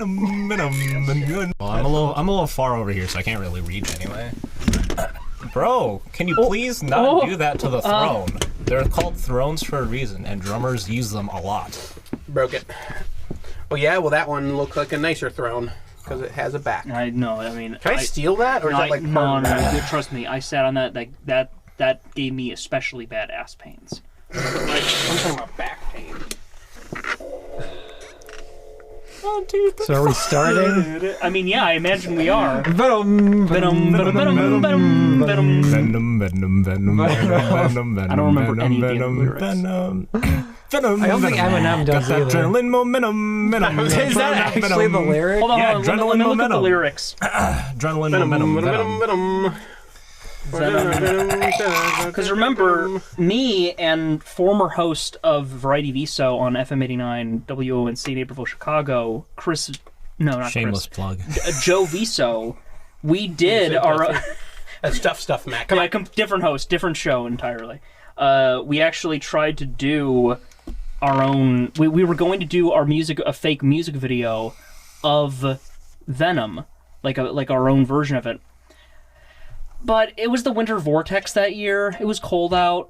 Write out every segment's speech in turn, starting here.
Venom, Venom. Well, I'm a little far over here, so I can't really reach anyway. Bro, can you please not do that to the throne? They're called thrones for a reason, and drummers use them a lot. Broke it. Well, yeah. Well, that one looks like a nicer throne because it has a back. I know. I mean, can I steal that, or is that like no? Trust me. I sat on that. Like that gave me especially bad ass pains. Like, I'm talking about back pain. 1, 2, 3. So are we starting? I mean, yeah, I imagine we are. Venom, Venom, venom, venom, venom, venom. Venom, venom, venom, venom, venom. I don't remember any of the lyrics. Venom, venom. I don't think Eminem does got that either. adrenaline momentum, venom. Is that actually the lyric? Hold on, Yeah, hold on. adrenaline Let me look at the momentum. lyrics. Adrenaline Venom, momentum, venom, venom. venom. Because remember, me and former host of Variety VSO on FM 89 WONC Naperville, Chicago, Shameless plug. Joe VSO, we did our... That's stuff, Matt. Come on, different host, different show entirely. We actually tried to do our own... We were going to do a fake music video of Venom, like our own version of it. But it was the winter vortex that year. It was cold out.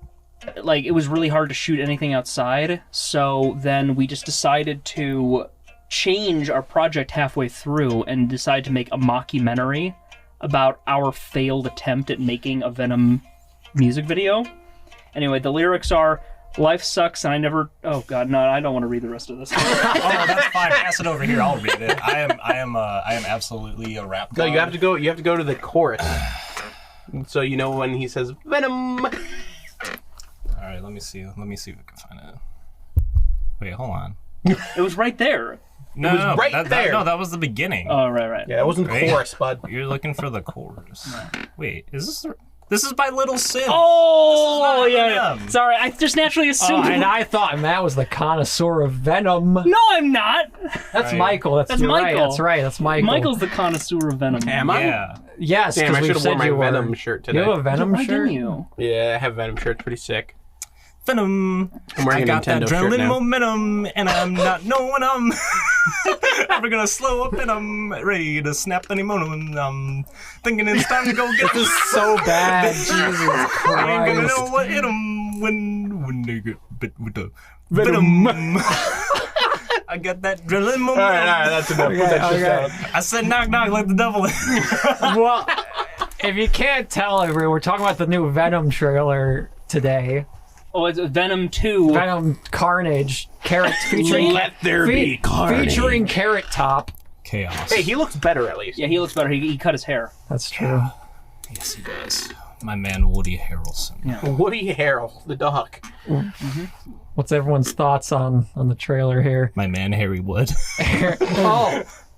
Like, it was really hard to shoot anything outside. So then we just decided to change our project halfway through and decide to make a mockumentary about our failed attempt at making a Venom music video. Anyway, the lyrics are, life sucks and I never... Oh, God, no, I don't want to read the rest of this. Oh, that's fine. Pass it over here. I'll read it. I am absolutely a rap god. No, you have to go to the chorus. So you know when he says Venom. All right, let me see if I can find it. Wait, hold on. It was right there. No, right there. No, that was the beginning. Oh, right. Yeah, it wasn't the chorus, bud. You're looking for the chorus. Wait, is this? This is by Little Sim. Oh, This is not yeah. Eminem. Sorry, I just naturally assumed. And I thought Matt was the connoisseur of Venom. No, I'm not. That's Right. Michael. That's Michael. right. That's right. That's Michael. Michael's the connoisseur of Venom. Am I? Yeah. Yes, Damn, I because should we have said worn my you were. Venom shirt today. You have a Venom Why shirt? didn't you? Yeah, I have a Venom shirt. It's pretty sick. Venom. I'm wearing I a got that Nintendo shirt adrenaline now. momentum, and I'm not knowing I'm ever gonna slow up, and I'm ready to snap any moment. I'm thinking it's time to go get This is so bad. Jesus I ain't gonna Christ. know what hit 'em when they get bit with the Venom. I got that adrenaline momentum. All right, that's enough. Put that shit down. I said knock knock, let the devil in. Well, if you can't tell, we're talking about the new Venom trailer today. Oh, it's Venom 2. Venom Carnage, featuring Let there be carnage. featuring Carrot Top. Chaos. Hey, he looks better at least. Yeah, he looks better. He cut his hair. That's true. Yes, he does. My man Woody Harrelson. Yeah. Woody Harrell, the dog. What's everyone's thoughts on the trailer here? My man Harry Wood.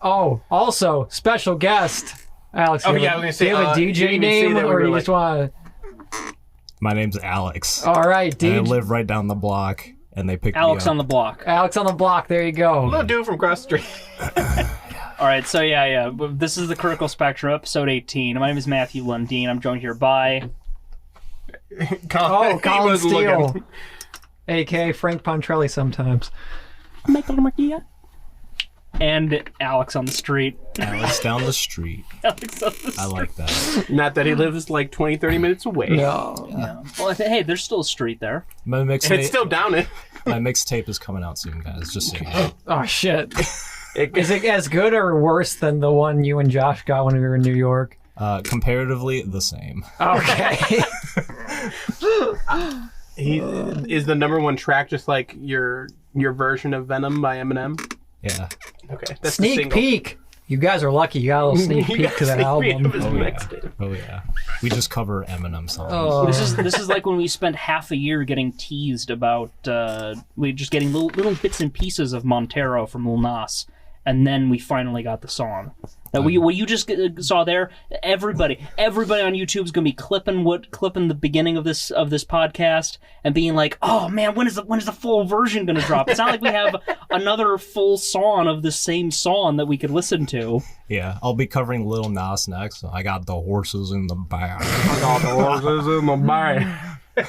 Also, special guest, Alex. Oh, do you yeah, have I was gonna a- say, do you have a you DJ didn't even say name, that we or were you like- just want My name's Alex. to? All right, And I DJ. live right down the block, and they picked Alex me up. on the block. Alex on the block. There you go. Little dude from across the street. All right, so yeah. This is the Critical Spectrum, episode 18. My name is Matthew Lundeen. I'm joined here by... Oh, He Colin wasn't Steele, looking. a.k.a. Frank Pontrelli sometimes. Michael Marquia. And Alex on the street. Alex down the street. Alex on the street. I like that. Not that he lives like 20, 30 minutes away. No. Well, hey, there's still a street there. My And it's mixtape, still down it. my mixtape is coming out soon, guys. Just so you know. Oh shit. Is it as good or worse than the one you and Josh got when we were in New York? Comparatively, the same. Okay. He is the number one track, just like your version of Venom by Eminem. Yeah. Okay, that's the Sneak single. peek. You guys are lucky. You got a little sneak You peek got to that sneak peek album. of his Oh yeah. mixtape. Oh yeah. We just cover Eminem songs. Oh. This is like when we spent half a year getting teased about we just getting little bits and pieces of Montero from Lil Nas, and then we finally got the song. That what you just saw there. Everybody on YouTube is gonna be clipping the beginning of this podcast and being like, "Oh man, when is the full version gonna drop?" It's not like we have another full song of the same song that we could listen to. Yeah. I'll be covering Lil Nas next. I got the horses in the back. I got the horses in the back.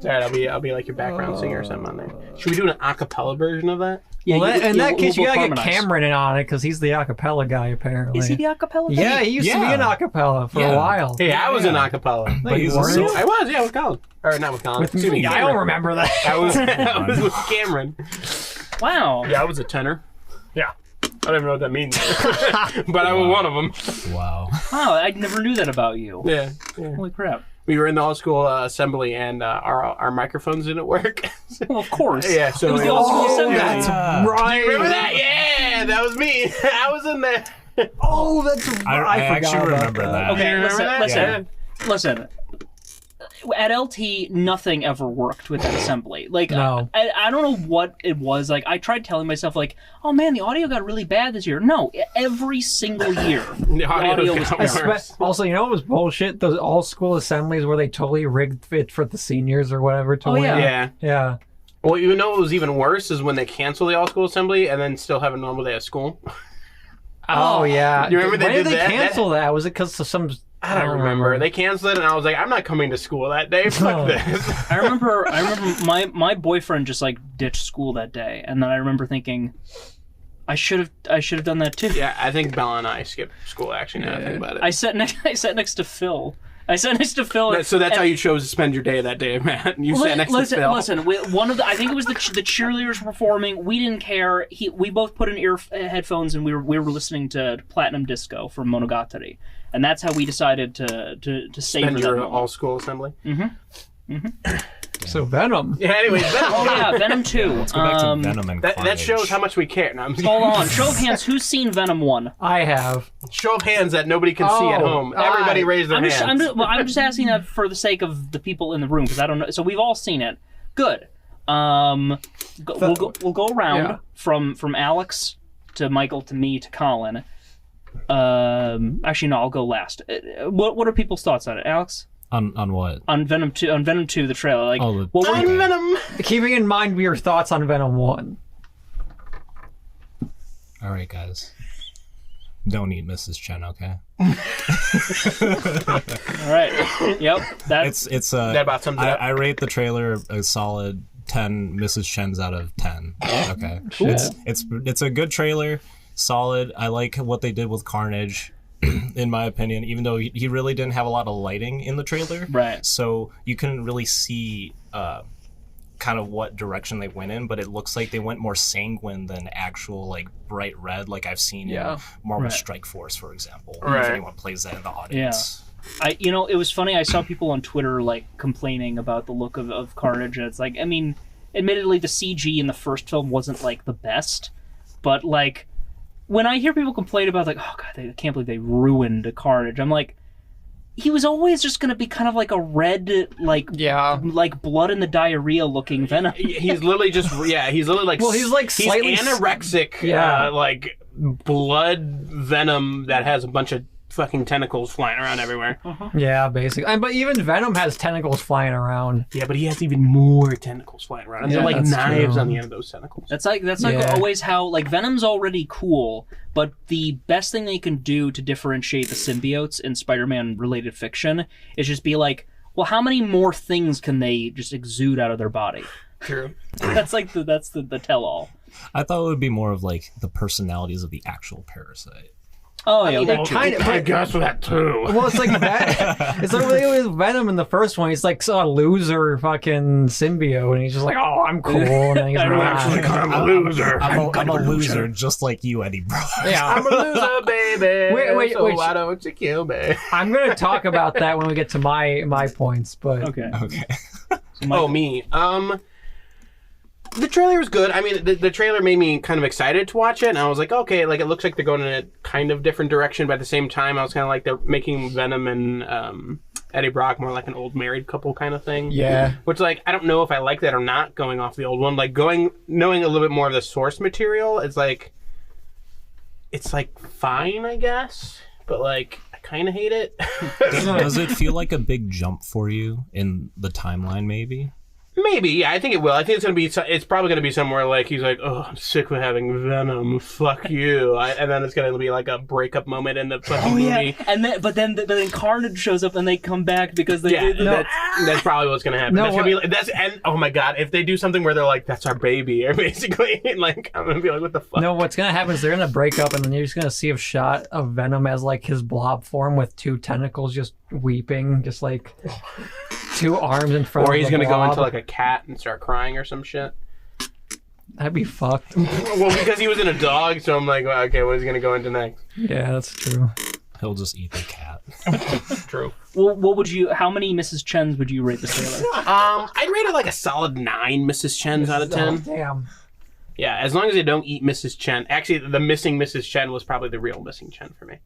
It's alright, I'll be like your background singer or something on there. Should we do an acapella version of that? Yeah, Well, in that case, you we'll gotta get harmonize. Cameron in on it because he's the acapella guy apparently. Is he the acapella guy? Yeah, he used to be an acapella for a while. Hey, I was an acapella. But you weren't. I was, yeah, with Colin. Or not with Colin. Excuse me, I don't remember that. I was with Cameron. Wow. Yeah, I was a tenor. Yeah. I don't even know what that means. But I was one of them. Wow. Wow, I never knew that about you. Yeah. Holy crap. We were in the all-school assembly, and our microphones didn't work. Well, of course. Yeah, so it was the all-school assembly. That's right. Remember that? Yeah, that was me. I was in there. Oh, that's I I forgot actually about remember that. Okay, You remember that? listen. At LT, nothing ever worked with that assembly. Like, No. I don't know what it was. Like, I tried telling myself, like, oh man, the audio got really bad this year. No, every single year, the audio was got horrible. worse. Also, you know what was bullshit? Those all-school assemblies where they totally rigged it for the seniors or whatever to win. yeah. Yeah. Yeah. Well, you know what was even worse is when they cancel the all-school assembly and then still have a normal day of school. Oh, yeah. You remember they When did did they that? cancel that? Was it because of some... I don't remember. They canceled it, and I was like, I'm not coming to school that day. Fuck this. I remember my boyfriend just like ditched school that day, and then I remember thinking, I should have done that too. Yeah, I think Bella and I skipped school, actually, now I think about it. I sat next to Phil. So that's how you chose to spend your day that day, Matt. You sat next to Phil. Listen. I think it was the cheerleaders were performing. We didn't care. We both put in headphones and we were listening to Platinum Disco from Monogatari, and that's how we decided to savor Spend that your moment. all-school assembly. So Venom. Yeah, anyways, Oh yeah, Venom 2. Let's go back to Venom and that Carnage. shows how much we care. No, I'm Hold on. Show of hands. Who's seen Venom 1? I have. Show of hands that nobody can see at home. Everybody raise their hands. I'm just asking that for the sake of the people in the room because I don't know. So we've all seen it. Good. We'll go around from Alex to Michael to me to Colin. Actually, no, I'll go last. What are people's thoughts on it, Alex? On what? On Venom 2, the trailer. Like, what were I'm Venom. Keeping in mind your thoughts on Venom 1. All right, guys. Don't eat Mrs. Chen, okay? All right. Yep. That's That about sums it up. I rate the trailer a solid 10 Mrs. Chens out of 10. Okay. Cool. It's a good trailer, solid. I like what they did with Carnage. In my opinion, even though he really didn't have a lot of lighting in the trailer. Right. So you couldn't really see kind of what direction they went in, but it looks like they went more sanguine than actual like bright red like I've seen in Marvel Strike Force, for example. If anyone plays that in the audience. Yeah. It was funny, I saw people on Twitter like complaining about the look of Carnage, and it's like, I mean, admittedly the CG in the first film wasn't like the best, but like when I hear people complain about like, oh god, I can't believe they ruined Carnage, I'm like, he was always just going to be kind of like a red, like blood in the diarrhea looking Venom. He's literally just he's literally like he's like slightly he's anorexic, like blood Venom that has a bunch of fucking tentacles flying around everywhere. Yeah, basically. But even Venom has tentacles flying around. Yeah, but he has even more tentacles flying around. And they're like that's knives true. on the end of those tentacles. That's like always how like Venom's already cool, but the best thing they can do to differentiate the symbiotes in Spider-Man related fiction is just be like, well, how many more things can they just exude out of their body? True. That's the tell-all. I thought it would be more of like the personalities of the actual parasite. Oh yeah, Well, I guess that too. Well, it's like that. It's like with Venom in the first one. He's like a loser fucking symbiote, and he's just like, "Oh, I'm cool." And then he's I'm like, actually I'm a loser. I'm a loser, just like you, Eddie, bro. yeah. I'm a loser, baby. Wait, so wait. why don't you kill me? I'm gonna talk about that when we get to my points, but okay. Oh, me. The trailer was good. I mean, the trailer made me kind of excited to watch it, and I was like, okay, like it looks like they're going in a kind of different direction, but at the same time, I was kind of like they're making Venom and Eddie Brock more like an old married couple kind of thing. Yeah. Which, like, I don't know if I like that or not, going off the old one. Like, knowing a little bit more of the source material, it's like fine, I guess, but like I kind of hate it. Does it feel like a big jump for you in the timeline, maybe? Maybe, yeah, I think it will. I think it's probably gonna be somewhere like he's like, oh, I'm sick of having Venom. Fuck you. And then it's gonna be like a breakup moment in the fucking movie. And then Carnage shows up and they come back because they that's probably what's gonna happen. Oh my god, if they do something where they're like, that's our baby, or basically, like, I'm gonna be like, what the fuck? No, what's gonna happen is they're gonna break up, and then you're just gonna see a shot of Venom as like his blob form with two tentacles just weeping, just like two arms in front. Or of he's the gonna blob. go into like a cat and start crying or some shit. That'd be fucked. Well, because he was in a dog, so I'm like, well, okay, what is he gonna go into next? Yeah, that's true. He'll just eat the cat. True. Well, what would you? How many Mrs. Chens would you rate the trailer? I'd rate it like a solid 9 Mrs. Chens out of 10. Oh, damn. Yeah, as long as they don't eat Mrs. Chen. Actually, the missing Mrs. Chen was probably the real missing Chen for me,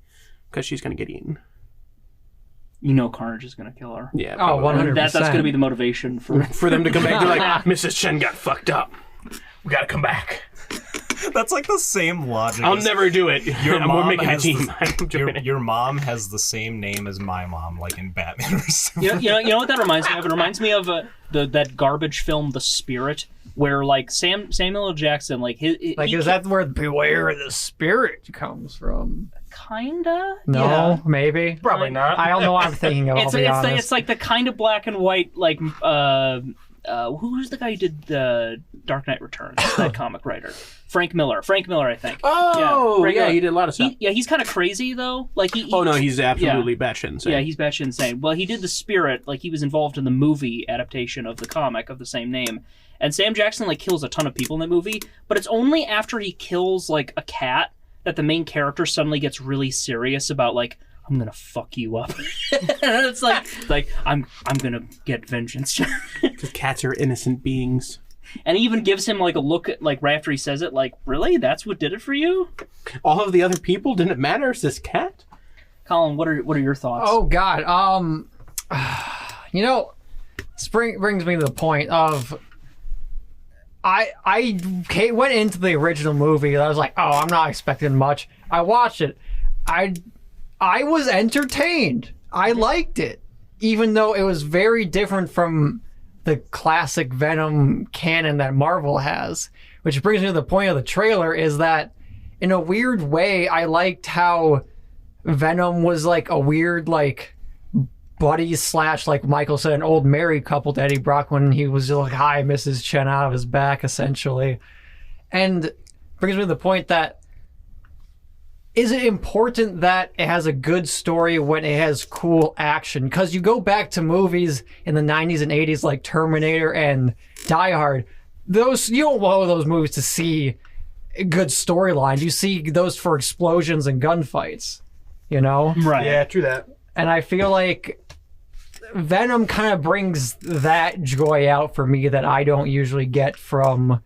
because she's gonna get eaten. You know, Carnage is gonna kill her. Yeah. Oh, 100%. That's gonna be the motivation for them to come back. They're like, Mrs. Chen got fucked up. We gotta come back. That's like the same logic. I'll never do it. Your We're mom making a has team. your mom has the same name as my mom, like in Batman or something. you know what that reminds me of? It reminds me of that garbage film, The Spirit, where like Samuel L. Jackson, like Is that where Beware the Spirit comes from? kinda. No, Yeah. maybe. Probably not. I don't know what I'm thinking of. I'll be honest. It's like the kind of black and white, like who's the guy who did the Dark Knight Returns? That comic writer, Frank Miller, I think. Oh, Frank yeah, Miller. he did a lot of stuff. He's kind of crazy though. Like Oh no, he's absolutely batshit insane. Yeah, he's batshit insane. Well, he did The Spirit. Like he was involved in the movie adaptation of the comic of the same name. And Sam Jackson like kills a ton of people in that movie, but it's only after he kills like a cat that the main character suddenly gets really serious about like, I'm gonna fuck you up. It's like I'm gonna get vengeance. Because cats are innocent beings. And he even gives him like a look at, like right after he says it, like, really? That's what did it for you? All of the other people didn't matter. It's this cat. Colin, what are your thoughts? Oh God. You know, spring brings me to the point of I went into the original movie and I was like, oh, I'm not expecting much. I watched it. I was entertained. I liked it, even though it was very different from the classic Venom canon that Marvel has. Which brings me to the point of the trailer is that, in a weird way, I liked how Venom was like a weird like buddy / like Michael said, an old married couple to Eddie Brock when he was like, hi, Mrs. Chen out of his back, essentially. And brings me to the point that, is it important that it has a good story when it has cool action? Because you go back to movies in the 90s and 80s like Terminator and Die Hard, you don't go to those movies to see good storylines. You see those for explosions and gunfights, you know? Right. Yeah, true that. And I feel like Venom kind of brings that joy out for me that I don't usually get from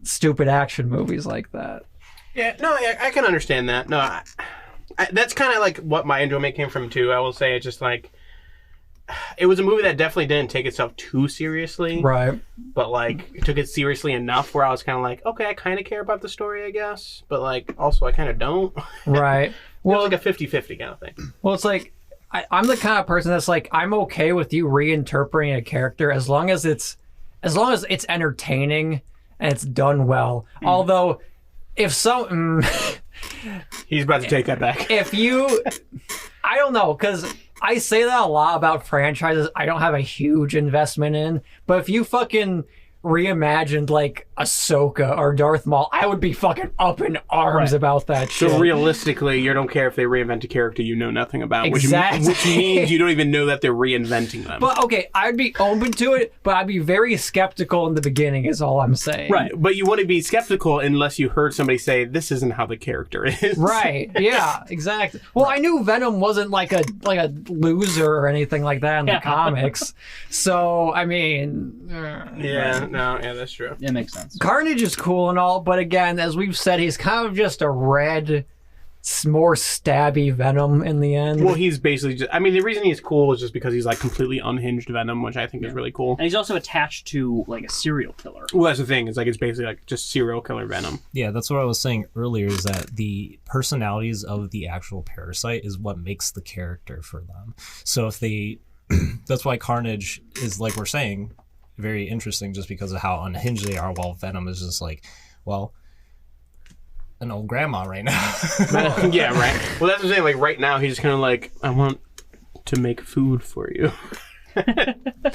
stupid action movies like that. Yeah, no, I can understand that. No, that's kind of like what my enjoyment came from too. I will say it's just like, it was a movie that definitely didn't take itself too seriously. Right. But like, it took it seriously enough where I was kind of like, okay, I kind of care about the story, I guess. But like, also I kind of don't. Right. Well, like a 50-50 kind of thing. Well, it's like, I'm the kind of person that's like, I'm okay with you reinterpreting a character as long as it's entertaining and it's done well. Although, if some... He's about to take that back. I don't know, because I say that a lot about franchises I don't have a huge investment in, but if you fucking reimagined like Ahsoka or Darth Maul, I would be fucking up in arms about that shit. So realistically, you don't care if they reinvent a character you know nothing about, Exactly. which means you don't even know that they're reinventing them. But okay, I'd be open to it, but I'd be very skeptical in the beginning is all I'm saying. Right, but you wouldn't be skeptical unless you heard somebody say, this isn't how the character is. Right, yeah, exactly. Well, I knew Venom wasn't like a loser or anything like that in the comics. So, I mean... Yeah, no, yeah, that's true. It makes sense. Carnage is cool and all, but again, as we've said, he's kind of just a red, more stabby Venom in the end. Well, he's basically just... I mean, the reason he's cool is just because he's, like, completely unhinged Venom, which I think is really cool. And he's also attached to like a serial killer. Well, that's the thing. It's like, it's basically, like, just serial killer Venom. Yeah, that's what I was saying earlier, is that the personalities of the actual parasite is what makes the character for them. So if they... that's why Carnage is, like we're saying... very interesting just because of how unhinged they are, while Venom is just like, well, an old grandma right now. Yeah, right. Well, that's what I'm saying. Like right now, he's kind of like, I want to make food for you.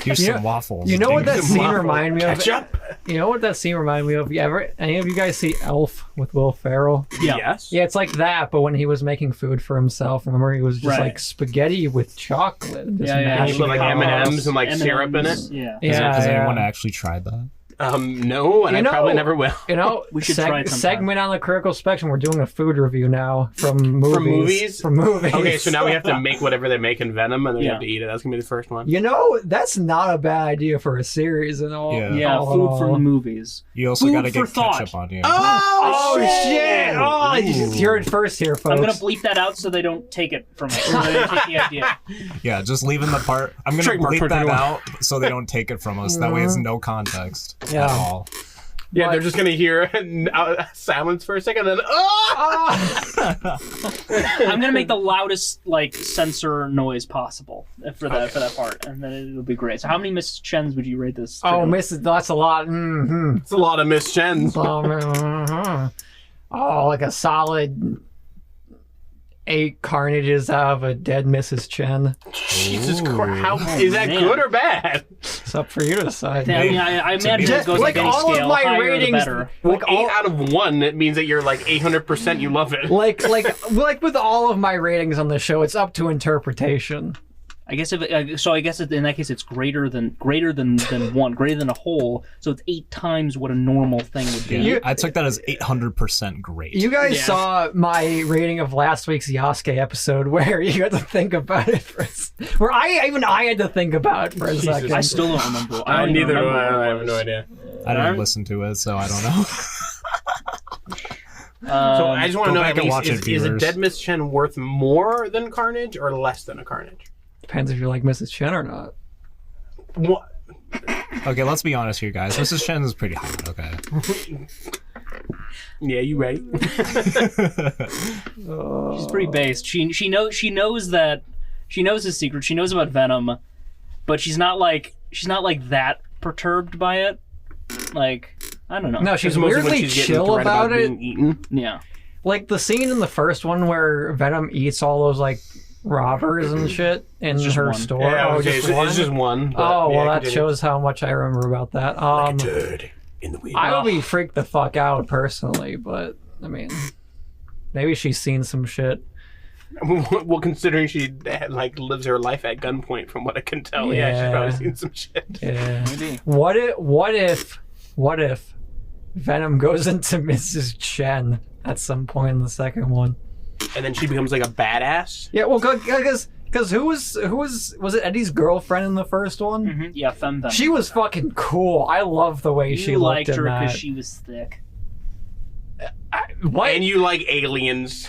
Here's some waffles. You know what that scene Waffle. reminded me of? Ketchup? You know what that scene reminded me of? Any of you guys see Elf with Will Ferrell? Yeah. Yes. Yeah, it's like that, but when he was making food for himself, remember he was just Right. like spaghetti with chocolate. And just Yeah, And mashing put like it up. M&Ms and like M&Ms, syrup in it. Yeah. Has Yeah, anyone yeah. actually tried that? No, and You I probably know- never will. You know, We should try it sometime. segment on the Critical Spectrum. We're doing a food review now from movies. movies? From movies. Okay, so now we have to make whatever they make in Venom, and then we Yeah. have to eat it. That's gonna be the first one. You know, that's not a bad idea for a series and all. Yeah. Yeah, all in food all. from the movies. You also Food got to for get thought. ketchup on you. Oh shit! Oh, you just heard it first here, folks. I'm gonna bleep that out so they don't take it from us. So they don't take the idea. Yeah, just leaving the part. I'm going to Trademark bleep that 2021. out so they don't take it from us. That way it's no context Yeah. at all. Yeah, they're just gonna hear silence for a second, and then I'm gonna make the loudest like censor noise possible for that part, and then it'll be great. So, how many Mrs. Chens would you rate this? Oh, to? that's a lot. Mm-hmm. it's a lot of Miss Chens. Oh, like a solid 8 Carnages out of a dead Mrs. Chen. Jesus Christ, how is that man. good or bad? It's up for you to decide. I mean, I imagine it goes like like any all of scale. my Higher, the ratings, better. Well, like all, 8 out of 1, it means that you're like 800% you love it. like with all of my ratings on the show, it's up to interpretation. I guess so. I guess in that case, it's greater than one, greater than a whole. So it's 8 times what a normal thing would be. Yeah, I took that as 800% great. You guys Yeah. saw my rating of last week's Yasuke episode where you had to think about it where I had to think about it for a second. I still don't remember. I don't even Neither do remember what it I have was. no idea. I didn't listen to it, so I don't know. So I just want to go know, back at and least, watch it, is a viewers. dead Miss Chen worth more than Carnage or less than a Carnage? Depends if you like Mrs. Chen or not. What? Okay, let's be honest here, guys. Mrs. Chen is pretty hot, okay? Yeah, you right. She's pretty based. She knows that she knows his secret. She knows about Venom, but she's not like that perturbed by it. Like, I don't know. No, she's It's mostly when weirdly she's getting chill threat about it. being eaten. Yeah. Like the scene in the first one where Venom eats all those like robbers and shit in just her one. store. Yeah, oh, okay, just it's one? just one. but, Oh, well, yeah, that continue. shows how much I remember about that. Turd in the wind. I would be freaked the fuck out personally, but I mean, maybe she's seen some shit. Well, considering she like lives her life at gunpoint, from what I can tell, yeah, Yeah. she's probably seen some shit. Yeah. Maybe. What if Venom goes into Mrs. Chen at some point in the second one? And then she becomes like a badass. Yeah, well, because who was it Eddie's girlfriend in the first one? Mm-hmm. Yeah, Femme. She was fucking cool. I love the way she You looked liked in her that. because she was thick. What? And you like aliens.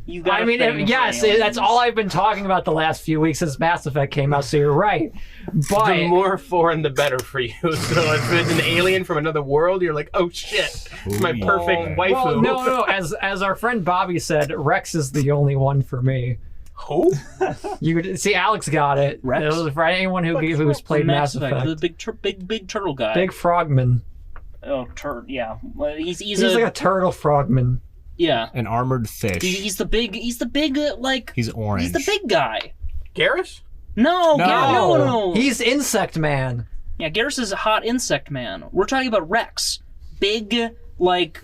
You got I a mean, thing for yes, aliens. that's all I've been talking about the last few weeks since Mass Effect came out, so you're right. But The more foreign, the better for you. So if it's an alien from another world, you're like, oh shit, it's my Ooh, perfect yeah. waifu. well, no, as our friend Bobby said, Rex is the only one for me. Who? You could see Alex got it. Rex? It was for anyone who's played Mass Effect. The big turtle guy. Big frogman. Oh, yeah. Well, he's He's like a turtle frogman. yeah. An armored fish. He's the big like He's orange. he's the big guy. Garrus? No. No. He's Insect Man. Yeah, Garrus is a hot insect man. We're talking about Rex. Big, like,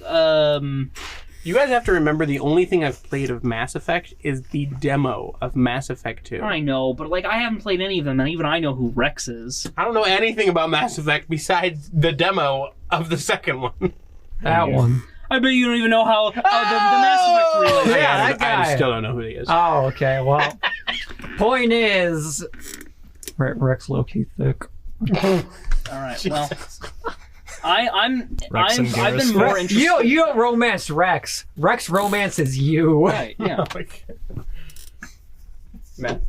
You guys have to remember the only thing I've played of Mass Effect is the demo of Mass Effect 2. I know, but, like, I haven't played any of them, and even I know who Rex is. I don't know anything about Mass Effect besides the demo of the second one. That one. I bet you don't even know how the Mass Effect relates. Yeah, that I guy. still don't know who he is. Oh, okay. Well, point is, Rex low-key thick. All right, well, Rex and I've been Garrus. more interested. You don't romance Rex. Rex romances you. Right, yeah. Oh my God. Matt.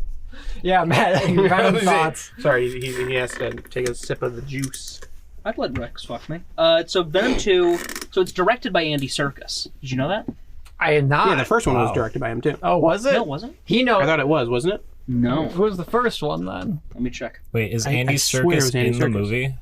Yeah, Matt. Random thoughts. Sorry, he has to take a sip of the juice. I'd let Rex fuck me. So Venom 2, so it's directed by Andy Serkis. Did you know that? I had not. Yeah, the first one was Wow. directed by him too. Oh, was it? No, it wasn't. He knows. I thought it was, wasn't it? No. Who was the first one then? Let me check. Wait, is I Andy swear it Serkis was Andy in the Serkis. movie?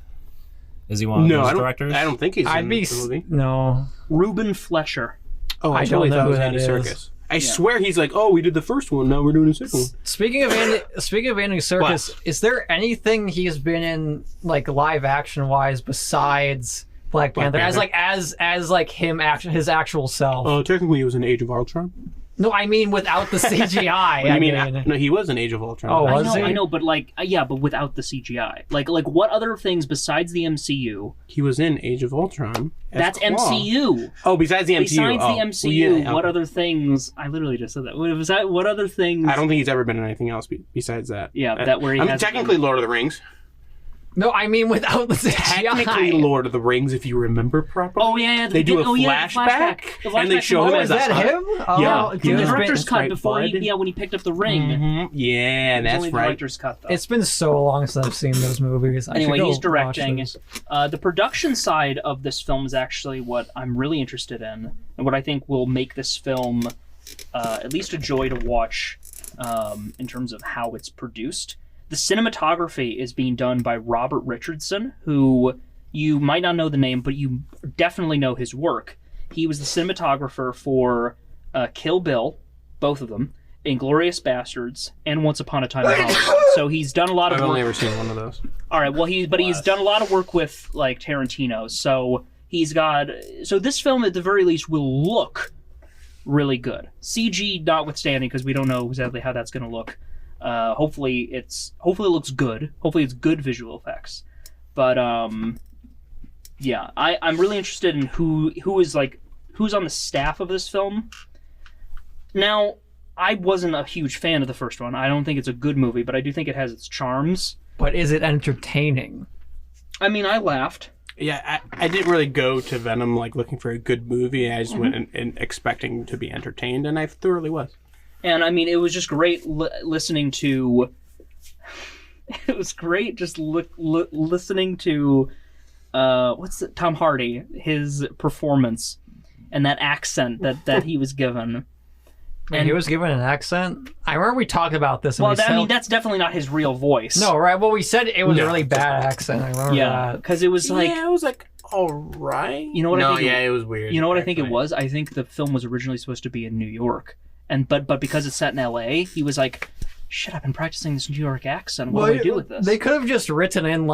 Is he one of those directors? I don't think he's in the movie. No. Ruben Fleischer. Oh, I totally thought it was Andy Serkis. I swear he's like, oh, we did the first one, now we're doing the second one. Speaking of Andy Serkis, is there anything he's been in like live action wise besides Black Panther? As his actual self? Technically he was in Age of Ultron. No, I mean without the CGI. No, he was in Age of Ultron. Oh, was he? I know, but but without the CGI. Like what other things besides the MCU? He was in Age of Ultron. That's Claw. MCU. Oh, besides the MCU. Besides the MCU, what other things? I literally just said that. What other things? I don't think he's ever been in anything else besides that. Yeah, that where he. Technically, Lord of the Rings. No, I mean without the CGI. Technically, Lord of the Rings, if you remember properly. Oh yeah, they do a flashback, and they show him as that him? Yeah, from the director's cut before when he picked up the ring. Mm-hmm. Yeah, that's right. Director's cut, though. It's been so long since I've seen those movies. Anyway, he's directing. The production side of this film is actually what I'm really interested in, and what I think will make this film at least a joy to watch in terms of how it's produced. The cinematography is being done by Robert Richardson, who you might not know the name, but you definitely know his work. He was the cinematographer for Kill Bill, both of them, Inglourious Bastards, and Once Upon a Time in Hollywood. So he's done a lot of work. I've only ever seen one of those. All right, well, he's done a lot of work with like Tarantino. So this film at the very least will look really good. CG notwithstanding, because we don't know exactly how that's going to look. Hopefully it looks good. Hopefully it's good visual effects. But yeah, I'm really interested in who's on the staff of this film. Now, I wasn't a huge fan of the first one. I don't think it's a good movie, but I do think it has its charms. But is it entertaining? I mean, I laughed. Yeah, I didn't really go to Venom looking for a good movie. I just went in expecting to be entertained, and I thoroughly was. And I mean, it was just great listening to. It was great just listening to, Tom Hardy, his performance, and that accent that he was given. And he was given an accent? I remember we talked about this. Well, I mean, that's definitely not his real voice. No, right? Well, we said it was a really bad accent. I remember that. Because it was like... Yeah, it was like, all right. You know what I think? It was weird. You know what I think it was? I think the film was originally supposed to be in New York. But because it's set in L.A., he was like, shit, I've been practicing this New York accent. What do I do with this? They could have just written in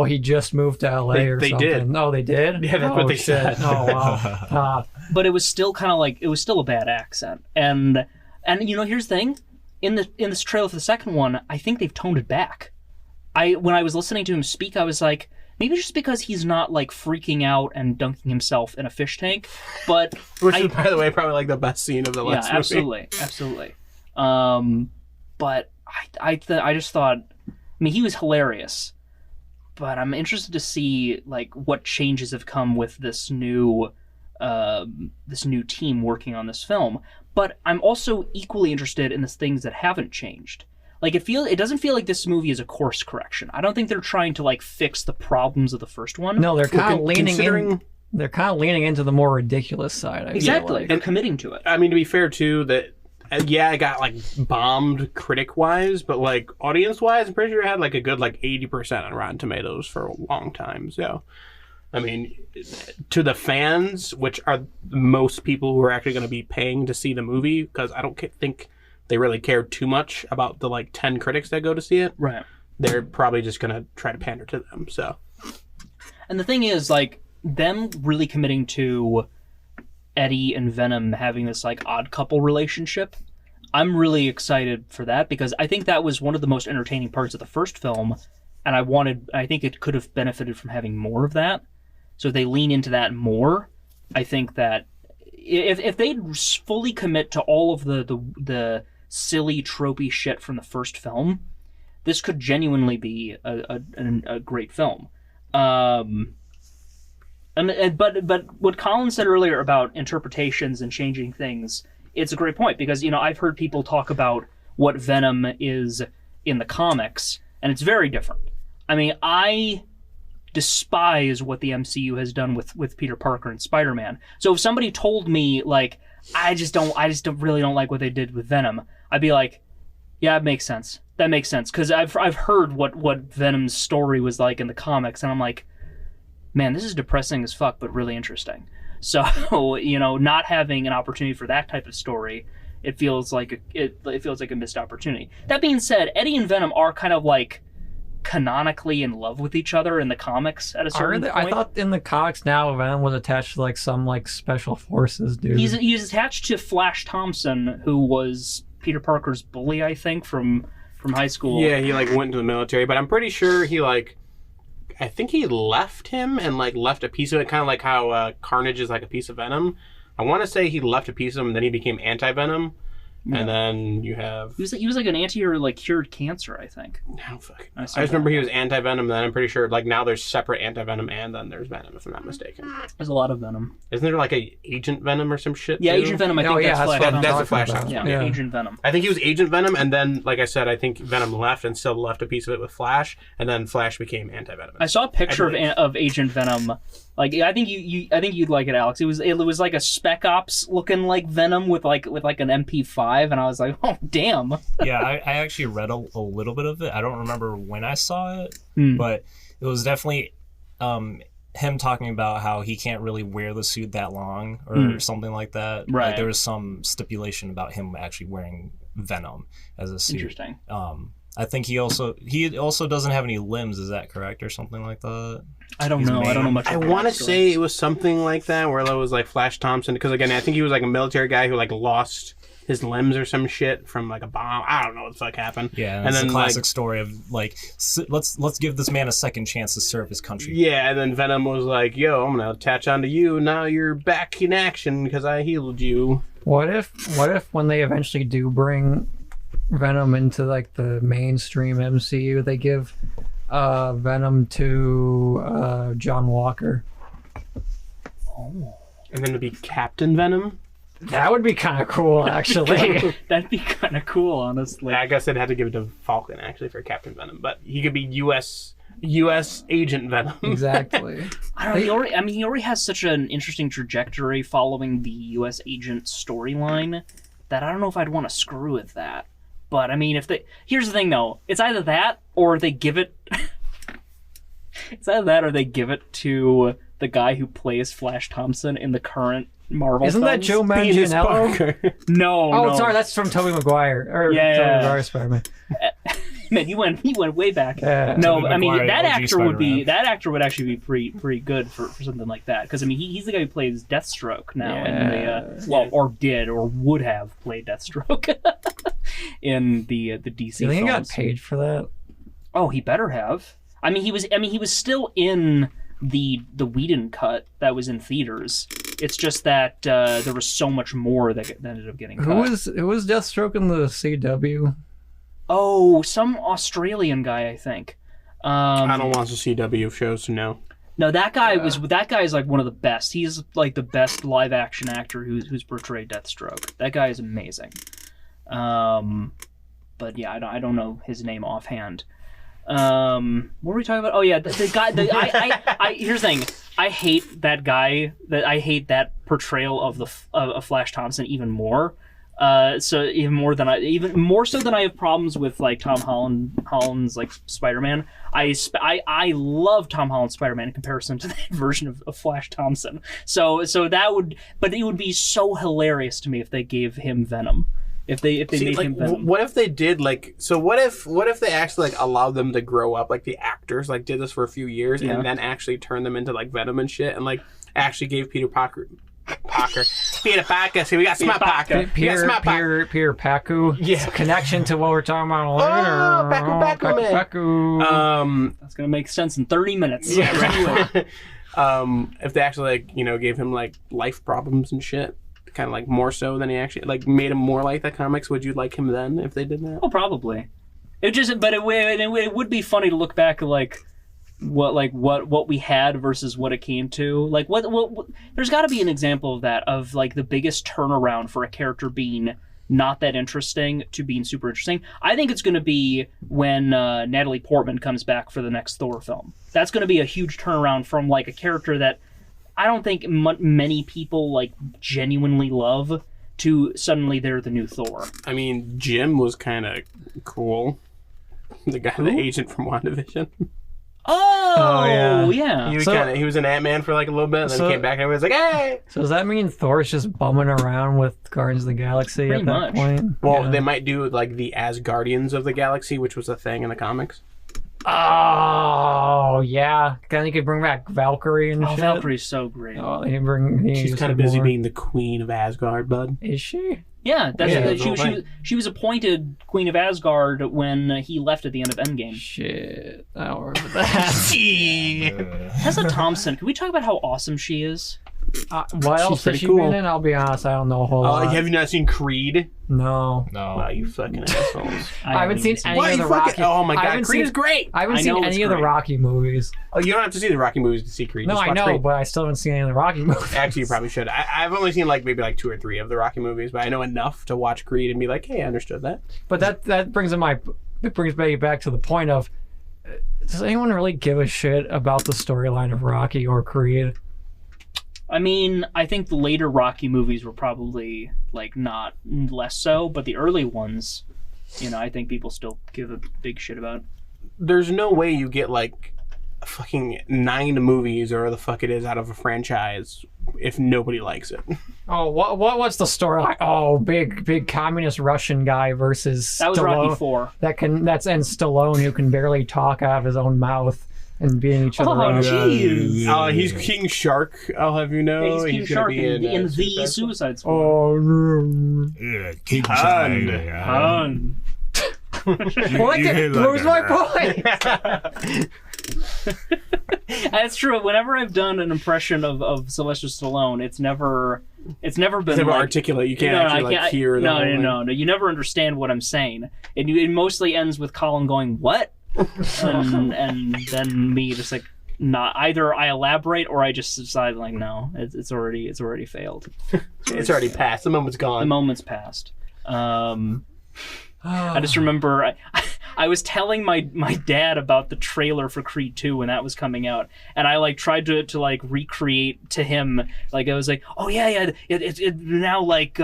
he just moved to L.A. or something. They did. Oh, they did? Yeah, that's what they said. Oh, wow. But it was still kind of it was still a bad accent. And here's the thing. In this trailer for the second one, I think they've toned it back. When I was listening to him speak, I was like, maybe just because he's not freaking out and dunking himself in a fish tank, but which is, by the way, probably the best scene of the last movie. Absolutely. But I just thought, I mean, he was hilarious, but I'm interested to see what changes have come with this new team working on this film. But I'm also equally interested in the things that haven't changed. It doesn't feel like this movie is a course correction. I don't think they're trying to fix the problems of the first one. No, they're kind of leaning in. They're kind of leaning into the more ridiculous side. Exactly, and committing to it. I mean, to be fair too, that it got bombed critic wise, but audience wise, I'm pretty sure it had a good 80% on Rotten Tomatoes for a long time. So, I mean, to the fans, which are most people who are actually going to be paying to see the movie, because I don't think they really care too much about the 10 critics that go to see it. Right. They're probably just going to try to pander to them. So, and the thing is, them really committing to Eddie and Venom having this odd couple relationship, I'm really excited for that, because I think that was one of the most entertaining parts of the first film, and I think it could have benefited from having more of that. So if they lean into that more, I think that if they fully commit to all of the silly tropey shit from the first film, this could genuinely be a great film. But what Colin said earlier about interpretations and changing things, it's a great point, because I've heard people talk about what Venom is in the comics, and it's very different. I mean, I despise what the MCU has done with Peter Parker and Spider-Man. So if somebody told me I just really don't like what they did with Venom, I'd be like, yeah, it makes sense. That makes sense, because I've heard what Venom's story was like in the comics, and I'm like, man, this is depressing as fuck, but really interesting. So, not having an opportunity for that type of story, it feels like a missed opportunity. That being said, Eddie and Venom are kind of like canonically in love with each other in the comics at a certain point. I thought in the comics now Venom was attached to like some like special forces dude. He's attached to Flash Thompson, who was Peter Parker's bully, I think, from high school. Yeah, he like went into the military, but I'm pretty sure I think he left him and like left a piece of it, kind of like how Carnage is like a piece of Venom. I want to say he left a piece of him, and then he became anti-Venom. Yeah. And then you have... He was like an anti-hero, like cured cancer, I think. No, fuck. I just remember he was anti-Venom, then I'm pretty sure like now there's separate anti-Venom and then there's Venom, if I'm not mistaken. There's a lot of Venom. Isn't there like a Agent Venom or some shit Yeah, too? Agent Venom, I think that's Flash. That's a Flash Thompson. Yeah, Agent Venom. I think he was Agent Venom, and then, like I said, I think Venom left and still left a piece of it with Flash, and then Flash became anti-Venom. I saw a picture of Agent Venom. Like, I think you'd like it, Alex. It was like a Spec Ops looking like Venom with like an MP5, and I was like, oh damn. Yeah, I actually read a little bit of it. I don't remember when I saw it, but it was definitely him talking about how he can't really wear the suit that long or something like that. Right. Like, there was some stipulation about him actually wearing Venom as a suit. Interesting. I think he also doesn't have any limbs. Is that correct, or something like that? I don't know. I don't know much. I want to say it was something like that, where it was like Flash Thompson, because again, I think he was like a military guy who like lost his limbs or some shit from like a bomb. I don't know what the fuck happened. Yeah, and then a classic story of like, let's give this man a second chance to serve his country. Yeah, and then Venom was like, "Yo, I'm gonna attach onto you. Now you're back in action because I healed you." What if when they eventually do bring Venom into like the mainstream MCU, they give Venom to John Walker? Oh. And then it'd be Captain Venom? That would be kind of cool, actually. That'd be kind of cool, honestly. I guess they'd have to give it to Falcon, actually, for Captain Venom. But he could be U.S. Agent Venom. Exactly. I don't know. He already has such an interesting trajectory following the U.S. Agent storyline that I don't know if I'd want to screw with that. But, I mean, here's the thing, though. It's either that, or they give it... It's either that, or they give it to the guy who plays Flash Thompson in the current Marvel Isn't films. that Joe Manganiello? No. Oh, sorry, that's from Tobey Maguire. Tobey Maguire Spider-Man. Man, he went way back. Yeah. No, I mean that actor would actually be pretty good for something like that, because I mean he's the guy who plays Deathstroke now in the or would have played Deathstroke in the DC. You think films. he got paid for that? Oh, he better have. I mean he was still in the Whedon cut that was in theaters. It's just that there was so much more that ended up getting cut. Who was Deathstroke in the CW? Oh, some Australian guy, I think. I don't watch the CW shows to know. No, that guy is like one of the best. He's like the best live action actor who's portrayed Deathstroke. That guy is amazing. But yeah, I don't know his name offhand. What were we talking about? Oh yeah, the guy. Here's the thing. I hate that guy. I hate that portrayal of Flash Thompson even more. So even more so than I have problems with like Tom Holland's like Spider-Man. I love Tom Holland's Spider-Man in comparison to that version of Flash Thompson. So but it would be so hilarious to me if they gave him Venom. If they made him Venom. What if they did like? So what if they actually like allowed them to grow up, like the actors like did this for a few years and then actually turned them into like Venom and shit, and like actually gave Peter Parker. See, we got Smart Parker. Peter Paku. Yeah. Connection to what we're talking about later. Paku. That's gonna make sense in 30 minutes. Yeah, right. If they actually like gave him like life problems and shit, kind of like more so than he actually like made him more like the comics, would you like him then if they did that? Oh, probably. It would be funny to look back at like what we had versus what it came to. Like what there's got to be an example of that, of like the biggest turnaround for a character being not that interesting to being super interesting. I think it's going to be when Natalie Portman comes back for the next Thor film. That's going to be a huge turnaround from like a character that I don't think many people like genuinely love to suddenly they're the new Thor. I mean, Jim was kind of cool. The guy, the agent from WandaVision. Oh, yeah. He was an Ant-Man for like a little bit, and then came back and everyone's like, hey! So does that mean Thor's just bumming around with Guardians of the Galaxy Pretty at that much. point? Well, they might do like the Asgardians of the Galaxy, which was a thing in the comics. Oh, yeah. Then you could bring back Valkyrie and shit. Valkyrie's so great. Oh, She's kind of busy being the queen of Asgard, bud. Is she? Yeah, that's she was appointed Queen of Asgard when he left at the end of Endgame. Shit. I don't remember that. Tessa Thompson, can we talk about how awesome she is? What else has she been in? I'll be honest, I don't know a whole lot. Have you not seen Creed? No. Wow, you fucking assholes. I haven't seen any of the Rocky. Oh my god, Creed is great. I haven't seen any of the Rocky movies. Oh, you don't have to see the Rocky movies to see Creed. No, Just I watch know, Creed. but I still haven't seen any of the Rocky movies. Actually, you probably should. I've only seen like maybe like 2 or 3 of the Rocky movies, but I know enough to watch Creed and be like, hey, I understood that. But that brings me back to the point of, does anyone really give a shit about the storyline of Rocky or Creed? I mean, I think the later Rocky movies were probably like not less so, but the early ones, I think people still give a big shit about. There's no way you get like fucking 9 movies or the fuck it is out of a franchise if nobody likes it. Oh, what's the storyline? Oh, big communist Russian guy versus that was Stallone. Rocky 4. That's Stallone, who can barely talk out of his own mouth and beating each other up. Jeez. He's King Shark, I'll have you know. Yeah, he's King Shark in the Suicide Squad. Oh, Yeah, King Han. that proves my point. That's true. Whenever I've done an impression of Sylvester Stallone, it's never been like, articulate. You can't hear the whole thing. No. You never understand what I'm saying. It mostly ends with Colin going, "What?" and then me just like not either. I elaborate or I just decide like, no, it's already failed. It's already passed. The moment's gone. The moment's passed. I just remember I was telling my dad about the trailer for Creed 2 when that was coming out, and I like tried to like recreate to him, like I was like, oh yeah, it now like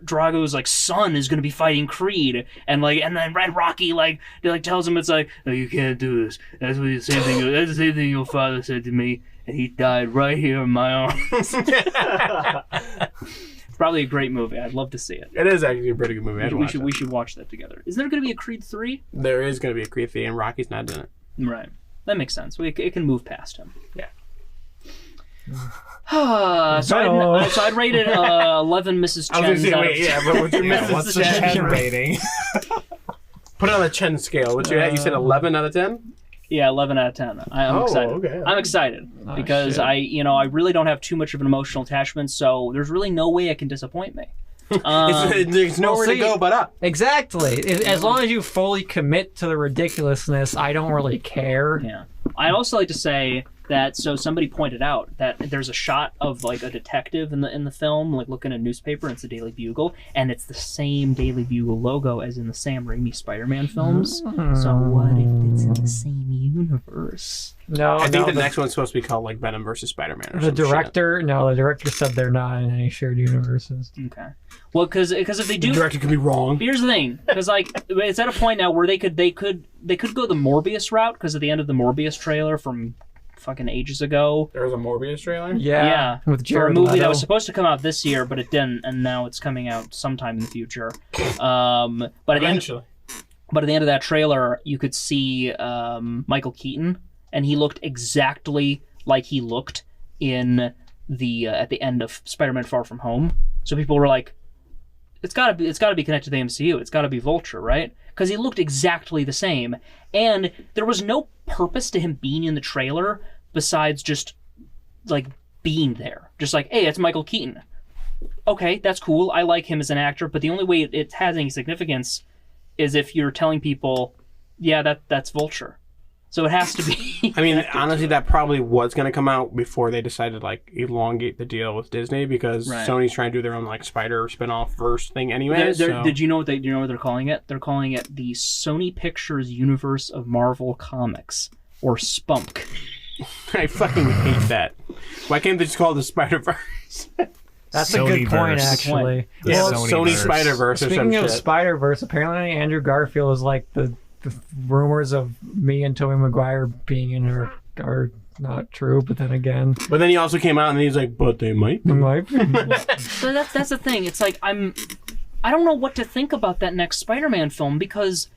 Drago's like son is gonna be fighting Creed, and then Red Rocky tells him, it's like, no, you can't do this. That's the same thing your father said to me, and he died right here in my arms. It's probably a great movie. I'd love to see it. It is actually a pretty good movie. We should watch that together. Is there going to be a Creed 3? There is going to be a Creed 3, and Rocky's not in it. Right. That makes sense. It can move past him. Yeah. So I'd rate it 11 Mrs. Chens. I was going to say, but what's your What's the Chen rating? Put it on the Chen scale. What's your You said 11 out of 10? Yeah, 11 out of 10. I'm excited. Okay. I'm excited because I really don't have too much of an emotional attachment, so there's really no way it can disappoint me. There's nowhere to go but up. Exactly. As long as you fully commit to the ridiculousness, I don't really care. Yeah. I'd also like to say that somebody pointed out that there's a shot of like a detective in the film, like looking at a newspaper, and it's the Daily Bugle, and it's the same Daily Bugle logo as in the Sam Raimi Spider-Man films. So what if it's in the same universe? No, I think the next one's supposed to be called like Venom versus Spider-Man. The director said they're not in any shared universes. Okay. Well, because if they do, the director could be wrong. Here's the thing, because like it's at a point now where they could go the Morbius route, because at the end of the Morbius trailer from fucking ages ago, there was a Morbius trailer. Yeah, with Jared for a movie Leto. that was supposed to come out this year, but it didn't, and now it's coming out sometime in the future. But Eventually. But at the end of that trailer, you could see Michael Keaton, and he looked exactly like he looked in the at the end of Spider-Man: Far From Home. So people were like, "It's got to be connected to the MCU. It's got to be Vulture, right?" Because he looked exactly the same, and there was no purpose to him being in the trailer besides just like being there. Just like, hey, it's Michael Keaton. Okay, that's cool. I like him as an actor, but the only way it has any significance is if you're telling people, yeah, that's Vulture. So it has to be. I mean, honestly, that probably was going to come out before they decided like elongate the deal with Disney, because Sony's trying to do their own like Spider spin-off verse thing anyway. Did you know what they're calling it? They're calling it the Sony Pictures Universe of Marvel Comics, or SPUMC. I fucking hate that. Why can't they just call it the Spider-Verse? That's a good point, Sonyverse. actually. Yeah, Sony Sony Spider-Verse or some Speaking of shit. Spider-Verse, apparently Andrew Garfield is like the the rumors of me and Tobey Maguire being in her are not true. But then again, But then he also came out and he's like, but they might be. So that's the thing. It's like I don't know what to think about that next Spider-Man film because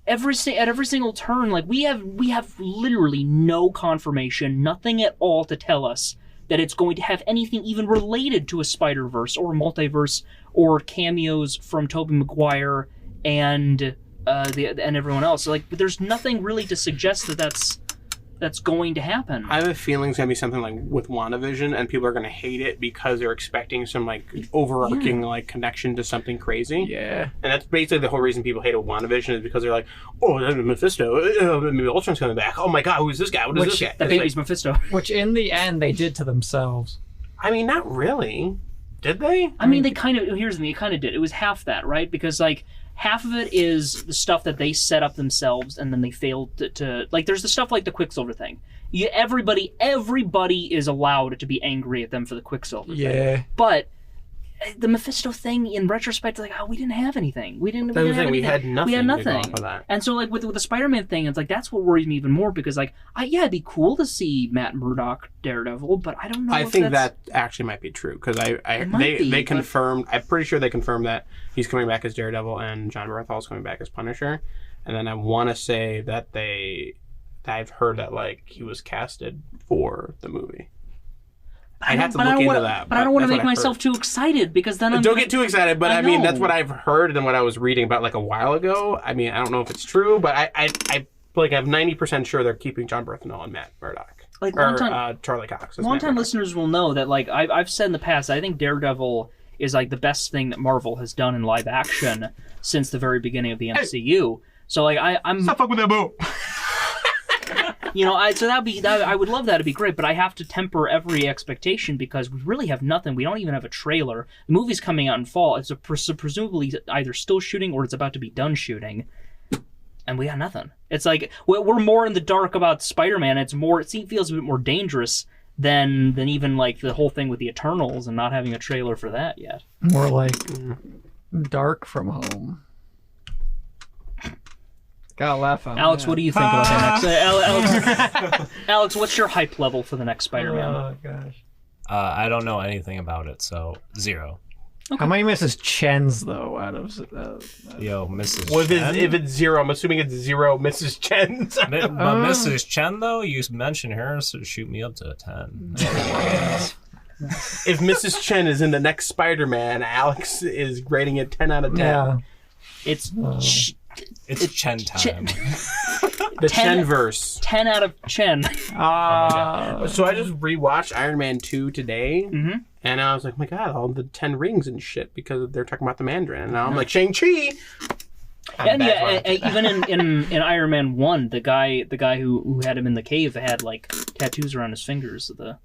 at every single turn, like we have literally no confirmation, nothing at all to tell us that it's going to have anything even related to a Spider-Verse or a multiverse or cameos from Tobey Maguire and everyone else. Like, there's nothing really to suggest that that's going to happen. I have a feeling it's going to be something like with WandaVision, and people are going to hate it because they're expecting some like overarching like connection to something crazy. Yeah. And that's basically the whole reason people hate WandaVision is because they're like, oh, Mephisto, maybe Ultron's coming back. Oh my God, who's this guy? What is this guy? That baby's Mephisto. Which in the end they did to themselves. I mean, not really. Did they? I mean, they kind of did. It was half that, right? Because like half of it is the stuff that they set up themselves, and then they failed to like. There's the stuff like the Quicksilver thing. Everybody is allowed to be angry at them for the Quicksilver thing. But the Mephisto thing, in retrospect, like, we didn't have anything. We had nothing. We had nothing. To go off of that. And so, like with the Spider-Man thing, it's like that's what worries me even more because, like, it'd be cool to see Matt Murdock Daredevil, but I don't know. I think that actually might be true because they confirmed. I'm pretty sure they confirmed that he's coming back as Daredevil and John Bernthal is coming back as Punisher, and then I want to say that I've heard that like he was casted for the movie. I have to look into that. But I don't want to make myself too excited because then Don't get too excited, but I mean, that's what I've heard and what I was reading about like a while ago. I mean, I don't know if it's true, but I'm 90% sure they're keeping John Bernthal and Matt Murdock. Like Charlie Cox. Long-time listeners will know that like I've said in the past, I think Daredevil is like the best thing that Marvel has done in live action since the very beginning of the MCU. So like I'm stop fucking with that boo. I would love that. It'd be great, but I have to temper every expectation because we really have nothing. We don't even have a trailer. The movie's coming out in fall. It's presumably either still shooting or it's about to be done shooting, and we got nothing. It's like we're more in the dark about Spider-Man. It feels a bit more dangerous than even like the whole thing with the Eternals and not having a trailer for that yet. More like Dark from Home. Gotta laugh on Alex, that. what do you think about the next? Alex, what's your hype level for the next Spider-Man? Oh gosh. I don't know anything about it, so 0. Okay. How many Mrs. Chens though out of Yo, Mrs. Well, Chen? if it's 0, I'm assuming it's 0 Mrs. Chen's. But Mrs. Chen, though, you mentioned her, so shoot me up to a 10. If Mrs. Chen is in the next Spider-Man, Alex is rating it 10 out of 10. Yeah. It's Chen time. The Chenverse. 10 out of Chen. So I just rewatched Iron Man 2 today, and I was like, my God, all the 10 rings and shit, because they're talking about the Mandarin. And now I'm like, Shang-Chi! And even in Iron Man 1, the guy who had him in the cave had like tattoos around his fingers of the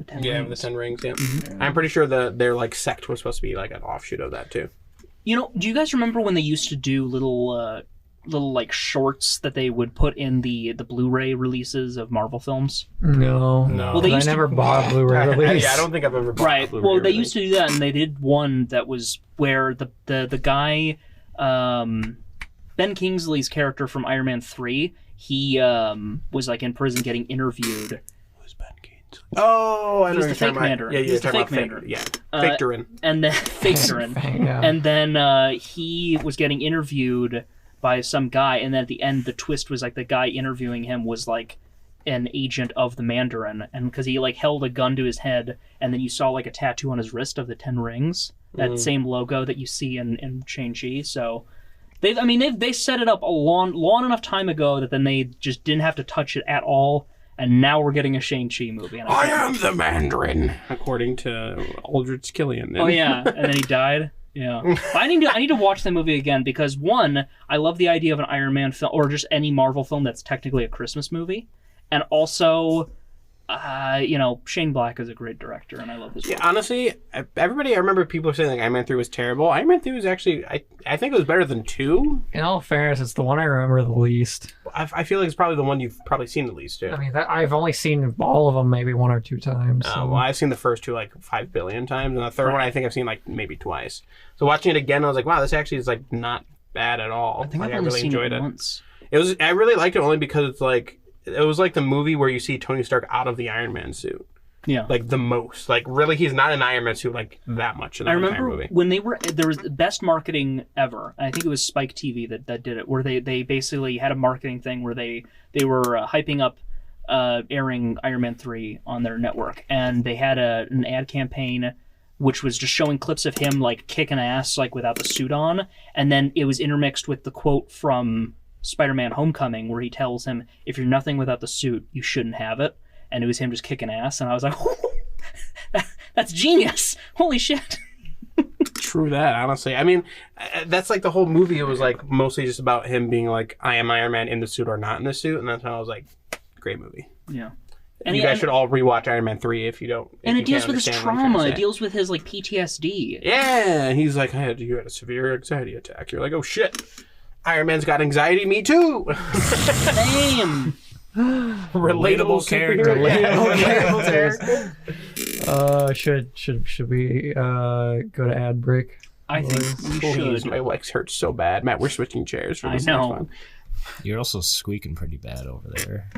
10 rings. The 10 rings, yeah. I'm pretty sure their like sect was supposed to be like an offshoot of that too. You know, do you guys remember when they used to do little like shorts that they would put in the Blu-ray releases of Marvel films? No. Well, I never bought a Blu-ray release. Yeah, I don't think I've ever bought a Blu-ray Well, they release. used to do that, and they did one that was where the guy, Ben Kingsley's character from Iron Man 3, he was like in prison getting interviewed. Who's Ben Kingsley? Oh, I know He's what the you're fake talking about. Mandarin. Yeah, He's you're the talking fake about Mandarin. Yeah, fake Durin. And then fake Durin. Yeah. And then he was getting interviewed by some guy, and then at the end, the twist was like the guy interviewing him was like an agent of the Mandarin, and because he like held a gun to his head, and then you saw like a tattoo on his wrist of the 10 rings, that same logo that you see in Shang-Chi. So they set it up a long enough time ago that then they just didn't have to touch it at all. And now we're getting a Shang-Chi movie. And I am the Mandarin, according to Aldrich Killian. Oh yeah, and then he died. Yeah, I need to watch that movie again because one, I love the idea of an Iron Man film or just any Marvel film that's technically a Christmas movie, and also, Shane Black is a great director, and I love his work. Yeah, honestly, I remember people saying like Iron Man 3 was terrible. Iron Man 3 was actually, I think it was better than 2. In all fairness, it's the one I remember the least. I feel like it's probably the one you've probably seen the least too. I mean, I've only seen all of them maybe 1 or 2 times. So. Well, I've seen the first 2 like 5 billion times, and the third one I think I've seen like maybe twice. So watching it again, I was like, wow, this actually is like not bad at all. I think like, I've I only really seen enjoyed it it. once. I really liked it only because it's like it was like the movie where you see Tony Stark out of the Iron Man suit. Yeah. Like the most. Like really he's not an Iron Man suit like that much in the I entire remember movie. when there was the best marketing ever. I think it was Spike TV that did it, where they basically had a marketing thing where they were hyping up airing Iron Man 3 on their network, and they had an ad campaign which was just showing clips of him like kicking ass like without the suit on, and then it was intermixed with the quote from Spider-Man Homecoming where he tells him, if you're nothing without the suit, you shouldn't have it. And it was him just kicking ass, and I was like, that's genius. Holy shit. True that, honestly. I mean, that's like the whole movie. It was like mostly just about him being like, I am Iron Man in the suit or not in the suit. And that's how I was like, great movie. Yeah. And you guys should all rewatch Iron Man 3 if you don't. And it deals with his trauma. It deals with his like PTSD. Yeah, and he's like, you had a severe anxiety attack. You're like, oh shit, Iron Man's got anxiety. Me too. Same. Relatable character. Should we go to ad break? I think we Please, should. my legs hurt so bad. Matt, we're switching chairs for this. I know. Next one. You're also squeaking pretty bad over there.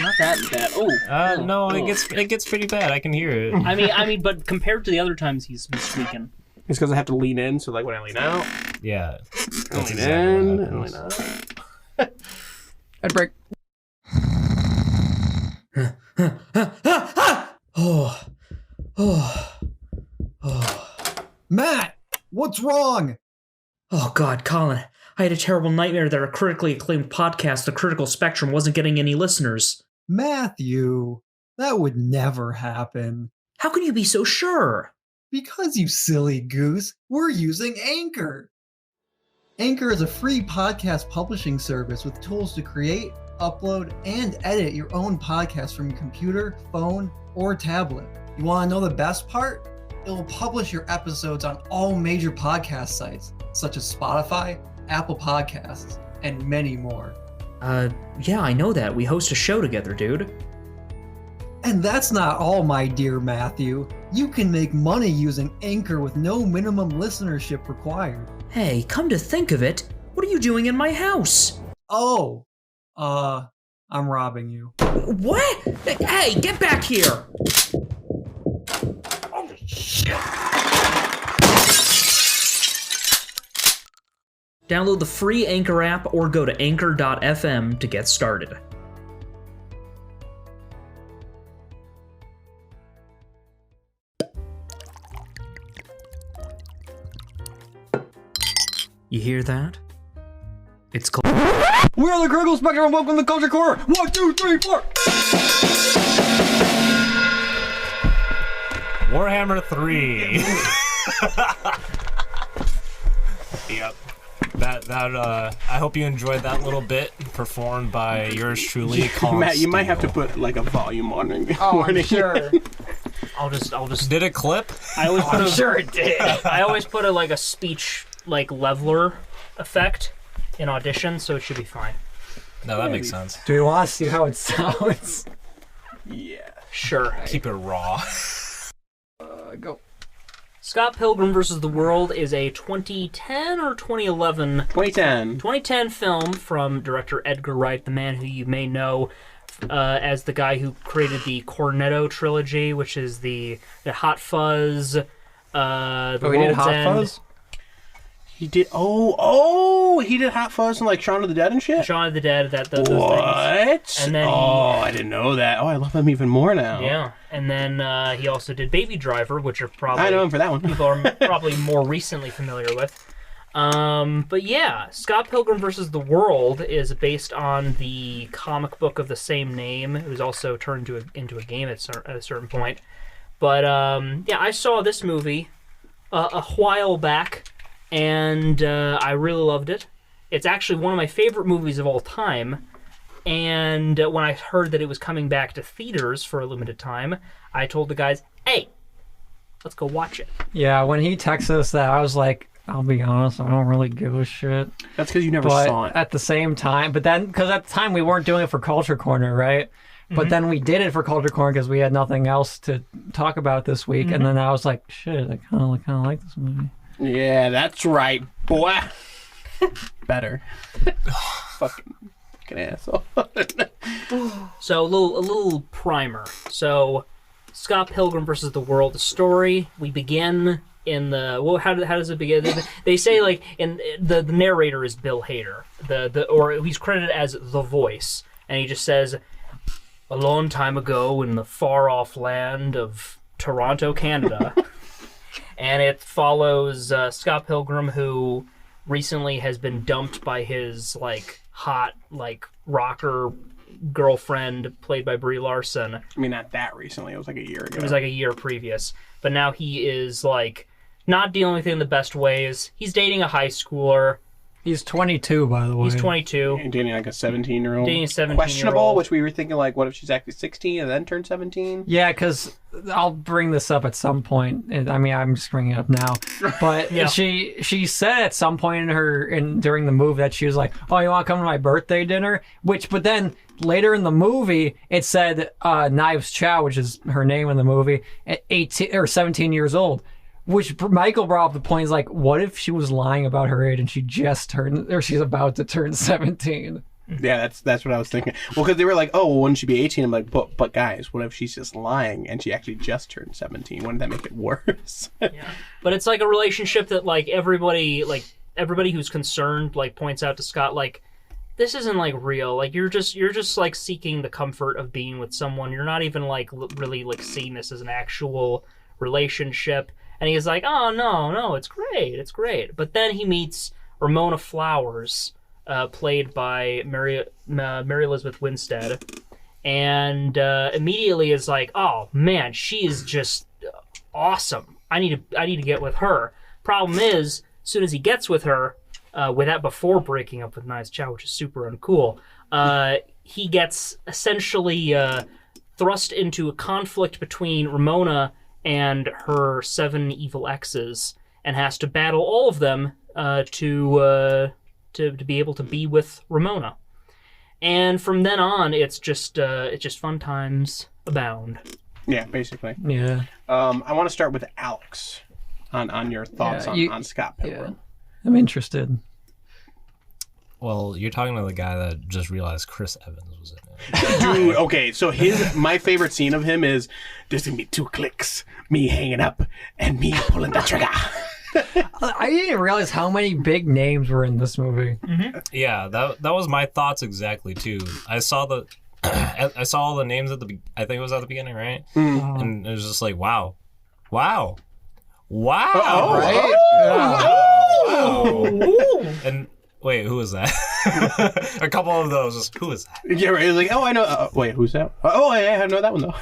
Not that bad. No, it gets pretty bad. I can hear it. I mean, but compared to the other times he's been squeaking. It's because I have to lean in. So like when I lean out, Yeah. I lean exactly in, what and lean happens. out. Ad break. Matt, what's wrong? Oh God, Colin. I had a terrible nightmare that our critically acclaimed podcast, The Critical Spectrum, wasn't getting any listeners. Matthew, that would never happen. How can you be so sure? Because, you silly goose, we're using Anchor. Anchor is a free podcast publishing service with tools to create, upload, and edit your own podcast from your computer, phone, or tablet. You want to know the best part? It will publish your episodes on all major podcast sites, such as Spotify, Apple Podcasts, and many more. Yeah, I know that. We host a show together, dude. And that's not all, my dear Matthew. You can make money using Anchor with no minimum listenership required. Hey, come to think of it, what are you doing in my house? Oh, I'm robbing you. What? Hey, get back here! Oh, shit! Download the free Anchor app or go to anchor.fm to get started. You hear that? It's called. We're the Critical Spectrum and welcome to Culture Core. 1, 2, 3, 4. Warhammer 3. Yep. I hope you enjoyed that little bit performed by yours truly, Colin Matt, you might have to Steele. put like a volume warning. I'm sure. I'll just. Did it clip? I always put I'm sure it did. I always put a speech leveler effect in Audition, so it should be fine. No, that makes sense. Do we want to see how it sounds? Yeah. Sure. Keep it raw. Go. Scott Pilgrim vs. the World is a 2010 or 2011 2010 film from director Edgar Wright, the man who you may know as the guy who created the Cornetto trilogy, which is the Hot Fuzz, the he did World's Hot End. Fuzz? He did. He did Hot Fuzz and like Shaun of the Dead and shit. Shaun of the Dead, those things. What? And then I didn't know that. Oh, I love him even more now. Yeah, and then he also did Baby Driver, which are probably I know him for that one. people are probably more recently familiar with. But yeah, Scott Pilgrim vs. the World is based on the comic book of the same name. It was also turned into a game at a certain point. But yeah, I saw this movie a while back, and I really loved it. It's actually one of my favorite movies of all time. And when I heard that it was coming back to theaters for a limited time, I told the guys, hey, let's go watch it. Yeah, when he texted us that, I was like, I'll be honest, I don't really give a shit. That's because you never But saw it. at the same time, because at the time we weren't doing it for Culture Corner, right? But then we did it for Culture Corner because we had nothing else to talk about this week. And then I was like, shit, I kind of like this movie. Yeah, that's right. Boy. Better. Fucking asshole. So a little primer. So Scott Pilgrim versus the World, the story. We begin in the how does it begin? They say like in the narrator is Bill Hader, or he's credited as the voice, and he just says, a long time ago in the far off land of Toronto, Canada, and it follows Scott Pilgrim, who recently has been dumped by his like hot like rocker girlfriend played by Brie Larson. I mean, not that recently. It was like a year ago. It was like a year previous. But now he is like not dealing with it in the best ways. He's dating a high schooler. He's 22, by the way. He's 22. And dating like a 17-year-old. Dating a 17-year-old. Questionable, which we were thinking like, what if she's actually 16 and then turned 17? Yeah, because I'll bring this up at some point. I mean, I'm just bringing it up now. But Yeah. she said at some point during the movie that she was like, "Oh, you want to come to my birthday dinner?" But then later in the movie, it said Knives Chow, which is her name in the movie, at 18 or 17 years old. Which Michael brought up the point is like, what if she was lying about her age and she just turned, or she's about to turn 17? Yeah, that's what I was thinking. Well, because they were like, oh, well, wouldn't she be 18? I'm like, but guys, what if she's just lying and she actually just turned 17? Wouldn't that make it worse? Yeah. But it's like a relationship that like everybody who's concerned like points out to Scott like, this isn't like real. Like you're just like seeking the comfort of being with someone. You're not even like really like seeing this as an actual relationship. And he's like, oh, no, it's great. But then he meets Ramona Flowers, played by Mary Elizabeth Winstead, and immediately is like, oh, man, she is just awesome. I need to get with her. Problem is, as soon as he gets with her, before breaking up with Knives Chow, which is super uncool, he gets essentially thrust into a conflict between Ramona and her 7 evil exes, and has to battle all of them to be able to be with Ramona. And from then on, it's just fun times abound. Yeah, basically. Yeah. I want to start with Alex on your thoughts on Scott Pilgrim. Yeah. I'm interested. Well, you're talking to the guy that just realized Chris Evans was in it. Dude, okay, so my favorite scene of him is there's gonna be 2 clicks, me hanging up and me pulling the trigger. I didn't realize how many big names were in this movie. Mm-hmm. Yeah, that was my thoughts exactly too. I saw all the names at I think it was at the beginning, right? And it was just like, wow, Oh, Right? wow. And wait, who was that? A couple of those. Just, who is that? Yeah, right. It was like, oh, I know. Wait, who's that? Oh, yeah, I know that one though.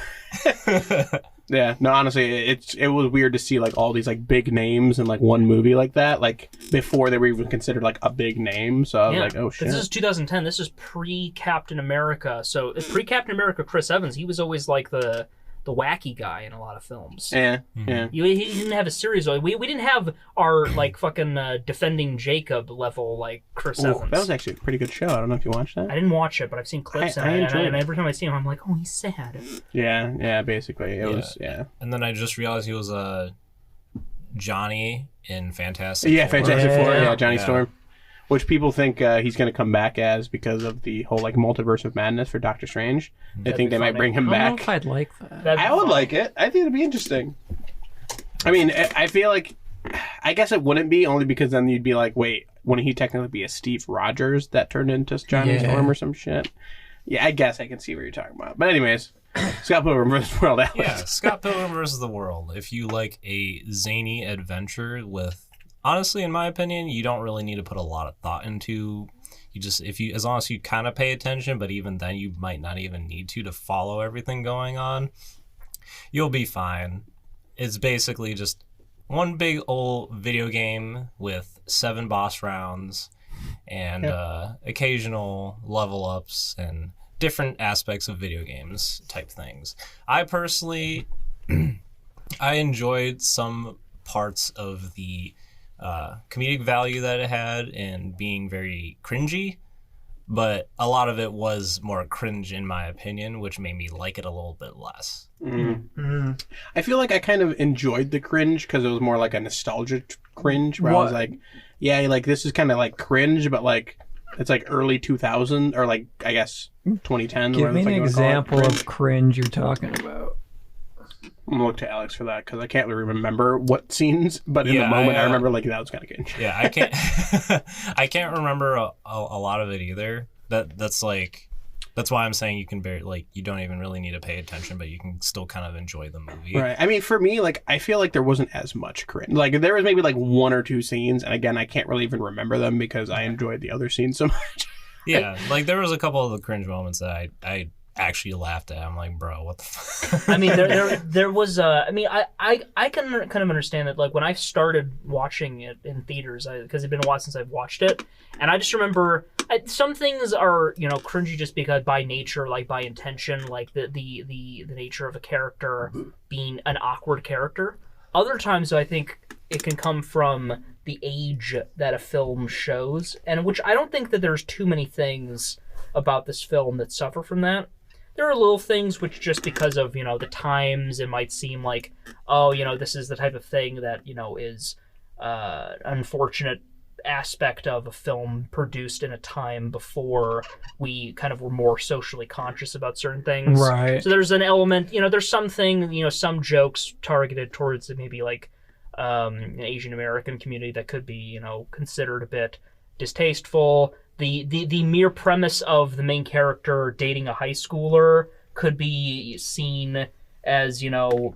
Yeah, no, honestly, it was weird to see like all these like big names in like one movie like that, like before they were even considered like a big name. So I was like, oh shit. This is 2010. This is pre-Captain America. So pre-Captain America, Chris Evans, he was always like the wacky guy in a lot of films. Yeah, yeah. He didn't have a series. We didn't have our like fucking defending Jacob level like Chris Evans. That was actually a pretty good show. I don't know if you watched that. I didn't watch it, but I've seen clips I enjoyed it. and every time I see him, I'm like, oh, he's sad. Yeah, basically. It was, yeah. And then I just realized he was Johnny in Fantastic Yeah, Four. Fantastic Four. Yeah. Yeah, Johnny Storm. Which people think he's going to come back as because of the whole like multiverse of madness for Doctor Strange. They think they might bring him I don't know back. if I'd like that. I would like it. I think it'd be interesting. I mean, I feel like, I guess it wouldn't be, only because then you'd be like, wait, wouldn't he technically be a Steve Rogers that turned into Johnny Storm or some shit? Yeah, I guess I can see what you're talking about. But anyways, Scott Pilgrim vs. World, Alex. Yeah, Scott Pilgrim versus the World. If you like a zany adventure with, honestly, in my opinion, you don't really need to put a lot of thought into. You just, as long as you kind of pay attention, but even then you might not even need to follow everything going on, you'll be fine. It's basically just one big old video game with 7 boss rounds and occasional level ups and different aspects of video games type things. I personally, I enjoyed some parts of the comedic value that it had and being very cringy, but a lot of it was more cringe in my opinion, which made me like it a little bit less. I feel like I kind of enjoyed the cringe because it was more like a nostalgic cringe where I was like, yeah, like this is kind of like cringe, but like it's like early 2000 or like I guess 2010. Give me an example of cringe you're talking about. I'm gonna look to Alex for that because I can't really remember what scenes, but in the moment I remember like that was kind of cringe. Yeah, I can't. I can't remember a lot of it either. That's why I'm saying you can you don't even really need to pay attention, but you can still kind of enjoy the movie. Right. I mean, for me, like I feel like there wasn't as much cringe. Like there was maybe like 1 or 2 scenes, and again, I can't really even remember them because I enjoyed the other scenes so much. Yeah, like there was a couple of the cringe moments that I actually laughed at. I'm like, bro, what the fuck? I mean, there was. I mean, I can kind of understand that. Like when I started watching it in theaters, because it's been a while since I've watched it, and I just remember some things are cringy just because by nature, like by intention, like the nature of a character being an awkward character. Other times, I think it can come from the age that a film shows, and which I don't think that there's too many things about this film that suffer from that. There are little things which just because of, the times, it might seem like, oh, this is the type of thing that, is an unfortunate aspect of a film produced in a time before we kind of were more socially conscious about certain things. Right. So there's an element, there's something, some jokes targeted towards maybe like an Asian American community that could be, considered a bit distasteful. The mere premise of the main character dating a high schooler could be seen as,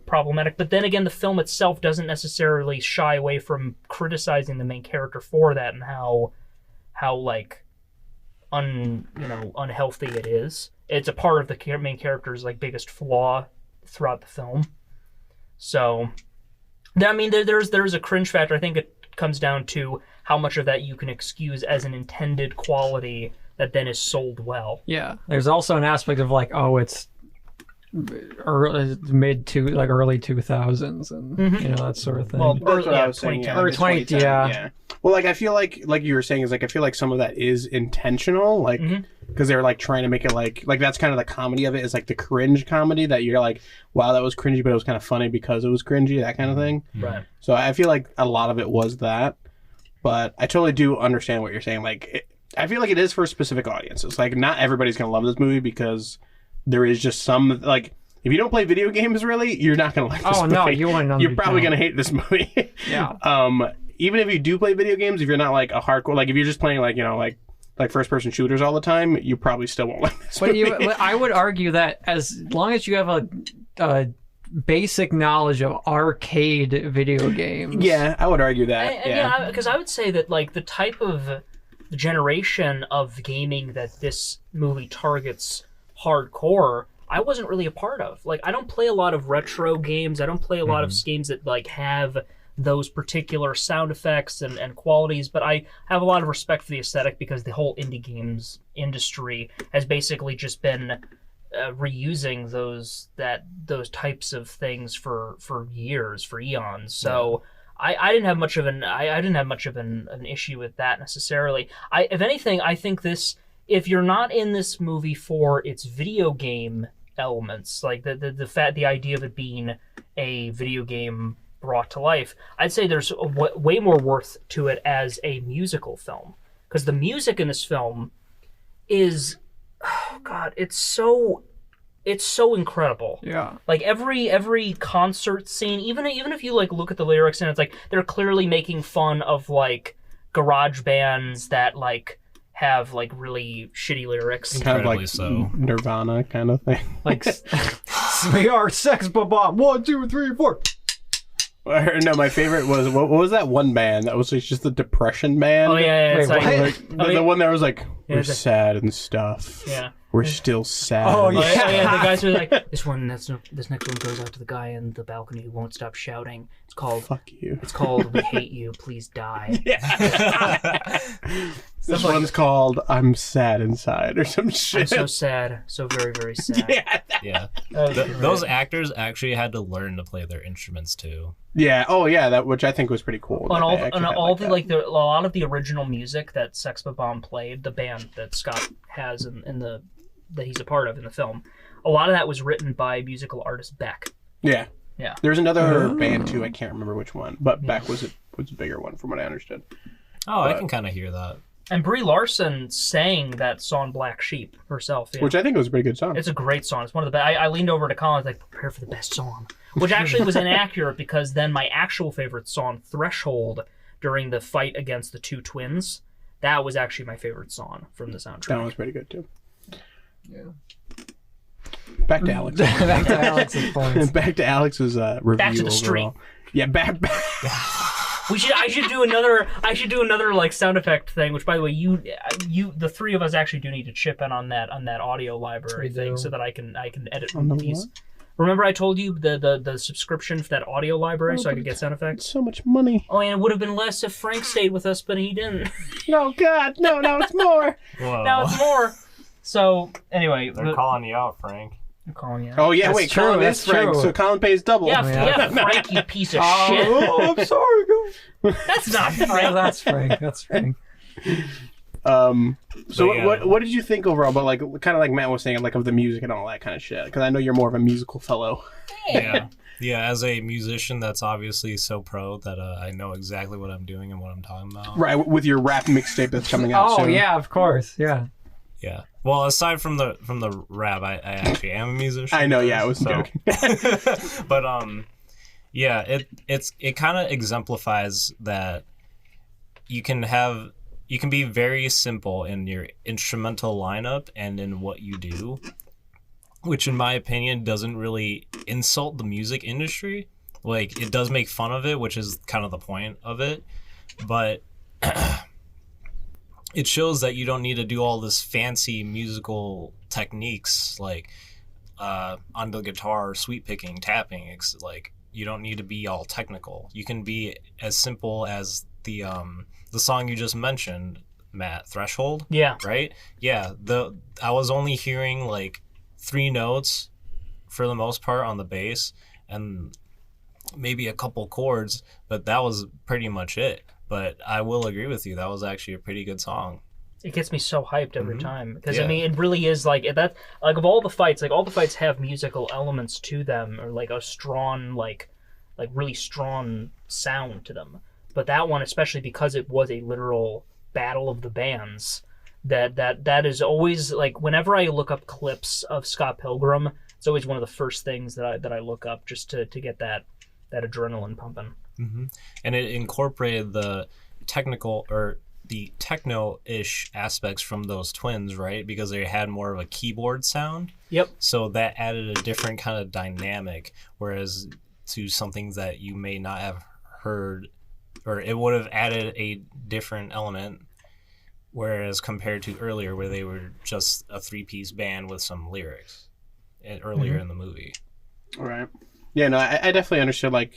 problematic. But then again, the film itself doesn't necessarily shy away from criticizing the main character for that and how like, unhealthy it is. It's a part of the main character's, like, biggest flaw throughout the film. So, I mean, there's a cringe factor. I think it comes down to how much of that you can excuse as an intended quality that then is sold well. Yeah. There's also an aspect of like, oh, it's early 2000s and that sort of thing. Well, That's what I was saying. Yeah, Early 2010, yeah. Well, like I feel like you were saying is like I feel like some of that is intentional, like because they're like trying to make it like that's kind of the comedy of it is like the cringe comedy that you're like, wow, that was cringy, but it was kind of funny because it was cringy, that kind of thing. Right. So I feel like a lot of it was that, but I totally do understand what you're saying. Like I feel like it is for specific audiences. Like not everybody's gonna love this movie because there is just some like. If you don't play video games, really, you're not gonna like this movie. No, you wouldn't. You're probably gonna hate this movie. Yeah. Even if you do play video games, if you're not like a hardcore, like if you're just playing like like first person shooters all the time, you probably still won't like this movie. But I would argue that as long as you have a basic knowledge of arcade video games, yeah, I would argue that. Yeah, because I would say that like the type of generation of gaming that this movie targets hardcore, I wasn't really a part of. Like, I don't play a lot of retro games. I don't play a lot of games that like have those particular sound effects and qualities, but I have a lot of respect for the aesthetic because the whole indie games industry has basically just been reusing those types of things for years, for eons. So I didn't have much of an issue with that necessarily. If anything, I think this, if you're not in this movie for its video game elements, like the idea of it being a video game brought to life, I'd say there's way more worth to it as a musical film, because the music in this film is, oh god, it's so incredible. Yeah. Like every concert scene, even if you like look at the lyrics and it's like they're clearly making fun of like garage bands that like have like really shitty lyrics. Kind of like so. Nirvana kind of thing. Like we are sex bomb 1 2 3 4. No, my favorite was what was that one band that was like just the depression band? Oh yeah, it's Wait, like, the one that was like we're the- sad and stuff. yeah. We're still sad. Oh, and yeah. Oh, yeah, the guys were like, this next one goes out to the guy in the balcony who won't stop shouting. It's called fuck you. It's called We Hate You, Please Die. This one's called I'm Sad Inside or some shit. I'm so sad, so very, very sad. Yeah. That was great. Those actors actually had to learn to play their instruments too. Yeah. Oh, yeah. That which I think was pretty cool. On that all, they actually on had all like the that. like the, a lot of the original music that Sex Bomb played, the band that Scott has in the that he's a part of in the film, a lot of that was written by musical artist Beck. Yeah. Yeah. There's another band too. I can't remember which one, but Beck was a bigger one from what I understood. Oh, I can kind of hear that. And Brie Larson sang that song Black Sheep herself. Yeah. Which I think was a pretty good song. It's a great song. It's one of the best. I leaned over to Colin, like, prepare for the best song. Which actually was inaccurate because then my actual favorite song, Threshold, during the fight against the two twins, that was actually my favorite song from the soundtrack. That was pretty good, too. Yeah. Back to Alex. Back to Alex's points. Back to Alex's review. Back to the overall. street. Yeah, back. I should do another like sound effect thing. Which, by the way, you, the three of us actually do need to chip in on that audio library thing, so that I can edit these. What? Remember, I told you the subscription for that audio library, so I could get sound effects. So much money. Oh, and it would have been less if Frank stayed with us, but he didn't. No, God, no, now it's more. Whoa. Now it's more. So anyway, They're calling you out, Frank. I'm calling you out. Oh yeah, That's wait, true, Colin that's is Frank, true. so Colin pays double. Yeah, Frank, you piece of shit. Oh, I'm sorry, guys. That's not Yeah, Frank. that's Frank. That's Frank. So But, yeah. what did you think overall? But like, kind of like Matt was saying, like of the music and all that kind of shit. Because I know you're more of a musical fellow. Yeah. Yeah, as a musician that's obviously so pro that I know exactly what I'm doing and what I'm talking about. Right, with your rap mixtape that's coming out Oh soon. yeah, of course. Yeah. Yeah. Well, aside from the rap, I actually am a musician. I know, yeah, I was so- joking. But yeah, it kind of exemplifies that you can be very simple in your instrumental lineup and in what you do, which in my opinion doesn't really insult the music industry. Like, it does make fun of it, which is kind of the point of it, but it shows that you don't need to do all this fancy musical techniques like on the guitar, sweep picking, tapping. It's like, you don't need to be all technical. You can be as simple as the song you just mentioned, Matt, Threshold. Yeah. Right? Yeah. I was only hearing like 3 notes for the most part on the bass and maybe a couple chords, but that was pretty much it. But I will agree with you, that was actually a pretty good song. It gets me so hyped every time because Yeah. I mean, it really is like that. Like of all the fights, like all the fights have musical elements to them, or like a strong, like really strong sound to them. But that one, especially because it was a literal battle of the bands, that is always like whenever I look up clips of Scott Pilgrim, it's always one of the first things that I look up just to get that adrenaline pumping. Mm-hmm. And it incorporated the technical or the techno-ish aspects from those twins, right? Because they had more of a keyboard sound. Yep. So that added a different kind of dynamic, whereas to something that you may not have heard, or it would have added a different element, whereas compared to earlier where they were just a 3-piece band with some lyrics earlier in the movie. Right. Yeah, no, I definitely understood, like,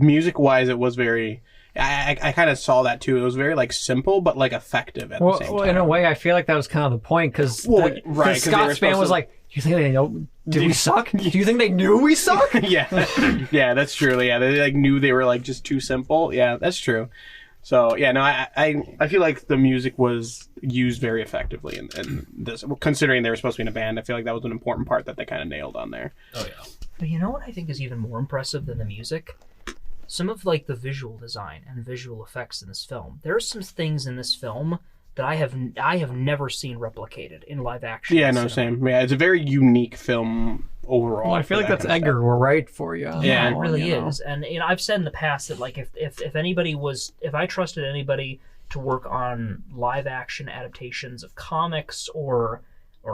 music-wise, it was very... I kind of saw that, too. It was very, like, simple, but, like, effective at the same time. Well, in a way, I feel like that was kind of the point, because Right, 'cause they were Scott's band supposed was to- like, do you think they know? Did we suck? Do you think they knew we suck? Yeah. Yeah, that's true. Yeah, they, like, knew they were, like, just too simple. Yeah, that's true. So, yeah, no, I feel like the music was used very effectively in this. Considering they were supposed to be in a band, I feel like that was an important part that they kind of nailed on there. Oh, yeah. But you know what I think is even more impressive than the music? Some of like the visual design and visual effects in this film. There are some things in this film that I have never seen replicated in live action. Yeah, no, same. Yeah, it's a very unique film overall. Well, I feel for like that that's kind of Edgar Wright for you. Yeah, Yeah, it really you know. is. And you know, I've said in the past that like if anybody was, if I trusted anybody to work on live action adaptations of comics or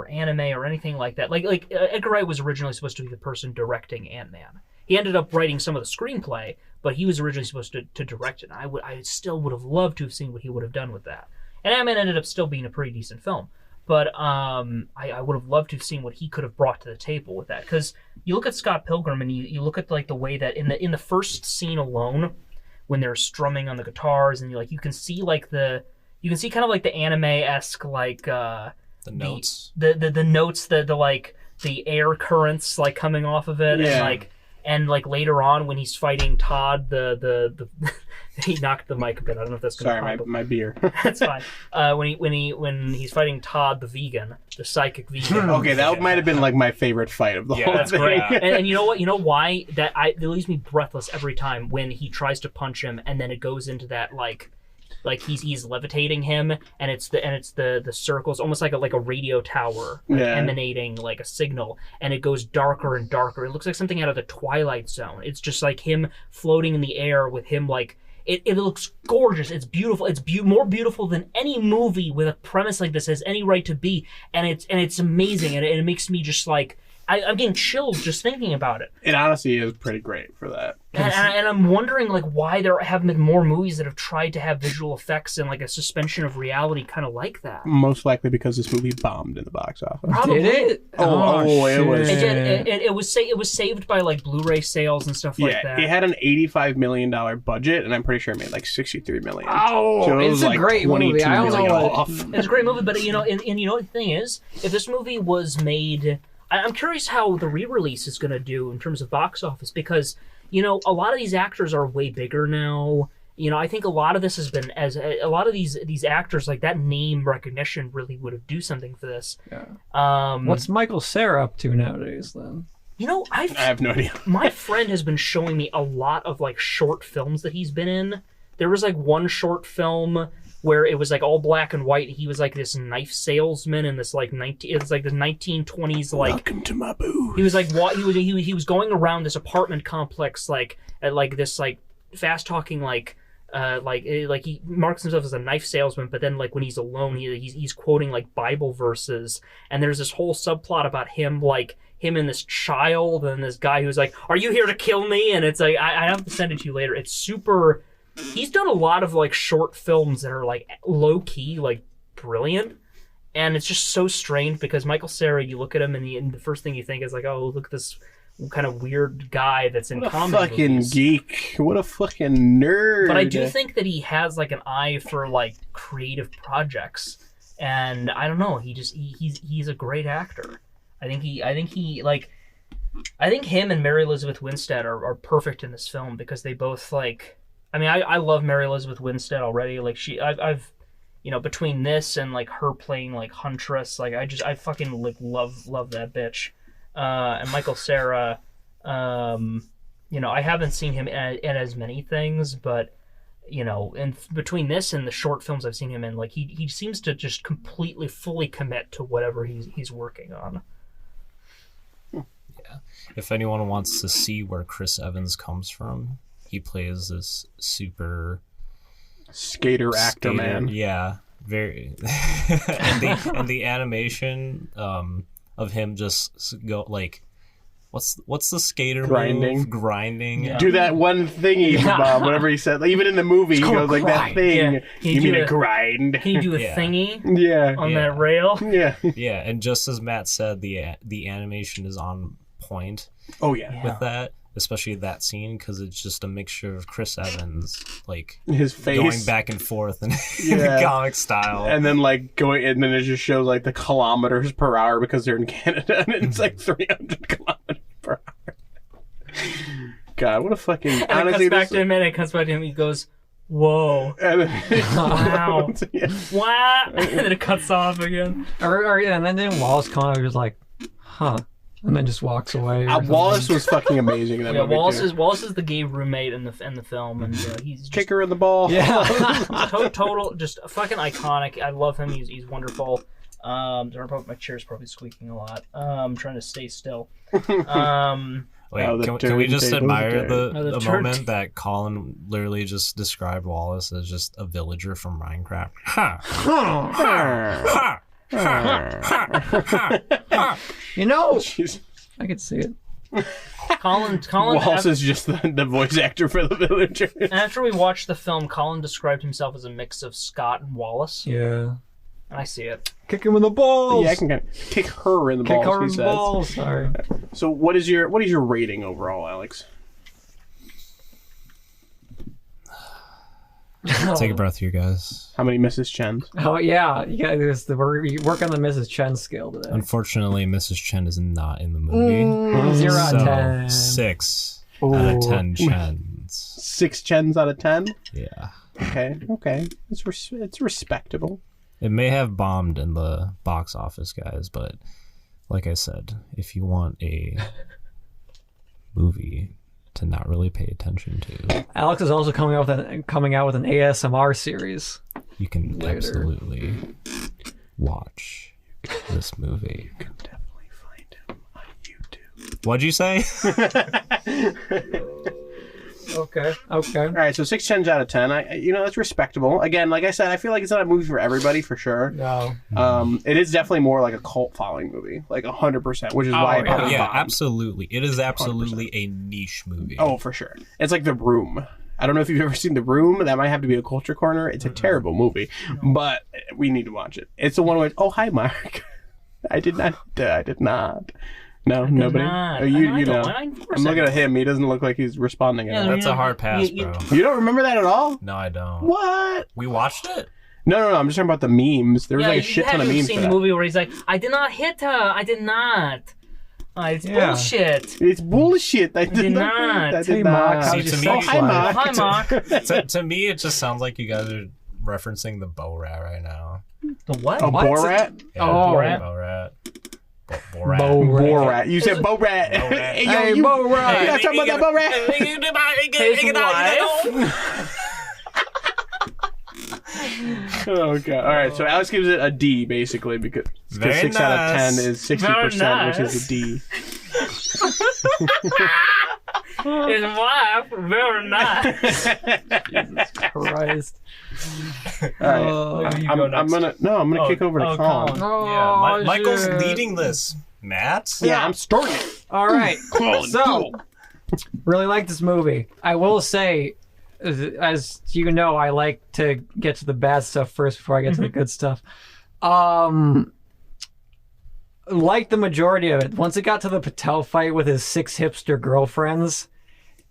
anime or anything like that, like Edgar Wright was originally supposed to be the person directing Ant-Man. He ended up writing some of the screenplay, but he was originally supposed to direct it. And I still would have loved to have seen what he would have done with that. And Ant-Man ended up still being a pretty decent film. But I would have loved to have seen what he could have brought to the table with that. Because you look at Scott Pilgrim and you look at like the way that in the first scene alone, when they're strumming on the guitars and you can see like kind of like the anime-esque like The notes. the notes, the like the air currents like coming off of it, Yeah. and like later on when he's fighting Todd, the he knocked the mic a bit. I don't know if that's gonna Sorry, my beer. that's fine. When he's fighting Todd the vegan, the psychic vegan. Okay, that might have been like my favorite fight of the Yeah, whole that's thing. great. And you know what? You know why it leaves me breathless every time when he tries to punch him, and then it goes into that like like he's levitating him, and it's the circles, almost like a radio tower, like, emanating like a signal, and it goes darker and darker. It looks like something out of the Twilight Zone. It's just like him floating in the air with him like. It looks gorgeous. It's beautiful. It's more beautiful than any movie with a premise like this has any right to be. And it's amazing. And it makes me just like I'm getting chills just thinking about it. It honestly is pretty great for that. And I'm wondering like why there haven't been more movies that have tried to have visual effects and like a suspension of reality kind of like that. Most likely because this movie bombed in the box office. Probably. Did it? It was. It was saved by like Blu-ray sales and stuff like that. It had an $85 million budget, and I'm pretty sure it made like $63 million. Oh, so it's a great movie. I don't know off. It's a great movie, but you know, and you know what the thing is, if this movie was made. I'm curious how the re-release is going to do in terms of box office because, you know, a lot of these actors are way bigger now. You know, I think a lot of this has been a lot of these actors, like that name recognition really would have do something for this. Yeah. What's Michael Cera up to nowadays then? You know, I have no idea. My friend has been showing me a lot of like short films that he's been in. There was like one short film where it was like all black and white. He was like this knife salesman in this like it was like the 1920s like. Welcome to my booth. He was like he was going around this apartment complex like at like this like fast talking like he marks himself as a knife salesman, but then like when he's alone he's quoting like Bible verses, and there's this whole subplot about him and this child and this guy who's like, "Are you here to kill me?" And it's like I have to send it to you later. It's super. He's done a lot of like short films that are like low key, like brilliant, and it's just so strange because Michael Cera, you look at him and the first thing you think is like, oh, look at this kind of weird guy that's in comedy What a fucking movies. geek! What a fucking nerd! But I do think that he has like an eye for like creative projects, and I don't know. He's a great actor. I think him and Mary Elizabeth Winstead are perfect in this film because they both like. I mean, I love Mary Elizabeth Winstead already. Like I've you know, between this and like her playing like Huntress, like I fucking like love that bitch. And Michael Cera, you know, I haven't seen him in as many things, but you know, and between this and the short films I've seen him in, like he seems to just completely fully commit to whatever he's working on. Yeah. If anyone wants to see where Chris Evans comes from, he plays this super skater actor man. Yeah, very. and the animation of him just go like, what's the skater move? Grinding. Yeah. Do that one thingy, Bob. Whatever he said. Like, even in the movie, he goes like that thing. Yeah. You mean a grind? Can you do a thingy? Yeah. On that rail. Yeah. Yeah, and just as Matt said, the animation is on point. Oh yeah. With that. Especially that scene, because it's just a mixture of Chris Evans, like his face going back and forth in the comic style, and then like going, and then it just shows like the kilometers per hour because they're in Canada, and it's like 300 kilometers per hour. God, what a fucking! And honestly, it cuts back to him, He goes, "Whoa! And then, wow! Yeah. Wow!" And then it cuts off again. And then Wallace kind of was like, "Huh." And then just walks away. Wallace was fucking amazing in that movie. Wallace is the gay roommate in the film, and he's just, kicker in the ball. Yeah, total, just fucking iconic. I love him. He's wonderful. My chair's probably squeaking a lot. I'm trying to stay still. Wait, can we just admire the moment that Colin literally just described Wallace as just a villager from Minecraft? You know, Jeez. I could see it. Colin Wallace is just the voice actor for the villager. After we watched the film, Colin described himself as a mix of Scott and Wallace. Yeah. And I see it. Kick him in the balls. Yeah, I can kind of kick her in the balls. Kick her in the balls. Sorry. So, what is your rating overall, Alex? Take a breath here, guys. How many Mrs. Chens? Oh yeah, you got this. We're work on the Mrs. Chen scale today. Unfortunately, Mrs. Chen is not in the movie. 0 out of 10. 6 out of 10 Chens. 6 Chens out of 10. Yeah. Okay. It's respectable. It may have bombed in the box office, guys, but like I said, if you want a movie to not really pay attention to. Alex is also coming out with an ASMR series. You can absolutely watch this movie. You can definitely find him on YouTube. What'd you say? Okay. All right, so 6 Chens out of 10. That's respectable. Again, like I said, I feel like it's not a movie for everybody for sure. No. It is definitely more like a cult following movie, like 100%, which is why it probably bombed. Absolutely. It is absolutely 100%. A niche movie. Oh, for sure. It's like The Room. I don't know if you've ever seen The Room. That might have to be a culture corner. It's a terrible movie, but we need to watch it. It's the one where, oh, hi, Mark. I did not. No, nobody. Oh, you know. I'm looking at him. He doesn't look like he's responding at all. That's a hard pass, bro. You don't remember that at all? No, I don't. What? We watched it? No. I'm just talking about the memes. There was like a shit ton of memes for seen that. The movie where he's like, I did not hit her. I did not. It's bullshit. It's bullshit. I did not. I did not. Hi, Mark. Hi, Mark. To me, it just sounds like you guys are referencing the Bo Rat right now. The what? Oh, Borat? Yeah, Borat. Borat. You said Bo Rat. Hey, Bo Rat. You gotta talk about that Bo Rat. Okay. All right. So Alex gives it a D, basically, because 6 out of 10 is 60%, which is a D. His wife, very nice. Jesus Christ. All right. I'm gonna kick over to Colin. Yeah, Michael's leading this. Matt? Yeah, I'm starting it. All right. So, really like this movie. I will say, as you know, I like to get to the bad stuff first before I get to the good stuff. Like the majority of it. Once it got to the Patel fight with his 6 hipster girlfriends,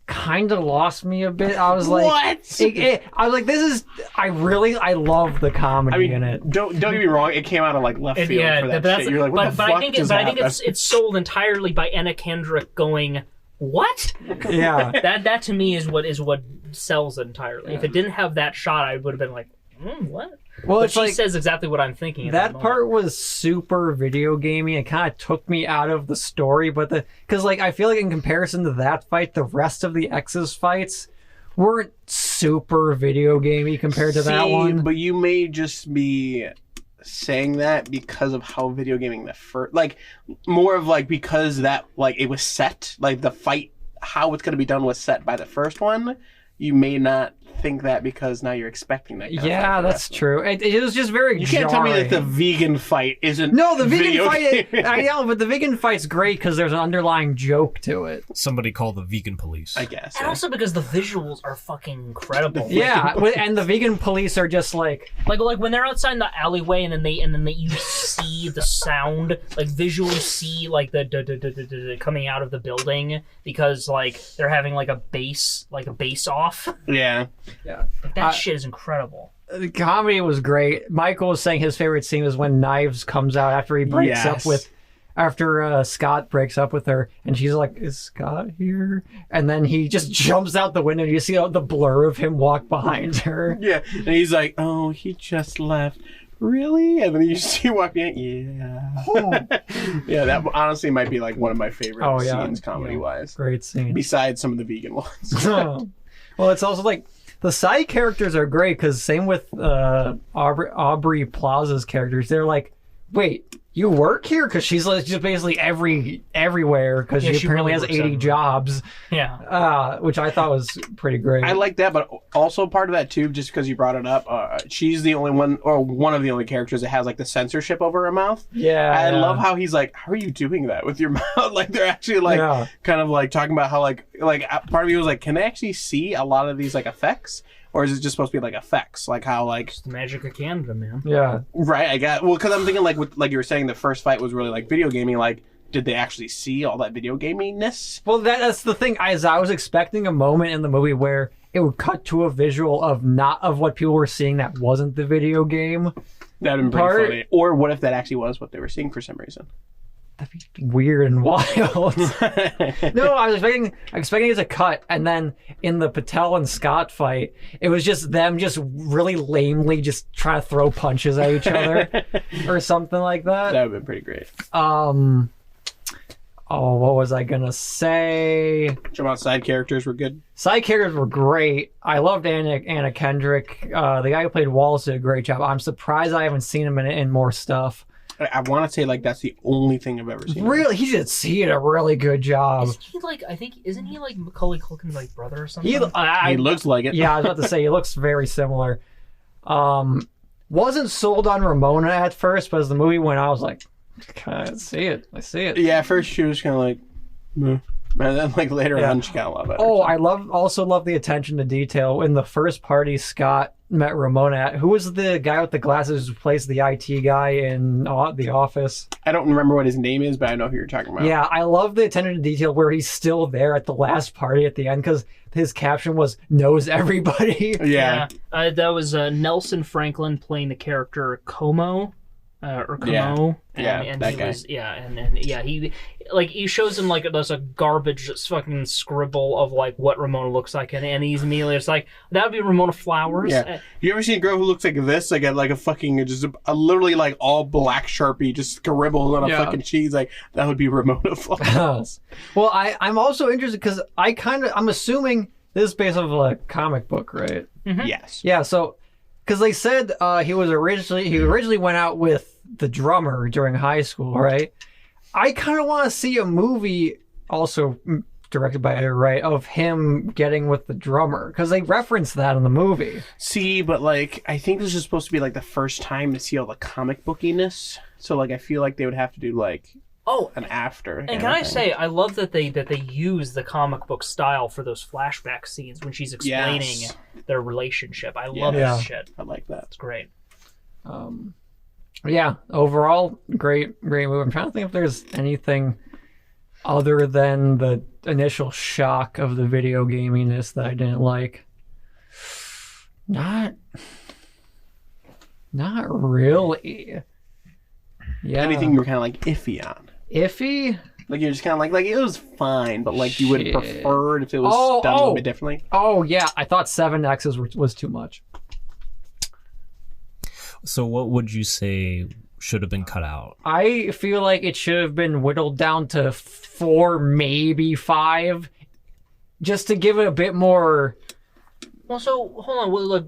kind of lost me a bit. I was like, what? I was like, I love the comedy in it. Don't get me wrong. It came out of like left field for that shit. You're like, what the fuck just happened? I think it's sold entirely by Anna Kendrick going, what? Yeah. That to me is what sells it entirely. If it didn't have that shot, I would have been like, what? Well, but she says exactly what I'm thinking. That part was super video gamey. It kind of took me out of the story, because I feel like in comparison to that fight, the rest of the X's fights weren't super video gamey compared to that one. But you may just be saying that because of how video gaming the first, more of because that it was set, the fight, how it's going to be done was set by the first one. You may not think that because now you're expecting that. Yeah, that's true. It was just very. You can't tell me that the vegan fight isn't. No, the vegan fight. I know, but the vegan fight's great because there's an underlying joke to it. Somebody call the vegan police, I guess. And also because the visuals are fucking incredible. Yeah, and the vegan police are just like when they're outside in the alleyway and then you see the sound, visually see the coming out of the building because they're having a bass off. Yeah. Yeah, that shit is incredible. The comedy was great. Michael was saying his favorite scene was when Knives comes out after Scott breaks up with her, and she's like, "Is Scott here?" And then he just jumps out the window, and you see the blur of him walk behind her. Yeah, and he's like, "Oh, he just left." Really? And then you see walk in. Yeah. Yeah, that honestly might be one of my favorite scenes comedy-wise. Great scene. Besides some of the vegan ones. Well, it's also the side characters are great because same with Aubrey Plaza's characters. They're like, wait, you work here? Because she's just basically everywhere because she apparently has 80 jobs. Yeah. Which I thought was pretty great. I like that, but also part of that too, just because you brought it up, she's the only one, or one of the only characters that has the censorship over her mouth. Yeah. I love how he's like, how are you doing that with your mouth? They're actually kind of talking about how part of me was like, can they actually see a lot of these effects? Or is it just supposed to be effects? How It's the magic of Canada, man. Yeah. Right, I got. Well, because I'm thinking like you were saying, the first fight was really video gaming. Did they actually see all that video gaminess? Well, that's the thing. I was expecting a moment in the movie where it would cut to a visual of what people were seeing that wasn't the video game. That'd been pretty funny. Or what if that actually was what they were seeing for some reason? That'd be weird and wild. No, I was expecting it to cut, and then in the Patel and Scott fight, it was just them just really lamely just trying to throw punches at each other or something like that. That would have been pretty great. Oh, what was I gonna say? Some about side characters were good. Side characters were great. I loved Anna Kendrick. The guy who played Wallace did a great job. I'm surprised I haven't seen him in more stuff. I want to say like that's the only thing I've ever seen. Really, he did a really good job. Isn't he like? I think isn't he like Macaulay Culkin's like brother or something? He looks like it. Yeah, I was about to say he looks very similar. Wasn't sold on Ramona at first, but as the movie went, I was like, I see it. Yeah, at first she was kind of like, meh. And then like later on she got a lot better. Oh, I also love the attention to detail. In the first party Scott met Ramona at, who was the guy with the glasses who plays the IT guy in The Office? I don't remember what his name is, but I know who you're talking about. Yeah, I love the attention to detail where he's still there at the last party at the end, because his caption was knows everybody. Yeah. That was Nelson Franklin playing the character Como. Or Como, and that he guy. was, he shows him like there's a garbage garbage scribble of like what Ramona looks like, and he's immediately it's like that would be Ramona Flowers. Yeah. You ever seen a girl who looks like this, like a fucking just a literally like all black Sharpie just scribbled on a fucking cheese? Like that would be Ramona Flowers. Well, I'm also interested because I'm assuming this is based off of a comic book, right? Mm-hmm. Yes. Yeah, so because they said he originally went out with the drummer during high school, right? I kind of want to see a movie also directed by Edgar Wright of him getting with the drummer, because they reference that in the movie. See, but like I think this is supposed to be like the first time to see all the comic bookiness. So like I feel like they would have to do like an after. And can I say, I love that they use the comic book style for those flashback scenes when she's explaining their relationship. I love that shit. I like that. It's great. Yeah, overall, great movie. I'm trying to think if there's anything other than the initial shock of the video gaminess that I didn't like. Not really. Yeah. Anything you were kind of like iffy on? Iffy? Like you're just kind of like it was fine, but like you would have preferred if it was done a little bit differently. Oh yeah, I thought 7X's was too much. So what would you say should have been cut out? I feel like it should have been whittled down to 4, maybe 5, just to give it a bit more. Well, so hold on. Like,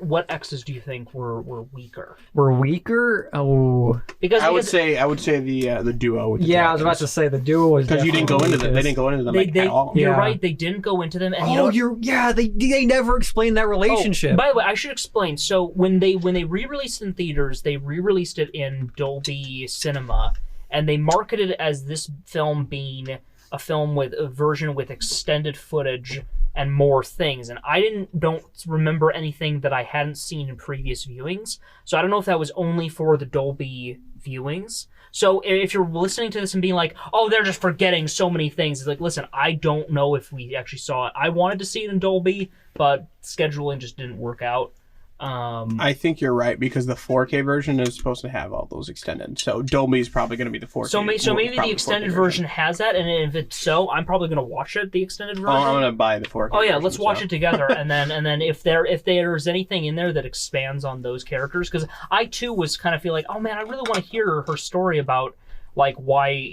what X's do you think were weaker? Were weaker? Oh, because I would say the duo. With the I was about to say the duo was because you didn't go into them. They didn't go into them at all. You're right. They didn't go into them. And they never explained that relationship. Oh, by the way, I should explain. So when they re-released in theaters, they re-released it in Dolby Cinema, and they marketed it as this film being a film with a version with extended footage and more things, and I don't remember anything that I hadn't seen in previous viewings, so I don't know if that was only for the Dolby viewings. So if you're listening to this and being like, oh, they're just forgetting so many things, it's like, listen, I don't know if we actually saw it. I wanted to see it in Dolby, but scheduling just didn't work out. I think you're right, because the 4K version is supposed to have all those extended. So Dolby is probably going to be the 4K. So maybe the extended version has that, and if it's so, I'm probably going to watch it, the extended version. Oh, I'm going to buy the 4K. Oh yeah, version, let's watch it together, and then if there's anything in there that expands on those characters, because I too was kind of feel like, oh man, I really want to hear her story about like why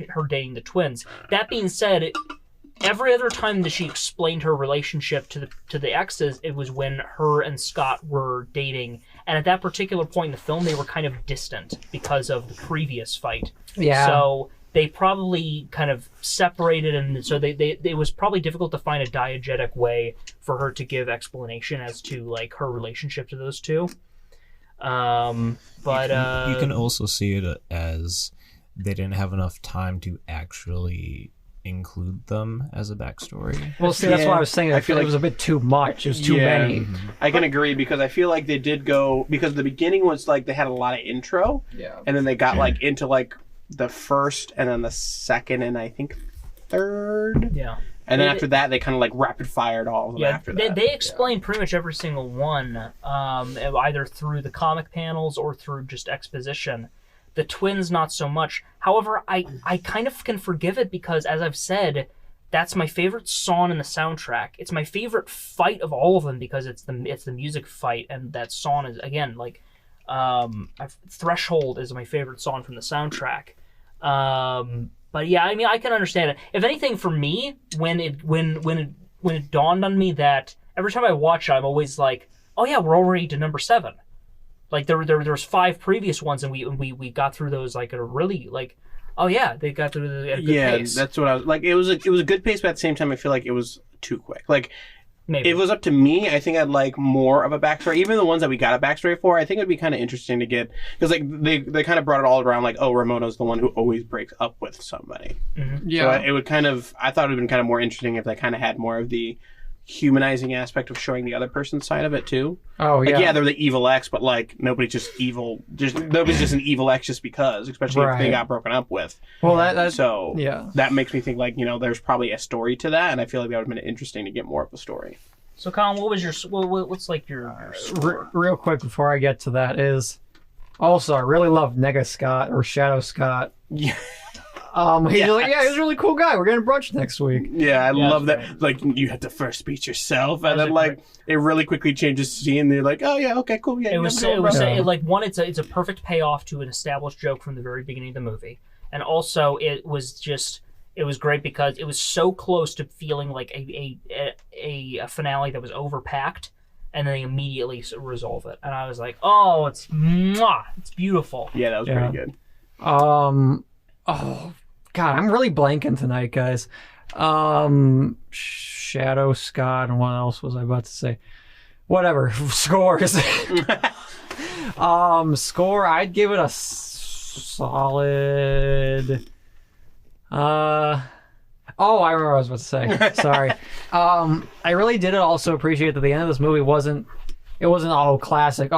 her dating the twins. That being said, every other time that she explained her relationship to the exes, it was when her and Scott were dating, and at that particular point in the film, they were kind of distant because of the previous fight. Yeah. So they probably kind of separated, and so it was probably difficult to find a diegetic way for her to give explanation as to like her relationship to those two. But you can also see it as they didn't have enough time to actually include them as a backstory. Well, see, that's why I was saying I feel like it was a bit too much. It was too many. I can agree, because I feel like they did go, because the beginning was like they had a lot of intro, and then they got like into like the first and then the second and I think third. Yeah. And then after that, they kind of like rapid fired all of them after that. They explained pretty much every single one, either through the comic panels or through just exposition. The twins, not so much. However, I kind of can forgive it because, as I've said, that's my favorite song in the soundtrack. It's my favorite fight of all of them because it's the music fight, and that song is, again, like, Threshold is my favorite song from the soundtrack. But yeah, I mean, I can understand it. If anything, for me, when it dawned on me that every time I watch it, I'm always like, oh yeah, we're already to number 7. Like there's 5 previous ones, and we got through those like at a really like, oh yeah, they got through the at a good pace. That's what I was like. It was a good pace, but at the same time, I feel like it was too quick. Like. Maybe. If it was up to me, I think I'd like more of a backstory. Even the ones that we got a backstory for, I think it'd be kind of interesting to get, because like they kind of brought it all around like, oh, Ramona's the one who always breaks up with somebody. Mm-hmm. Yeah. So it would kind of, I thought it would have been kind of more interesting if they kind of had more of the humanizing aspect of showing the other person's side of it too. Oh yeah. Like, yeah, they're the evil ex, but like nobody's just evil. Nobody's just an evil ex just because, especially if they got broken up with. Well, that's so yeah. That makes me think like, there's probably a story to that, and I feel like that would have been interesting to get more of a story. So, Colin, what was your what's like your score? Real quick before I get to that is also I really love Nega Scott or Shadow Scott. Yeah. He's like, yeah, he's a really cool guy. We're getting brunch next week. Yeah, I love that. Like, you had to first speech yourself, and then like it really quickly changes the scene. And they're like, oh yeah, okay, cool, yeah. It was like one. It's a perfect payoff to an established joke from the very beginning of the movie, and also it was great because it was so close to feeling like a finale that was overpacked, and then they immediately resolve it. And I was like, oh, it's beautiful. Yeah, that was pretty good. Oh God, I'm really blanking tonight, guys. Shadow Scott, and what else was I about to say? Whatever. Scores. Score, I'd give it a solid. I remember what I was about to say. Sorry. I really did also appreciate that the end of this movie wasn't all classic,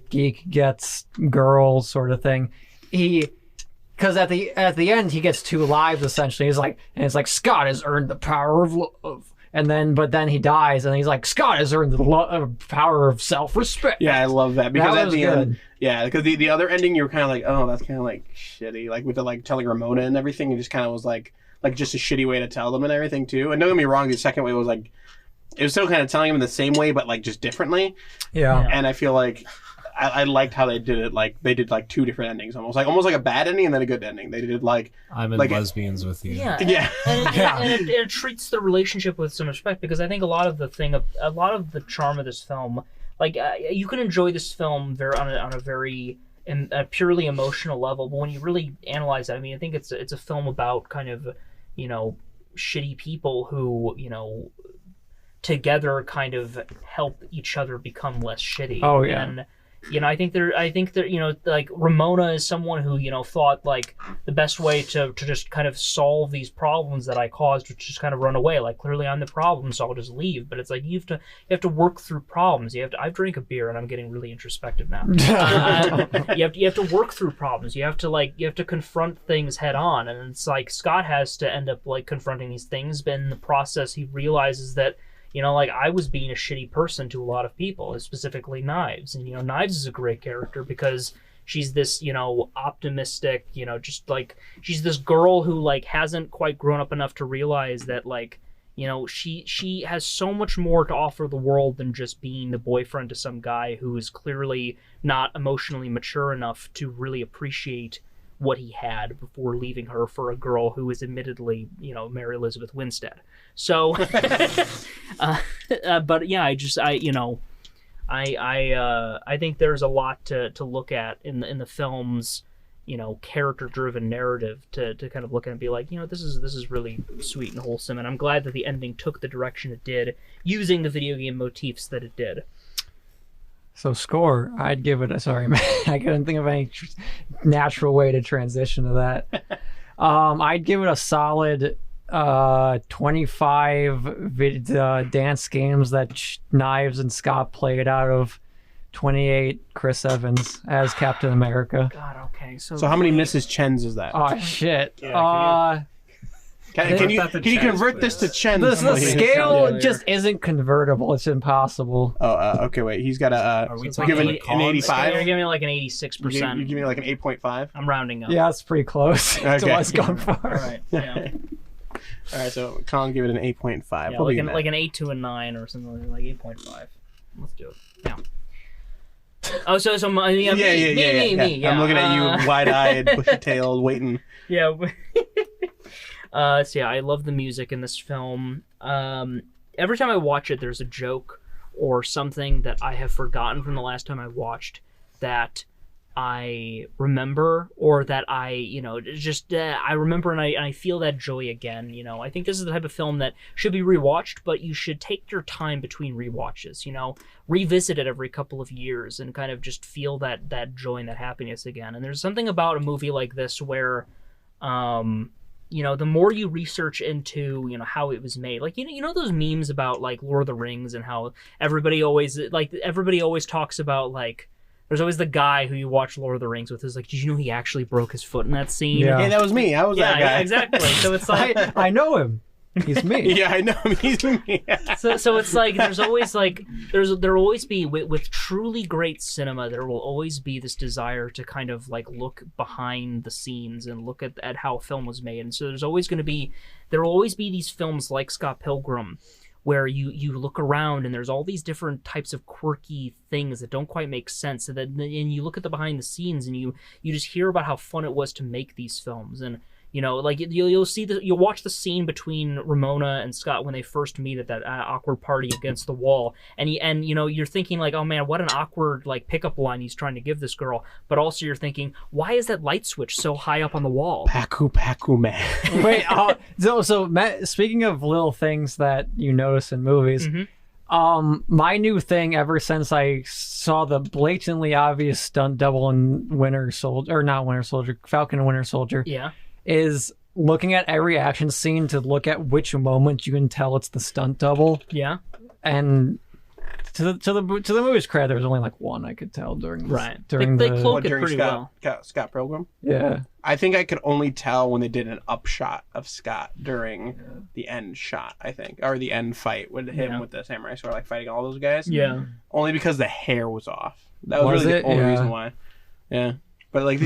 geek gets girl sort of thing. Because at the end he gets 2 lives essentially. He's like, and it's like, Scott has earned the power of love. But then he dies, and he's like, Scott has earned the power of self-respect. Yeah, I love that because that at was the good. end, yeah, because the other ending you were kind of like, oh, that's kind of like shitty, like with the like telling Ramona and everything. It just kind of was like just a shitty way to tell them and everything too. And don't get me wrong, the second way was like, it was still kind of telling them in the same way, but like just differently. Yeah. And I feel like I liked how they did it. Like they did like 2 different endings, almost like a bad ending and then a good ending. They did like I'm in like lesbians with you. Yeah, yeah, and it treats the relationship with some respect, because I think a lot of the charm of this film, like you can enjoy this film on a very purely emotional level, but when you really analyze it, I mean, I think it's a film about kind of shitty people who together kind of help each other become less shitty. Oh yeah. And I think like Ramona is someone who, thought like the best way to just kind of solve these problems that I caused was just kind of run away. Like, clearly I'm the problem, so I'll just leave. But it's like you have to work through problems. I've drank a beer and I'm getting really introspective now. You have to work through problems. You have to confront things head on. And it's like Scott has to end up like confronting these things, but in the process he realizes that, like, I was being a shitty person to a lot of people, specifically Knives. And, Knives is a great character because she's this, optimistic, just like, she's this girl who, like, hasn't quite grown up enough to realize that, like, she has so much more to offer the world than just being the boyfriend to some guy who is clearly not emotionally mature enough to really appreciate what he had before leaving her for a girl who is admittedly, Mary Elizabeth Winstead. So, but yeah, I think there's a lot to look at in the film's, character-driven narrative to kind of look at and be like, this is really sweet and wholesome, and I'm glad that the ending took the direction it did, using the video game motifs that it did. So score, I'd give it sorry, man, I couldn't think of any natural way to transition to that. I'd give it a solid 25 dance games that Knives and Scott played out of 28 Chris Evans as Captain America. God, okay. So how many Mrs. Chens is that? Oh shit. Yeah, can you convert this to Chens? The scale just isn't convertible. It's impossible. Oh, okay. Wait, he's got a. Are we give talking an 85? You're giving me like an 86%. You give me like an 8.5. I'm rounding up. Yeah, that's pretty close to what I was going for. All right. Yeah. All right. So Colin give it an 8.5. Yeah, like an 8 to a 9 or something, like 8.5. Let's do it. Yeah. Oh, so me. Yeah. I'm looking at you, wide-eyed, bushy-tailed, waiting. Yeah. So yeah, I love the music in this film. Every time I watch it, there's a joke or something that I have forgotten from the last time I watched that I remember, or that I, I remember and I feel that joy again. I think this is the type of film that should be rewatched, but you should take your time between rewatches. Revisit it every couple of years and kind of just feel that joy and that happiness again. And there's something about a movie like this where, the more you research into, how it was made, like, those memes about like Lord of the Rings and how everybody always talks about, like, there's always the guy who you watch Lord of the Rings with who's like, did you know he actually broke his foot in that scene? Yeah. Hey, that was me. I was that guy. Yeah, exactly. So it's like, I know him. He's me. Yeah, I know him. He's me. so it's like there's always like there will always be with truly great cinema, there will always be this desire to kind of like look behind the scenes and look at how a film was made. And so there will always be these films like Scott Pilgrim where you look around and there's all these different types of quirky things that don't quite make sense, and you look at the behind the scenes and you just hear about how fun it was to make these films. And like you'll watch the scene between Ramona and Scott when they first meet at that awkward party against the wall, and you're thinking like, oh man, what an awkward like pickup line he's trying to give this girl, but also you're thinking, why is that light switch so high up on the wall? Paku man. Wait, so Matt, speaking of little things that you notice in movies, my new thing ever since I saw the blatantly obvious stunt double in Falcon and Winter Soldier, is looking at every action scene to look at which moment you can tell it's the stunt double. Yeah. And to the movie's credit, there was only like one I could tell during they cloak it pretty well. Scott Pilgrim? Yeah. I think I could only tell when they did an upshot of Scott during the end shot, I think. Or the end fight with him with the samurai sword, like fighting all those guys. Yeah. Only because the hair was off. That was really the only reason why. Yeah. But like,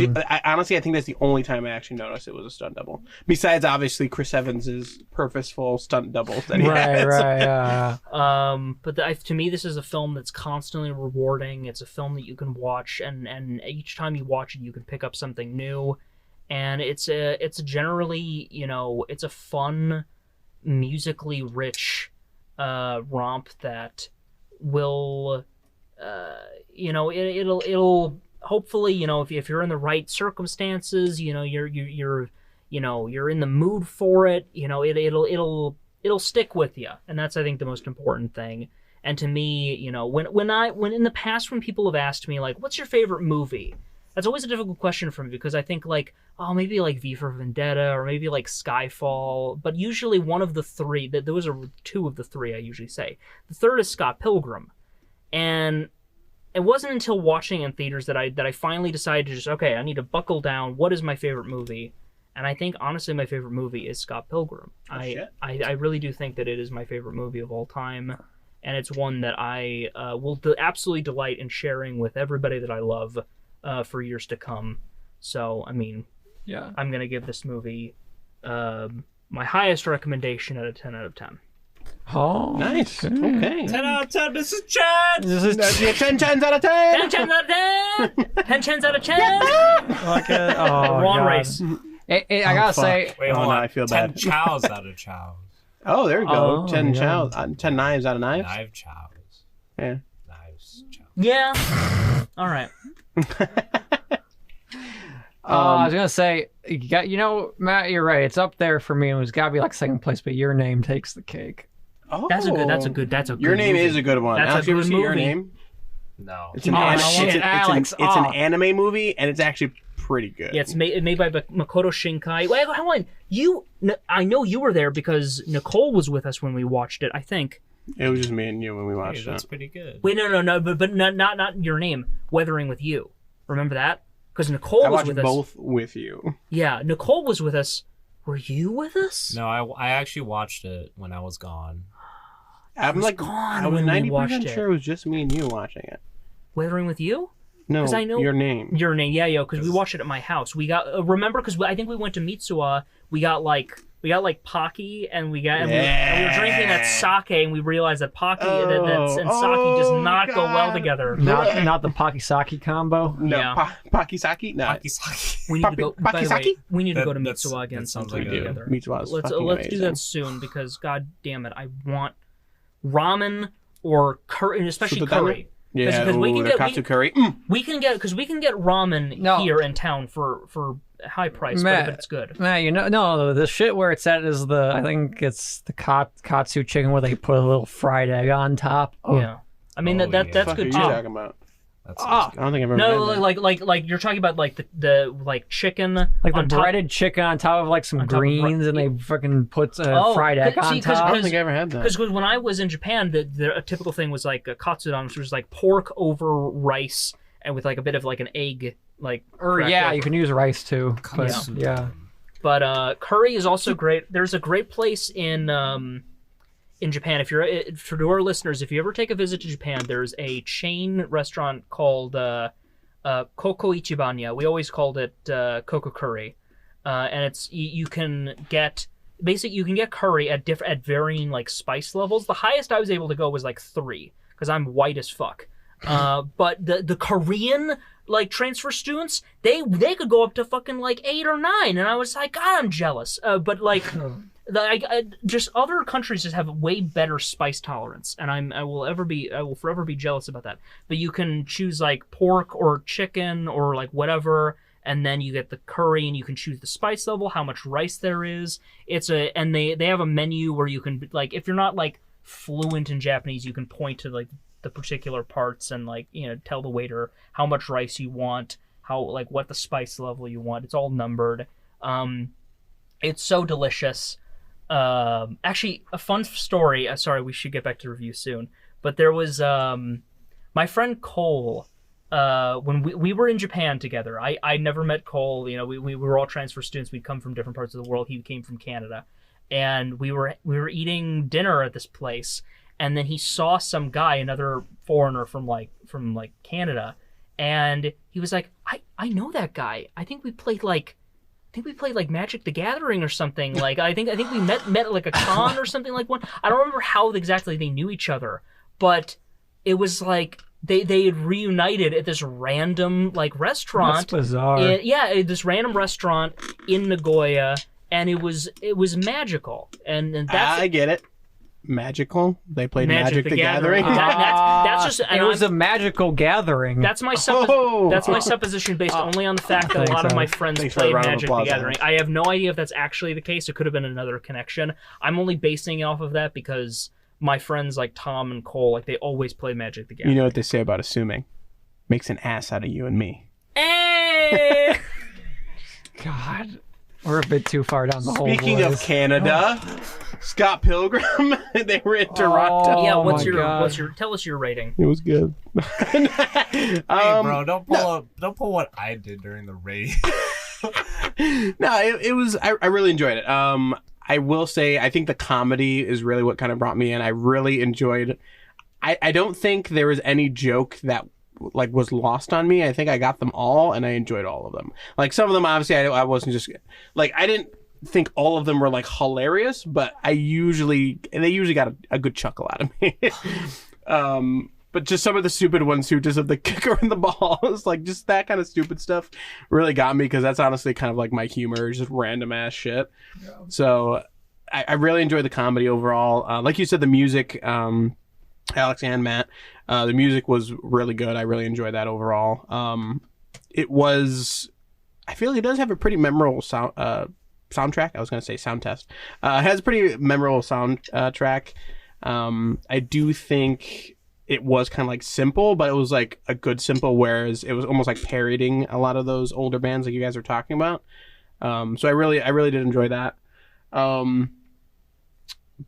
honestly, I think that's the only time I actually noticed it was a stunt double. Besides, obviously, Chris Evans's purposeful stunt doubles that he has. But to me, this is a film that's constantly rewarding. It's a film that you can watch, and each time you watch it, you can pick up something new. And it's generally, it's a fun, musically rich romp that will, it'll hopefully, if you're in the right circumstances, you're in the mood for it, it'll stick with you, and that's, I think, the most important thing. And to me, when in the past, when people have asked me like, what's your favorite movie, that's always a difficult question for me, because I think like, oh, maybe like V for Vendetta, or maybe like Skyfall, but usually one of the three, those are two of the three I usually say. The third is Scott Pilgrim, and it wasn't until watching in theaters that I finally decided to just, okay, I need to buckle down. What is my favorite movie? And I think, honestly, my favorite movie is Scott Pilgrim. I really do think that it is my favorite movie of all time. And it's one that I will absolutely delight in sharing with everybody that I love for years to come. So, I mean, I'm going to give this movie my highest recommendation at a 10 out of 10. Oh, nice. Okay. 10 out of 10. This is Chen. This is 10 Chens out of 10. 10 Chens out of 10. 10 Chens out of 10. Wrong race. I gotta say, wait, hold on. I feel 10 bad. chows out of chows. Oh, there we go. 10 yeah. chows. 10 knives out of knives. Knife chows. Yeah. Knives chows. Yeah. All right. I was gonna say, Matt, you're right. It's up there for me. It was gotta be like second place, but Your Name takes the cake. Oh, That's a good. Your Name movie. is a good one. That's Alex, a you ever good see Your movie. Name? No. It's an, Alex. it's an anime movie, and it's actually pretty good. Yeah, it's made by Makoto Shinkai. Wait, hold on. I know you were there because Nicole was with us when we watched it, I think. It was just me and you when we watched That's it. pretty good. Wait, no, but not Your Name. Weathering with You. Remember that? Because Nicole I was watched with us. both with you. Yeah, Nicole was with us. Were you with us? No, I actually watched it when I was gone. I'm was like, gone I was when we watched 90% it. sure it was just me and you watching it. Weathering with You? No, 'Cause I know- Your Name. Your Name, yeah, because we watched it at my house. We got remember, because I think we went to Mitsuwa. We got like We got like Pocky, and we were drinking that sake, and we realized that Pocky and sake does not go well together. Not the Pocky sake combo. No, Yeah. Pocky sake. No. We need to go. By the way, we need to go to That's- Mitsuwa again that sounds sometime like it. together. Mitsuwa is Let's fucking do amazing. that soon because god damn it, I want ramen or curry, and especially Sushi curry. Yeah, Because we can the get katsu curry. Mm. we can get ramen No. here in town for a high price, Matt, but it's good. Man, no, the shit where it's at is I think it's the katsu chicken where they put a little fried egg on top. Oh. Yeah, I mean Oh, that's yeah. What good are too. you talking about? That's I don't think I've ever No, had that. like you're talking about like the like chicken, Like the on top- breaded chicken on top of like some on top of greens, and they fucking put Oh, fried egg see, on 'cause- top. I don't think I ever had that. Because when I was in Japan, a typical thing was like a katsudon, which was like pork over rice and with like a bit of like an egg, like. Or cracked yeah, over. you can use rice too. But, Katsu. yeah. But curry is also great. There's a great place in Japan. For our listeners, if you ever take a visit to Japan, there's a chain restaurant called Koko Ichibanya. We always called it Koko Curry, and it's you can get curry at varying like spice levels. The highest I was able to go was like 3 because I'm white as fuck. But the Korean like transfer students, they could go up to fucking like 8 or 9, and I was like, God, I'm jealous. But like, just other countries just have way better spice tolerance, and I will forever be jealous about that. But you can choose like pork or chicken or like whatever, and then you get the curry, and you can choose the spice level, how much rice there is. And they have a menu where you can like, if you're not like fluent in Japanese, you can point to like the particular parts and like, you know, tell the waiter how much rice you want, how like what the spice level you want. It's all numbered. It's so delicious. Actually, a fun story. Sorry, we should get back to review soon. But there was my friend Cole. When we were in Japan together, I never met Cole. You know, we were all transfer students. We'd come from different parts of the world. He came from Canada, and we were eating dinner at this place. And then he saw some guy, another foreigner from Canada, and he was like, I know that guy. I think we played like Magic the Gathering or something. Like I think we met like a con or something like one. I don't remember how exactly they knew each other, but it was like they had reunited at this random like restaurant. That's bizarre. This random restaurant in Nagoya, and it was magical. And that's I get it. Magical. They played Magic the Gathering. That's just. It was a magical gathering. That's my supposition based only on the fact that a lot of my friends Thanks for a played round of Magic the applause, Gathering. Alex. I have no idea if that's actually the case. It could have been another connection. I'm only basing it off of that because my friends like Tom and Cole, like they always play Magic the Gathering. You know what they say about assuming? Makes an ass out of you and me. Hey! God, we're a bit too far down the hole. Speaking of Canada, Scott Pilgrim, they were in Toronto. Yeah, Oh what's my God. your tell us your rating. It was good. Hey, bro, don't pull what I did during the raid. No, it was. I really enjoyed it. I will say, I think the comedy is really what kind of brought me in. I really enjoyed. I don't think there was any joke that like was lost on me. I think I got them all, and I enjoyed all of them. Like some of them, obviously, I wasn't just like I didn't think all of them were like hilarious, but they usually got a good chuckle out of me. But just some of the stupid ones too, just of the kicker and the balls, like just that kind of stupid stuff really got me, because that's honestly kind of like my humor, just random ass shit. Yeah. So I really enjoyed the comedy overall. Like you said, the music, Alex and Matt, the music was really good. I really enjoyed that overall. I feel like it does have a pretty memorable soundtrack. I was going to say sound test. It has a pretty memorable soundtrack. I do think it was kind of like simple, but it was like a good simple, whereas it was almost like parodying a lot of those older bands like you guys are talking about. So I really did enjoy that.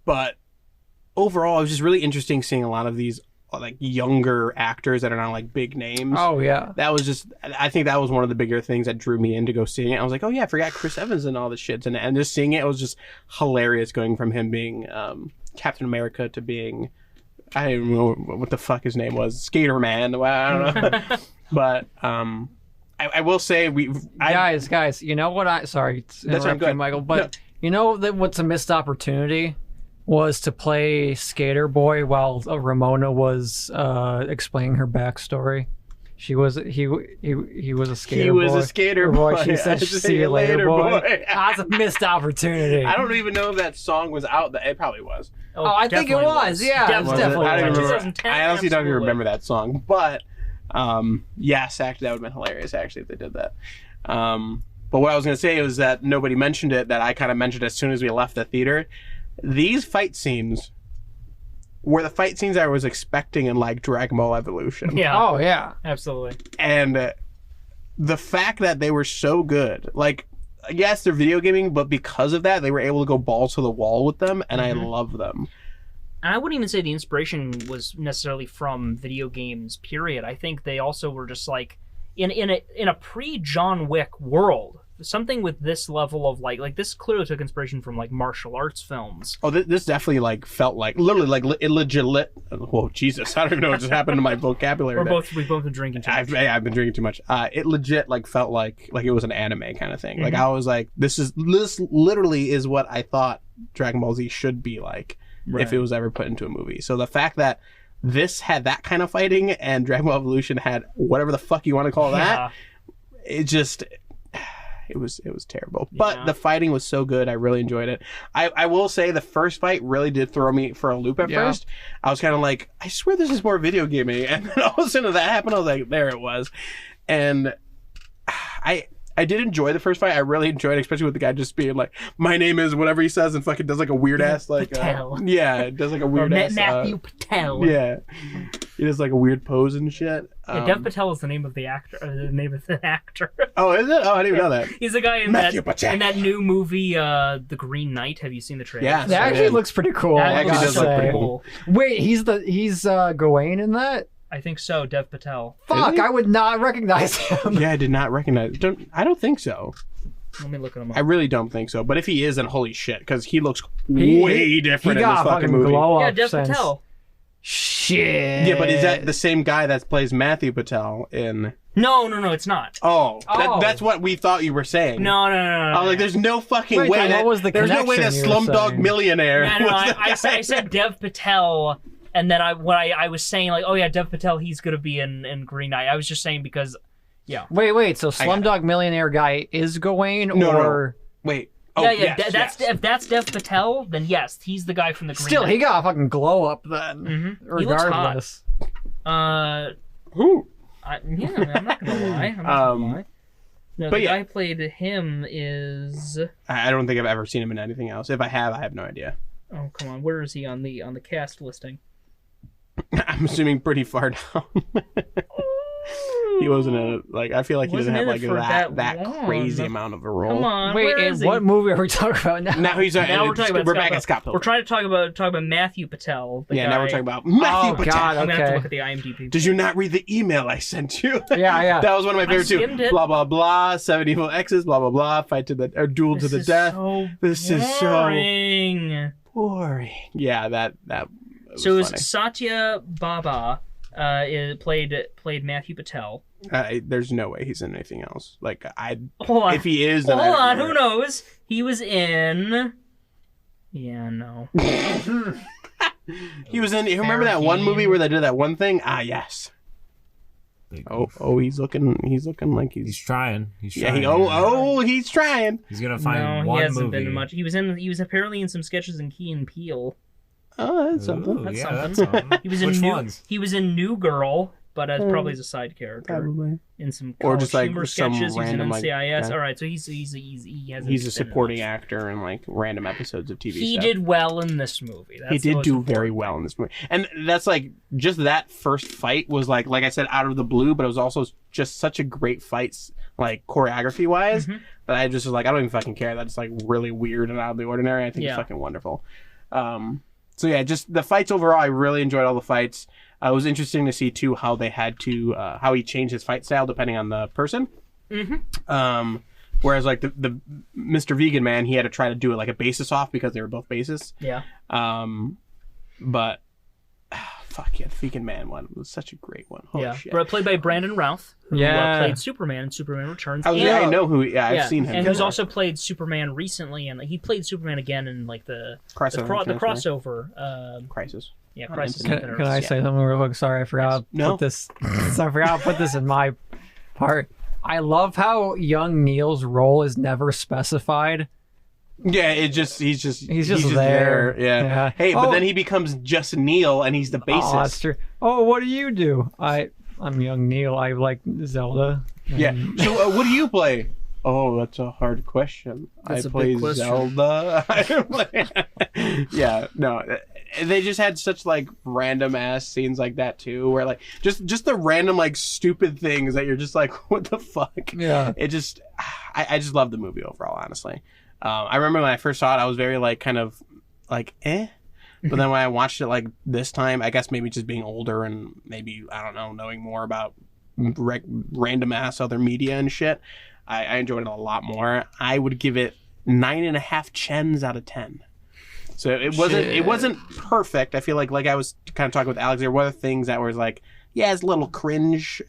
But overall, it was just really interesting seeing a lot of these like younger actors that are not like big names. Oh yeah, I think that was one of the bigger things that drew me in to go seeing it. I was like, oh yeah, I forgot Chris Evans and all this shit, and just seeing it was just hilarious, going from him being Captain America to being, I don't even know what the fuck his name was, Skater Man. Well, I don't know. But I will say guys, you know what? Sorry to That's interrupt good. you, Michael, but You know that what's a missed opportunity was to play Skater Boy while Ramona was explaining her backstory. He was a skater. He was a skater boy. She said, "See you later, boy." That's a missed opportunity. I don't even know if that song was out. It probably was. Oh, I think it was. Yeah, it was definitely. I don't even remember. 2010, I honestly don't even absolutely. remember that song. But yes, actually, that would have been hilarious. Actually, if they did that. But what I was going to say was that nobody mentioned it. That I kind of mentioned as soon as we left the theater. These fight scenes were the fight scenes I was expecting in like Dragon Ball Evolution. Yeah. Oh yeah. Absolutely. And the fact that they were so good, like, yes, they're video gaming, but because of that, they were able to go balls to the wall with them, and I love them. And I wouldn't even say the inspiration was necessarily from video games, period. I think they also were just like in a pre-John Wick world. Something with this level of like this clearly took inspiration from like martial arts films. Oh, this definitely like felt like literally like illegit. Whoa, Jesus! I don't even know what just happened to my vocabulary. We've both been drinking too much. I've been drinking too much. It legit like felt like it was an anime kind of thing. Like I was like, this literally is what I thought Dragon Ball Z should be like if it was ever put into a movie. So the fact that this had that kind of fighting and Dragon Ball Evolution had whatever the fuck you want to call that, it just. It was terrible. But the fighting was so good. I really enjoyed it. I will say the first fight really did throw me for a loop at first. I was kind of like, I swear this is more video gaming. And then all of a sudden that happened, I was like, there it was. And I did enjoy the first fight. I really enjoyed it, especially with the guy just being like, my name is whatever he says, and fucking does like a weird ass like Patel. it does like a weird ass Matthew Patel. Yeah. He does like a weird pose and shit. Dev Patel is the name of the actor. The name of the actor. Oh, is it? Oh, I didn't even know that. He's the guy in Matthew Patel. that new movie, The Green Knight. Have you seen the trailer? Yeah. That actually looks pretty cool. That I actually gotta does look say. pretty cool. Wait, he's Gawain in that? I think so. Dev Patel. Fuck, he? I would not recognize him. Yeah, I did not recognize. I don't think so. Let me look at him up. I really don't think so. But if he is, then holy shit, because he looks way different He in this got a fucking fucking movie. glow yeah, up Dev since. Patel. Shit. Yeah, but is that the same guy that plays Matthew Patel in? No, it's not. Oh, Oh. That's what we thought you were saying. No. I was like, there's no fucking Wait, way then that what was the there's no way that connection you were Slumdog saying? Millionaire. No, was the I guy. said Dev Patel, and then I was saying like, oh yeah, Dev Patel, he's gonna be in Green Knight. I was just saying because, yeah. Wait, so Slumdog Millionaire guy is Gawain, No. or... Wait. Oh, yeah, yes. if that's Dev Patel, then yes, he's the guy from the Green Still, Knight. he got a fucking glow up then. Mm-hmm. He looks hot. Regardless. Who? I'm not gonna lie. No, but the yeah. guy who played him is. I don't think I've ever seen him in anything else. If I have no idea. Oh come on, where is he on the cast listing? I'm assuming pretty far down. He wasn't in it. Like, I feel like he doesn't have Wasn't in like it for that long. crazy amount of a role. Come on, Wait, where in is he? what movie are we talking about now? Now he's Now we're talking about back at Scott Pilgrim. We're trying to talk about Matthew Patel. The Yeah, guy. now we're talking about Matthew Oh, Patel. God. I'm gonna have to Okay. look at the IMDb. Did you not read the email I sent you? Yeah. That was one of my favorites too. skimmed it. Blah blah blah. 7 evil X's. Blah blah blah. Fight to the duel to the death. This is so boring. boring. Yeah, that was So it funny. was Satya Baba played Matthew Patel. There's no way he's in anything else. Like Hold on. if he is, then Hold I on, don't who know. knows? He was in. Yeah, no. He was in. You remember that one movie where they did that one thing? Ah, yes. Oh, he's looking like He's he's. trying. He's Yeah, trying. he's trying. He's gonna find No, one he hasn't movie. been in much. He was apparently in some sketches in Key and Peele. Oh, that's something. Ooh, That's yeah, something. that's something. He was in Which New. ones? He was in New Girl, but as probably as a side character Probably. in some Or college just, like, humor some sketches. He was in random, like, NCIS. yeah. All right, so he hasn't. He's a been in supporting much. actor in like random episodes of TV He stuff. did well in this movie. That's He the did most do important very thing. well in this movie, and that's like just that first fight was like I said, out of the blue, but it was also just such a great fight, like choreography wise, that I just was like, I don't even fucking care. That's like really weird and out of the ordinary. I think it's fucking wonderful. So yeah, just the fights overall, I really enjoyed all the fights. It was interesting to see too how they had to how he changed his fight style depending on the person. Whereas like the Mr. Vegan Man, he had to try to do it like a basis off because they were both basis. Yeah. But fuck yeah, the Vegan Man one was such a great one. Holy shit. Played by Brandon Routh, who played Superman in Superman Returns. I know who. Yeah, I've seen him. And who's also played Superman recently, and he played Superman again in like the crossover. Crisis. Yeah, Crisis. Can I say something real quick? Sorry, I forgot to put this. I forgot to put this in my part. I love how young Neil's role is never specified. Yeah, he's just there. Yeah. Hey, but then he becomes just Neil, and he's the bassist. Oh, that's true. Oh, what do you do? I'm young Neil. I like Zelda. Yeah. So, what do you play? Oh, that's a hard question. I play Zelda. Yeah. No. They just had such like random ass scenes like that too, where like just the random like stupid things that you're just like, what the fuck? Yeah. It just, I just love the movie overall, honestly. I remember when I first saw it, I was very like kind of like but then when I watched it like this time, I guess maybe just being older and maybe I don't know, knowing more about random ass other media and shit, I enjoyed it a lot more. I would give it 9.5 Chens out of 10. So it wasn't perfect. I feel like I was kind of talking with Alex, there were things that was like, yeah, it's a little cringe.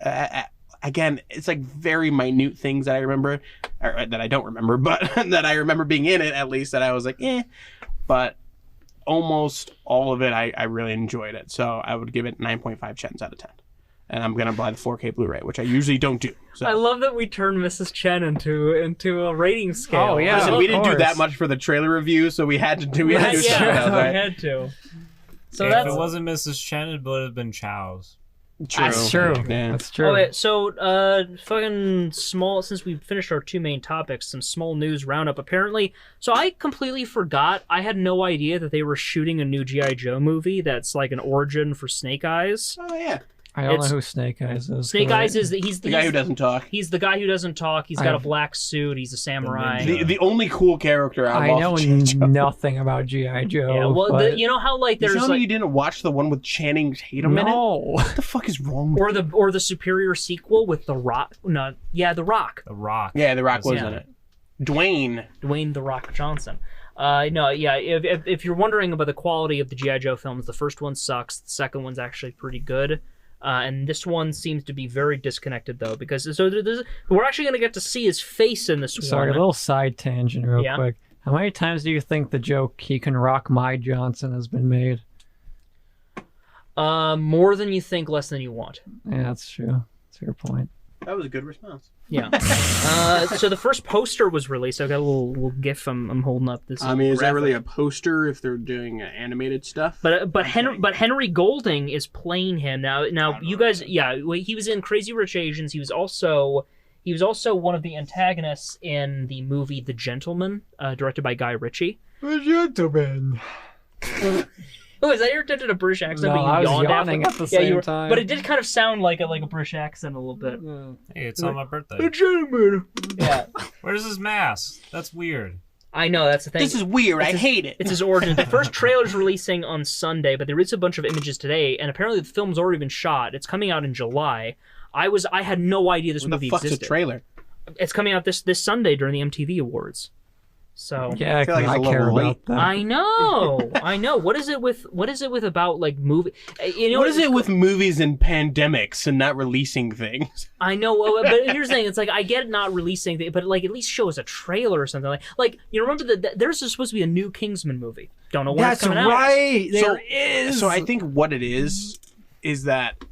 Again, it's like very minute things that I remember, or that I don't remember, but that I remember being in it at least, that I was like, but almost all of it, I really enjoyed it. So I would give it 9.5 Chens out of 10. And I'm going to buy the 4K Blu-ray, which I usually don't do. So. I love that we turned Mrs. Chen into a rating scale. Oh, yeah. Listen, we didn't do that much for the trailer review, so we had to do we had to. So if that's... it wasn't Mrs. Chen, it would have been Chow's. True. That's true. Yeah. That's true. Okay, so fucking small, since we finished our two main topics, some small news roundup. Apparently, so I completely forgot. I had no idea that they were shooting a new G.I. Joe movie that's like an origin for Snake Eyes. Oh, yeah. I don't know who Snake Eyes is. Snake Eyes is he's the guy who doesn't talk. He's the guy who doesn't talk. He's got a black suit. He's a samurai. The only cool character out of all I know nothing about G.I. Joe. Yeah, well, you know how like there's like you didn't watch the one with Channing Tatum in it? What the fuck is wrong with or the superior sequel with The Rock? No, yeah, The Rock. The Rock. Yeah, The Rock was in it. Dwayne The Rock Johnson. No, yeah. If you're wondering about the quality of the G.I. Joe films, the first one sucks. The second one's actually pretty good. And this one seems to be very disconnected, though, because we're actually going to get to see his face in this one. Sorry, a little side tangent real quick. How many times do you think the joke, he can rock my Johnson, has been made? More than you think, less than you want. Yeah, that's true. That's your point. That was a good response. Yeah. So the first poster was released. I've got a little GIF I'm holding up. This. I mean, is that really a poster if they're doing animated stuff? But Henry Golding is playing him now. You guys, he was in Crazy Rich Asians. He was also one of the antagonists in the movie The Gentleman, directed by Guy Ritchie. The Gentleman. Oh, is that your attempt at a British accent? No, I was yawning at the same time. But it did kind of sound like a British accent a little bit. Hey, it's on my birthday. The Gentleman. Yeah. Where's his mask? That's weird. I know, that's the thing. This is weird. I hate it. It's his origin. The first trailer's releasing on Sunday, but there is a bunch of images today, and apparently the film's already been shot. It's coming out in July. I had no idea this movie existed. What the fuck's a trailer? It's coming out this Sunday during the MTV Awards. So yeah, I care about that. I know. What is it with about like movie? What is it with movies and pandemics and not releasing things? I know, but here's the thing: it's like I get not releasing things, but like at least show us a trailer or something. Like you remember that there's supposed to be a new Kingsman movie. Don't know when it's coming out. That's right. There is. So I think what it is that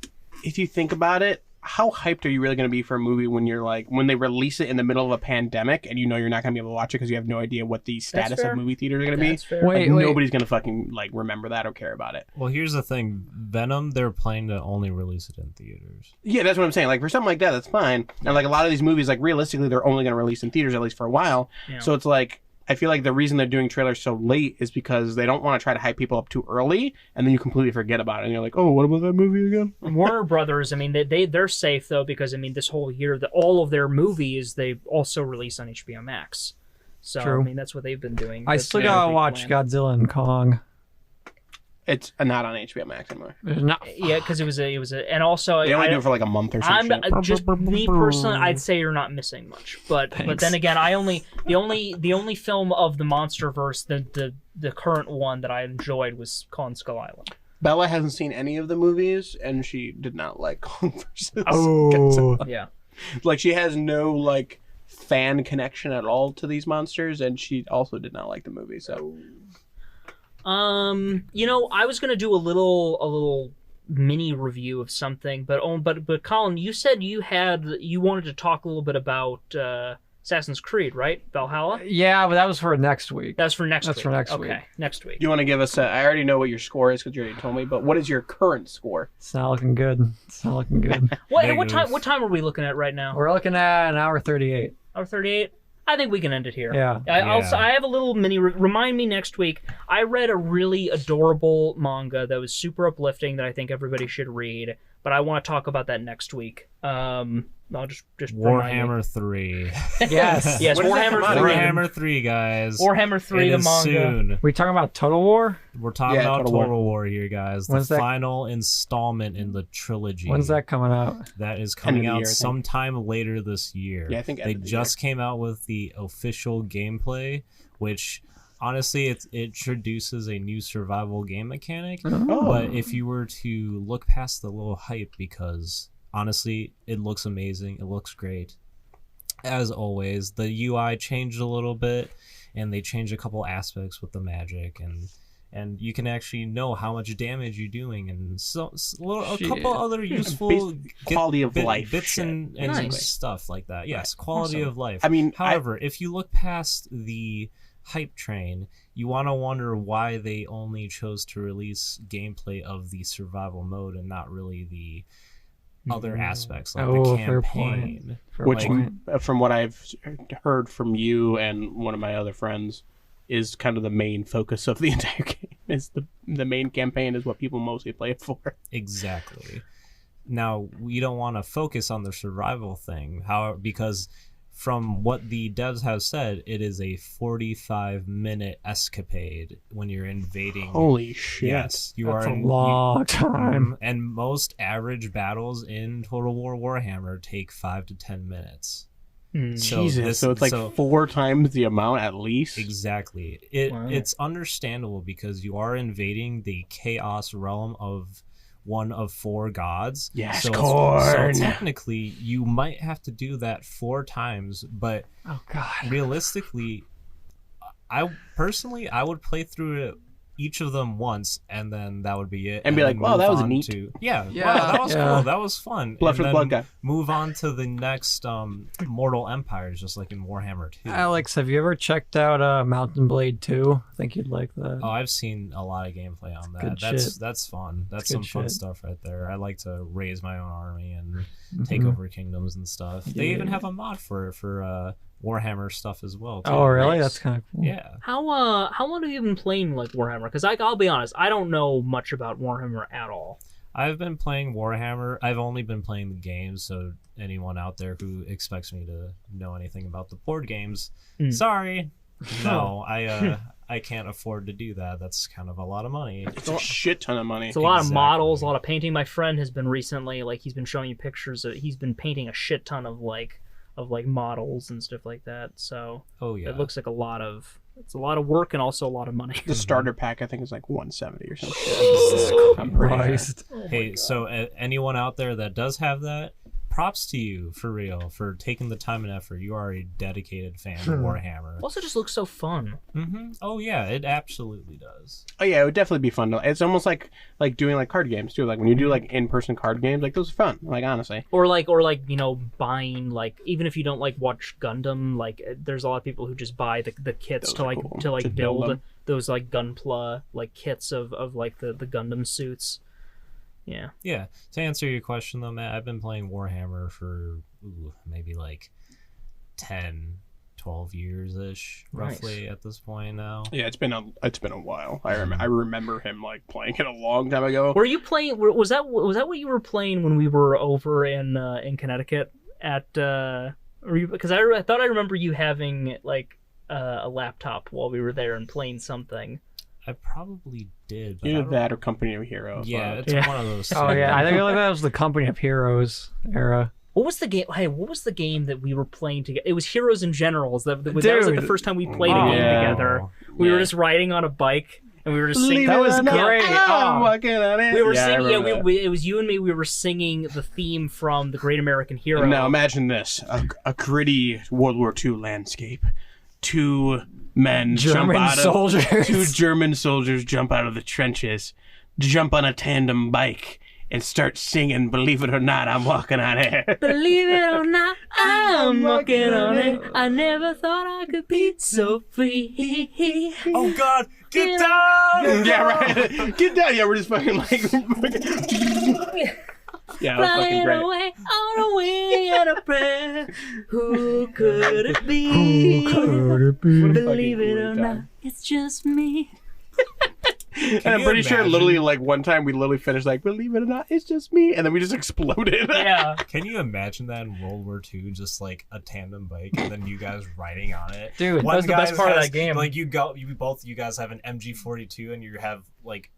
if you think about it, how hyped are you really going to be for a movie when they release it in the middle of a pandemic and you know you're not going to be able to watch it because you have no idea what the status of movie theaters are going to be? Fair. Wait. Nobody's going to fucking remember that or care about it. Well, here's the thing. Venom, they're planning to only release it in theaters. Yeah, that's what I'm saying. Like for something like that, that's fine. And like a lot of these movies, like realistically, they're only going to release in theaters at least for a while. Yeah. So it's like, I feel like the reason they're doing trailers so late is because they don't want to try to hype people up too early, and then you completely forget about it, and you're like, oh, what about that movie again? Warner Brothers, I mean, they're safe, though, because, I mean, this whole year, all of their movies, they also release on HBO Max. So, True. I mean, that's what they've been doing. I still gotta watch Godzilla and Kong. It's not on HBO Max anymore. Yeah, because it was a, and also they only do it for like a month or something. Just me personally, I'd say you're not missing much. But then again, the only film of the MonsterVerse, the current one that I enjoyed was Kong Skull Island. Bella hasn't seen any of the movies, and she did not like Kong versus Oh. Godzilla. Yeah. Like, she has no, like, fan connection at all to these monsters, and she also did not like the movie, so... You know, I was gonna do a little mini review of something, but Colin, you said you wanted to talk a little bit about Assassin's Creed, right? Valhalla? Yeah, but that was for next week. That's for next week. That's for next okay, week. next week. You want to give us I already know what your score is because you already told me, but what is your current score? It's not looking good. It's not looking good. What time are we looking at right now? We're looking at an hour 38. Hour 38? I think we can end it here. Yeah. I have a little mini... Remind me next week. I read a really adorable manga that was super uplifting that I think everybody should read, but I want to talk about that next week. I'll just Warhammer 3. Yes. Yes, When does that Warhammer come out 3. again? Warhammer 3, guys. Warhammer 3, It the is manga. soon. We talking about Total War? We're talking Yeah, about Total War here, guys. When's The that- final installment in the trilogy. When's that coming out? That is End of coming the out year, I think. sometime later this year. Yeah, I think end they of the just came out with the official gameplay, which honestly it introduces a new survival game mechanic. Oh. But if you were to look past the little hype, because honestly it looks amazing, it looks great. As always, the UI changed a little bit, and they changed a couple aspects with the magic, and you can actually know how much damage you're doing, and a couple other useful quality of life bits shit. and Nice. stuff like that. Yes, quality Awesome. of life. I mean, however, if you look past the hype train, you want to wonder why they only chose to release gameplay of the survival mode and not really the other aspects like the Fair point. campaign. Fair Which, point. from what I've heard from you and one of my other friends, is kind of the main focus of the entire game. Is the main campaign is what people mostly play it for. Exactly. Now, we don't want to focus on the survival thing, because from what the devs have said, it is a 45-minute escapade when you're invading. Holy shit! Yes, you That's are a long time. And most average battles in Total War Warhammer take 5 to 10 minutes. So Jesus, so it's like 4 times the amount at least. Exactly. Wow. It's understandable because you are invading the chaos realm of one of 4 gods. Yes, so Khorne. So technically, you might have to do that 4 times, but Oh, God. realistically, I would play through it, each of them once, and then that would be it. And be like, then wow, move that was on neat. Yeah, Yeah, wow, that was yeah. cool. That was fun. Blood And for the then blood guy. move on to the next Mortal Empires, just like in Warhammer 2. Alex, have you ever checked out Mountain Blade 2? I think you'd like that. Oh, I've seen a lot of gameplay on that. good That's fun. That's It's some good fun shit. stuff right there. I like to raise my own army and take over kingdoms and stuff. They even Yeah. have a mod for Warhammer stuff as well. Too. Oh, really? Nice. That's kind of cool. Yeah. How long have you been playing like Warhammer? Because I'll be honest, I don't know much about Warhammer at all. I've been playing Warhammer. I've only been playing the games, so anyone out there who expects me to know anything about the board games, sorry. No, I can't afford to do that. That's kind of a lot of money. It's a shit ton of money. It's a lot of Exactly. models, a lot of painting. My friend has been recently, like, he's been showing you pictures. He's been painting a shit ton of models and stuff like that. So Oh yeah. it looks like it's a lot of work and also a lot of money. The starter pack, I think, is like 170 or something. I'm pretty sure. Christ. Hey, so anyone out there that does have that, props to you for real for taking the time and effort. You are a dedicated fan of Warhammer. Also, just looks so fun. Oh yeah, it absolutely does. Oh yeah, it would definitely be fun. It's almost like doing like card games too. Like when you do like in-person card games, like those are fun. Like honestly. Or buying, like, even if you don't like watch Gundam, like there's a lot of people who just buy the kits Those to are like cool. to like To build build them. those like Gunpla like kits of like the Gundam suits. Yeah. Yeah. To answer your question though, Matt, I've been playing Warhammer for maybe like 10, 12 years ish, roughly at this point now. Yeah, it's been a while. I remember him like playing it a long time ago. Were you playing? Was that what you were playing when we were over in Connecticut at? Because I thought I remember you having like a laptop while we were there and playing something. I probably did. But I Either don't- that or Company of Heroes. Yeah, it's Yeah. one of those. Oh, two. yeah. I think that was the Company of Heroes era. What was the game? Hey, what was the game that we were playing together? It was Heroes and Generals. That was like the Dude. first time we played a Oh. game Yeah. together. We were just riding on a bike. and we were just singing. That was great. I'm walking on it. We were I singing. Yeah, remember it was you and me. We were singing the theme from The Great American Hero. that. Now imagine this: a gritty World War II landscape. Two men two German soldiers jump out of the trenches, jump on a tandem bike, and start singing, "Believe it or not, I'm walking on air." Believe it or not, I'm walking on it. I never thought I could be so free. Oh God, get down! Yeah, right. Get down. Yeah, we're just fucking like. Yeah, that was fucking Flying great. away on a wing and a prayer. Who could it be? Believe it or not, it's just me. And I'm you pretty sure imagine? literally like one time we literally finished like, "Believe it or not, it's just me," and then we just exploded. Yeah. Can you imagine that in World War II, just like a tandem bike, and then you guys riding on it? Dude, One that was the best guy part of has- that game. Like you guys have an MG42, and you have like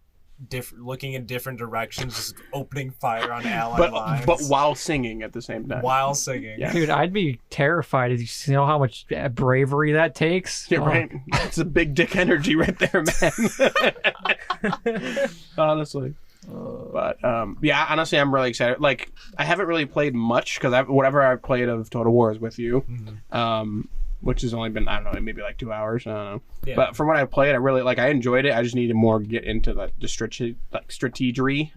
looking in different directions, just opening fire on Allied lines, but while singing at the same time. while singing. Yeah. Dude, I'd be terrified. You know how much bravery that takes? Yeah, right. It's a big dick energy right there, man. Honestly. But yeah, honestly, I'm really excited. Like, I haven't really played much because whatever I've played of Total War is with you, which has only been, I don't know, maybe like 2 hours. I don't know. Yeah. But from what I played, I really I enjoyed it. I just needed more get into the strategery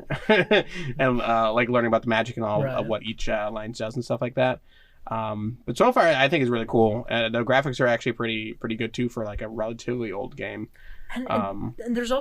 and like learning about the magic and all of what each line does and stuff like that. But so far, I think it's really cool. The graphics are actually pretty good too for like a relatively old game. And there's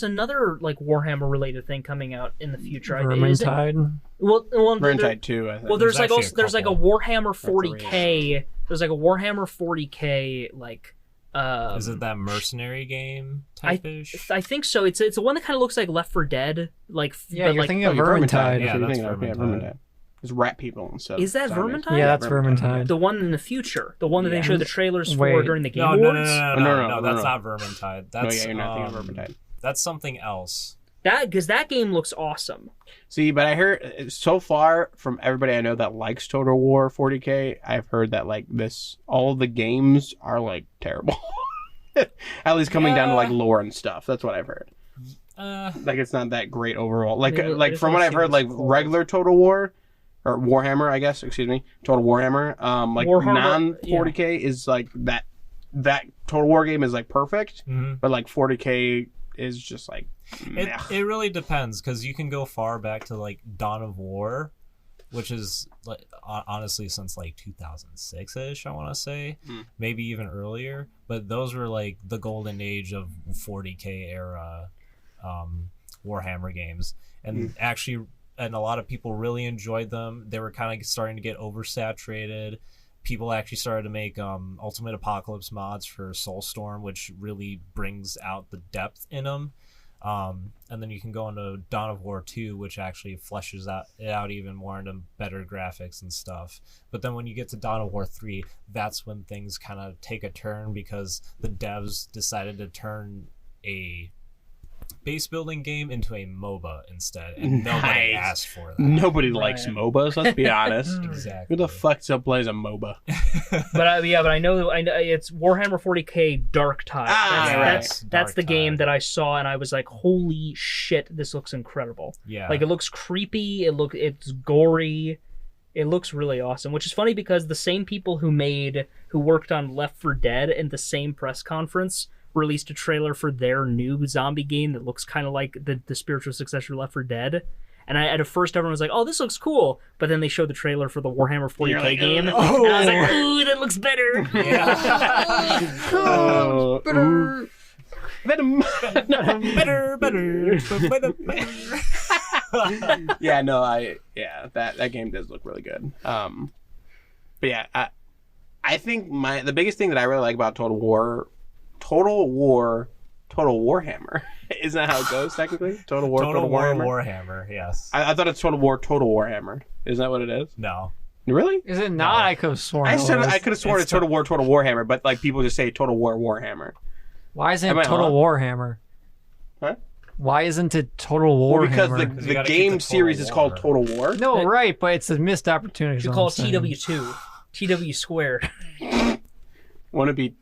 another like Warhammer related thing coming out in the future. Vermintide. Well, Vermintide 2, I think. Well, there's like actually also there's like a couple. Warhammer 40k. There's like a Warhammer 40k like. Is it that mercenary game type-ish? I think so. It's the one that kind of looks like Left 4 Dead. Like Yeah, but you're like, thinking of you're Vermintide. Yeah, That's what you're that's thinking of. Yeah, Vermintide. Vermintide. It's rat people instead. Is that zombies. Vermintide? Yeah, that's Vermintide. the one in the future, the one that they Yeah. showed the trailers for Wait. during the Game No, Awards. No, that's no. not Vermintide. No, That's yeah, you're not thinking of Vermintide. That's something else. Because that game looks awesome. See, but I heard so far from everybody I know that likes Total War 40k, I've heard that like all the games are like terrible. At least coming down to like lore and stuff. That's what I've heard. Like it's not that great overall. Like Maybe- like I from just what I've wanna heard, see like what's called. regular Total War or Warhammer, I guess. Excuse me, Total Warhammer. Like Warhammer, non 40k is like that. That Total War game is like perfect, Mhm. but like 40k is just like. meh. It really depends, because you can go far back to like Dawn of War, which is like honestly since like 2006-ish, I want to say, maybe even earlier. But those were like the golden age of 40k era Warhammer games, and actually, and a lot of people really enjoyed them. They were kind of starting to get oversaturated. People actually started to make Ultimate Apocalypse mods for Soulstorm, which really brings out the depth in them. And then you can go into Dawn of War 2, which actually fleshes it out even more into better graphics and stuff. But then when you get to Dawn of War 3, that's when things kind of take a turn, because the devs decided to turn a base building game into a MOBA instead, and nobody Nice. asked for that. Nobody likes MOBAs. Let's be honest. Exactly. Who the fuck still plays a MOBA? But I know it's Warhammer 40k Dark Tide. That's Dark the game Tide. that I saw, and I was like, holy shit, this looks incredible. Yeah. Like, it looks creepy, it's gory, it looks really awesome, which is funny because the same people who worked on Left 4 Dead in the same press conference released a trailer for their new zombie game that looks kind of like the spiritual successor to Left 4 Dead. And at first everyone was like, oh, this looks cool. But then they showed the trailer for the Warhammer 40k game. And I was like, ooh, that looks better. Venom. better. Yeah, no, that game does look really good. But yeah, I think the biggest thing that I really like about Total Warhammer. Isn't that how it goes technically? Total War Warhammer. Warhammer, yes. I thought it's Total Warhammer. Isn't that what it is? No. Really? Is it not? No. I could have sworn. I it said was. I could have sworn it's Total Warhammer, but like people just say Total War Warhammer. Why isn't Am I it Total on? Warhammer? Huh? Why isn't it Total Warhammer? Well, because you the gotta keep game the Total series is called War. Total War. no, right, but it's a missed opportunity. is You all call I'm it saying. TW2. TW squared. Want to be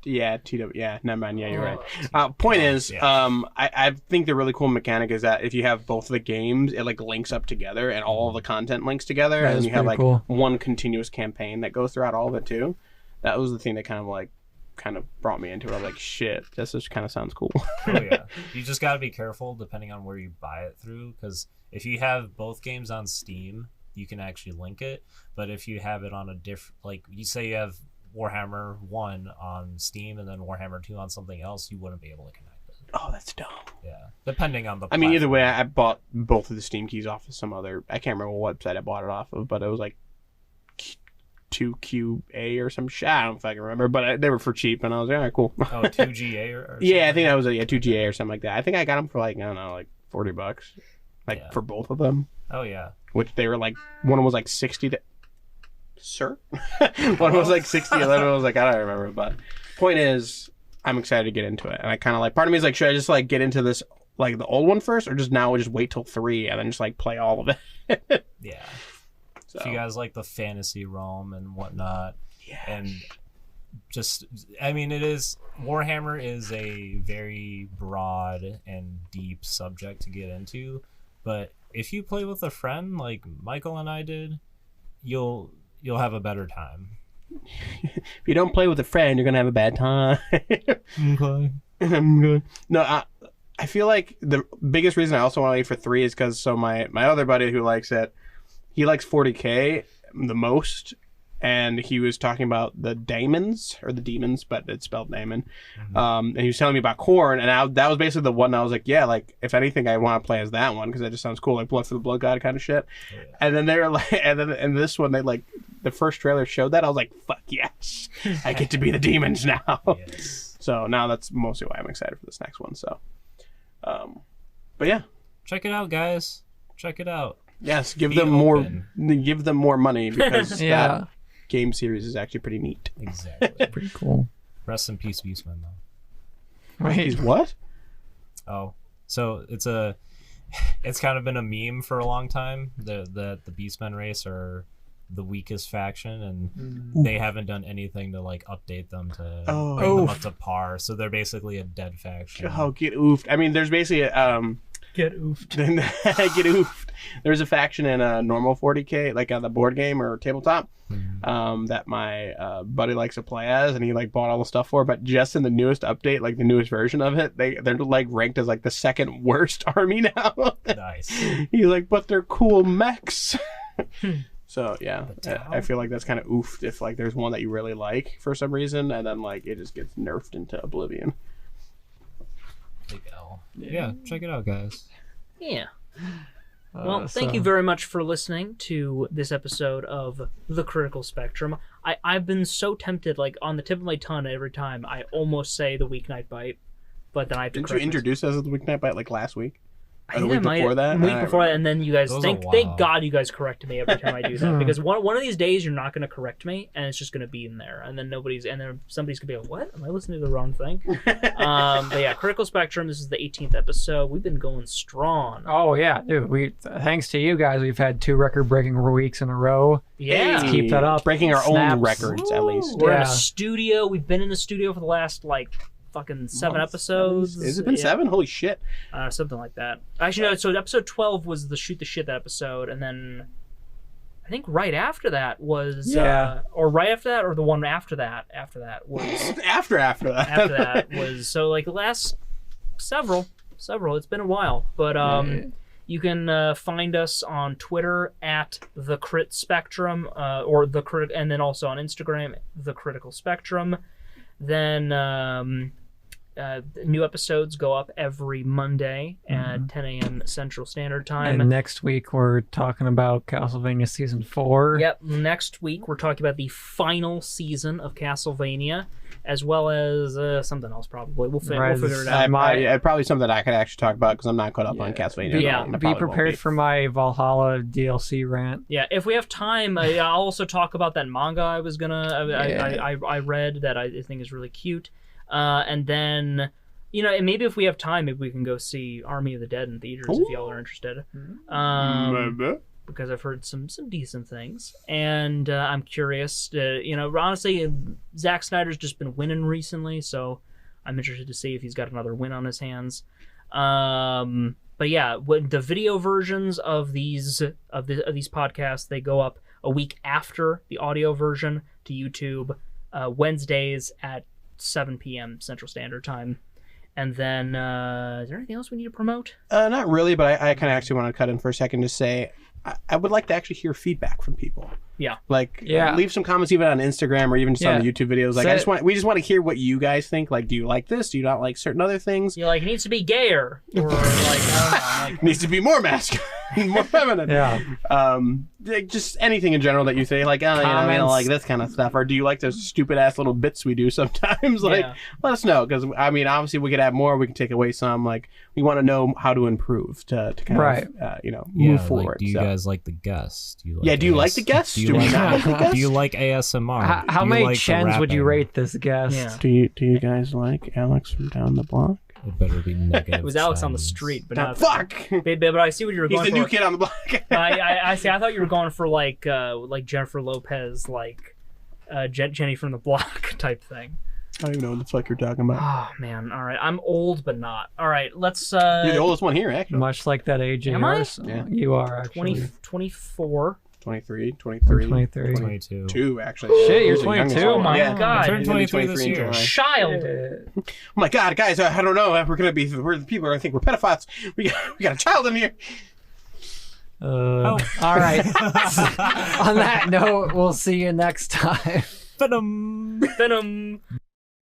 Yeah, TW. Yeah, never mind. Yeah, you're right. Point is, I think the really cool mechanic is that if you have both of the games, it like links up together and all of the content links together, and you have like one continuous campaign that goes throughout all of it too. That was the thing that kind of brought me into it. I was like, shit, this just kind of sounds cool. Oh yeah, you just got to be careful depending on where you buy it through, because if you have both games on Steam, you can actually link it. But if you have it on a different, like you say you have Warhammer 1 on Steam and then Warhammer 2 on something else, you wouldn't be able to connect it. Oh, that's dumb. Yeah, depending on the I mean, either way, I bought both of the Steam keys off of some other, I can't remember what website I bought it off of, but it was like 2QA or some shit. I don't know if I can remember, but they were for cheap, and I was like, all right, cool. Oh, 2GA or yeah, I think that was 2GA or something like that. I think I got them for like, I don't know, like $40, for both of them. Oh yeah. Which they were like, one was like 60. Sir? One was like 60, the other one was like, I don't remember. But point is, I'm excited to get into it. And I kind of like, part of me is like, should I just like get into this, like the old one first, or just now just wait till 3 and then just like play all of it? Yeah. So. If you guys like the fantasy realm and whatnot, and just, I mean, Warhammer is a very broad and deep subject to get into, but if you play with a friend like Michael and I did, you'll have a better time. If you don't play with a friend, you're gonna have a bad time. Okay. I'm good. No, I feel like the biggest reason I also want to wait for 3 is because my other buddy who likes it, he likes 40K the most, and he was talking about the demons, but it's spelled Damon. Mm-hmm. And he was telling me about Khorne, and that was basically the one I was like, yeah, like if anything, I want to play as that one because that just sounds cool, like Blood for the Blood God kind of shit. Oh, yeah. And then they were like, and then in this one, they like the first trailer showed that. I was like, fuck yes, I get to be the demons now. Yes. So now that's mostly why I'm excited for this next one. So, but yeah, check it out, guys. Check it out. Yes, give them more money because that game series is actually pretty neat. Exactly. Pretty cool. Rest in peace, Beastman, though. Wait, what? Oh, so it's kind of been a meme for a long time that the Beastmen race are the weakest faction, and they haven't done anything to like update them to bring them up to par. So they're basically a dead faction. Oh, get oofed. I mean, there's basically Get oofed. Get oofed. There's a faction in a normal 40K, like on the board game or tabletop, that my buddy likes to play as, and he like bought all the stuff for. But just in the newest update, like the newest version of it, they're like ranked as like the second worst army now. Nice. He's like, but they're cool mechs. So yeah, I feel like that's kind of oofed if like there's one that you really like for some reason, and then like it just gets nerfed into oblivion. Big L. Yeah, check it out, guys. Yeah. Well, thank you very much for listening to this episode of The Critical Spectrum. I've been so tempted, like on the tip of my tongue every time I almost say the Weeknight Bite, but then I have to. Didn't you introduce us as the Weeknight Bite like last week? I think the week before that. The week before that, and then you guys thank God you guys corrected me every time I do that, because one of these days you're not going to correct me, and it's just going to be in there, and then somebody's going to be like, "What? Am I listening to the wrong thing?" But yeah, Critical Spectrum. This is the 18th episode. We've been going strong. Oh yeah, dude. Thanks to you guys, we've had 2 record-breaking weeks in a row. Yeah, let's keep that up. Breaking our own records at least. We're in a studio. We've been in the studio for the last fucking 7 episodes. Has it been 7? Holy shit. Something like that. Actually, no, so episode 12 was the Shoot the Shit episode, and then I think right after that was or right after that, or the one after that was after that was, so like the last several, it's been a while, but you can find us on Twitter at The Crit Spectrum, or The Crit, and then also on Instagram, The Critical Spectrum. Then new episodes go up every Monday at 10 a.m. Central Standard Time. And next week we're talking about Castlevania Season 4. Yep, next week we're talking about the final season of Castlevania, as well as something else probably. We'll figure it out. Probably something that I could actually talk about because I'm not caught up on Castlevania. Be prepared for my Valhalla DLC rant. Yeah, if we have time, I'll also talk about that manga I was I read that I think is really cute. And then, and maybe if we have time, maybe we can go see Army of the Dead in theaters if y'all are interested. because I've heard some decent things, and I'm curious. Honestly, Zack Snyder's just been winning recently, so I'm interested to see if he's got another win on his hands. But yeah, the video versions of these podcasts, they go up a week after the audio version to YouTube, Wednesdays at 7 p.m. Central Standard Time. And then, is there anything else we need to promote? Not really, but I kind of actually want to cut in for a second to say I would like to actually hear feedback from people. Yeah. Leave some comments even on Instagram or even just on the YouTube videos. Like, we just want to hear what you guys think. Like, do you like this? Do you not like certain other things? You're like, it needs to be gayer, or like, needs to be more masculine, more feminine. Yeah. Just anything in general that you say, like, I don't like this kind of stuff, or do you like those stupid ass little bits we do sometimes? Let us know, because obviously we could add more, we can take away some. Like, we want to know how to improve to kind of move forward. Like, do you guys like the guests? Do you like the guests? Do you like ASMR? How many Chens would you rate this guest? Yeah. Do you guys like Alex from down the block? It better be negative. It was Alex on the signs. street, but Now, fuck! But I see what you were going for. He's the new kid on the block. I see. I thought you were going for like Jennifer Lopez, like Jenny from the Block type thing. I don't even know what the fuck you're talking about. Oh man! All right, I'm old but not. All right, let's. You're the oldest one here, actually. Much like that age of Am I? yours. Yeah. You are actually. 24. 23, 23. 23. 22. 2, actually. Shit, you're He's the 22. youngest one. Oh my Yeah. God. I turned 23 this in year. July. Child. Oh my God, guys! I don't know. We're gonna be. We're the people are gonna think we're pedophiles. We got a child in here. All right. On that note, we'll see you next time. Venom. Venom.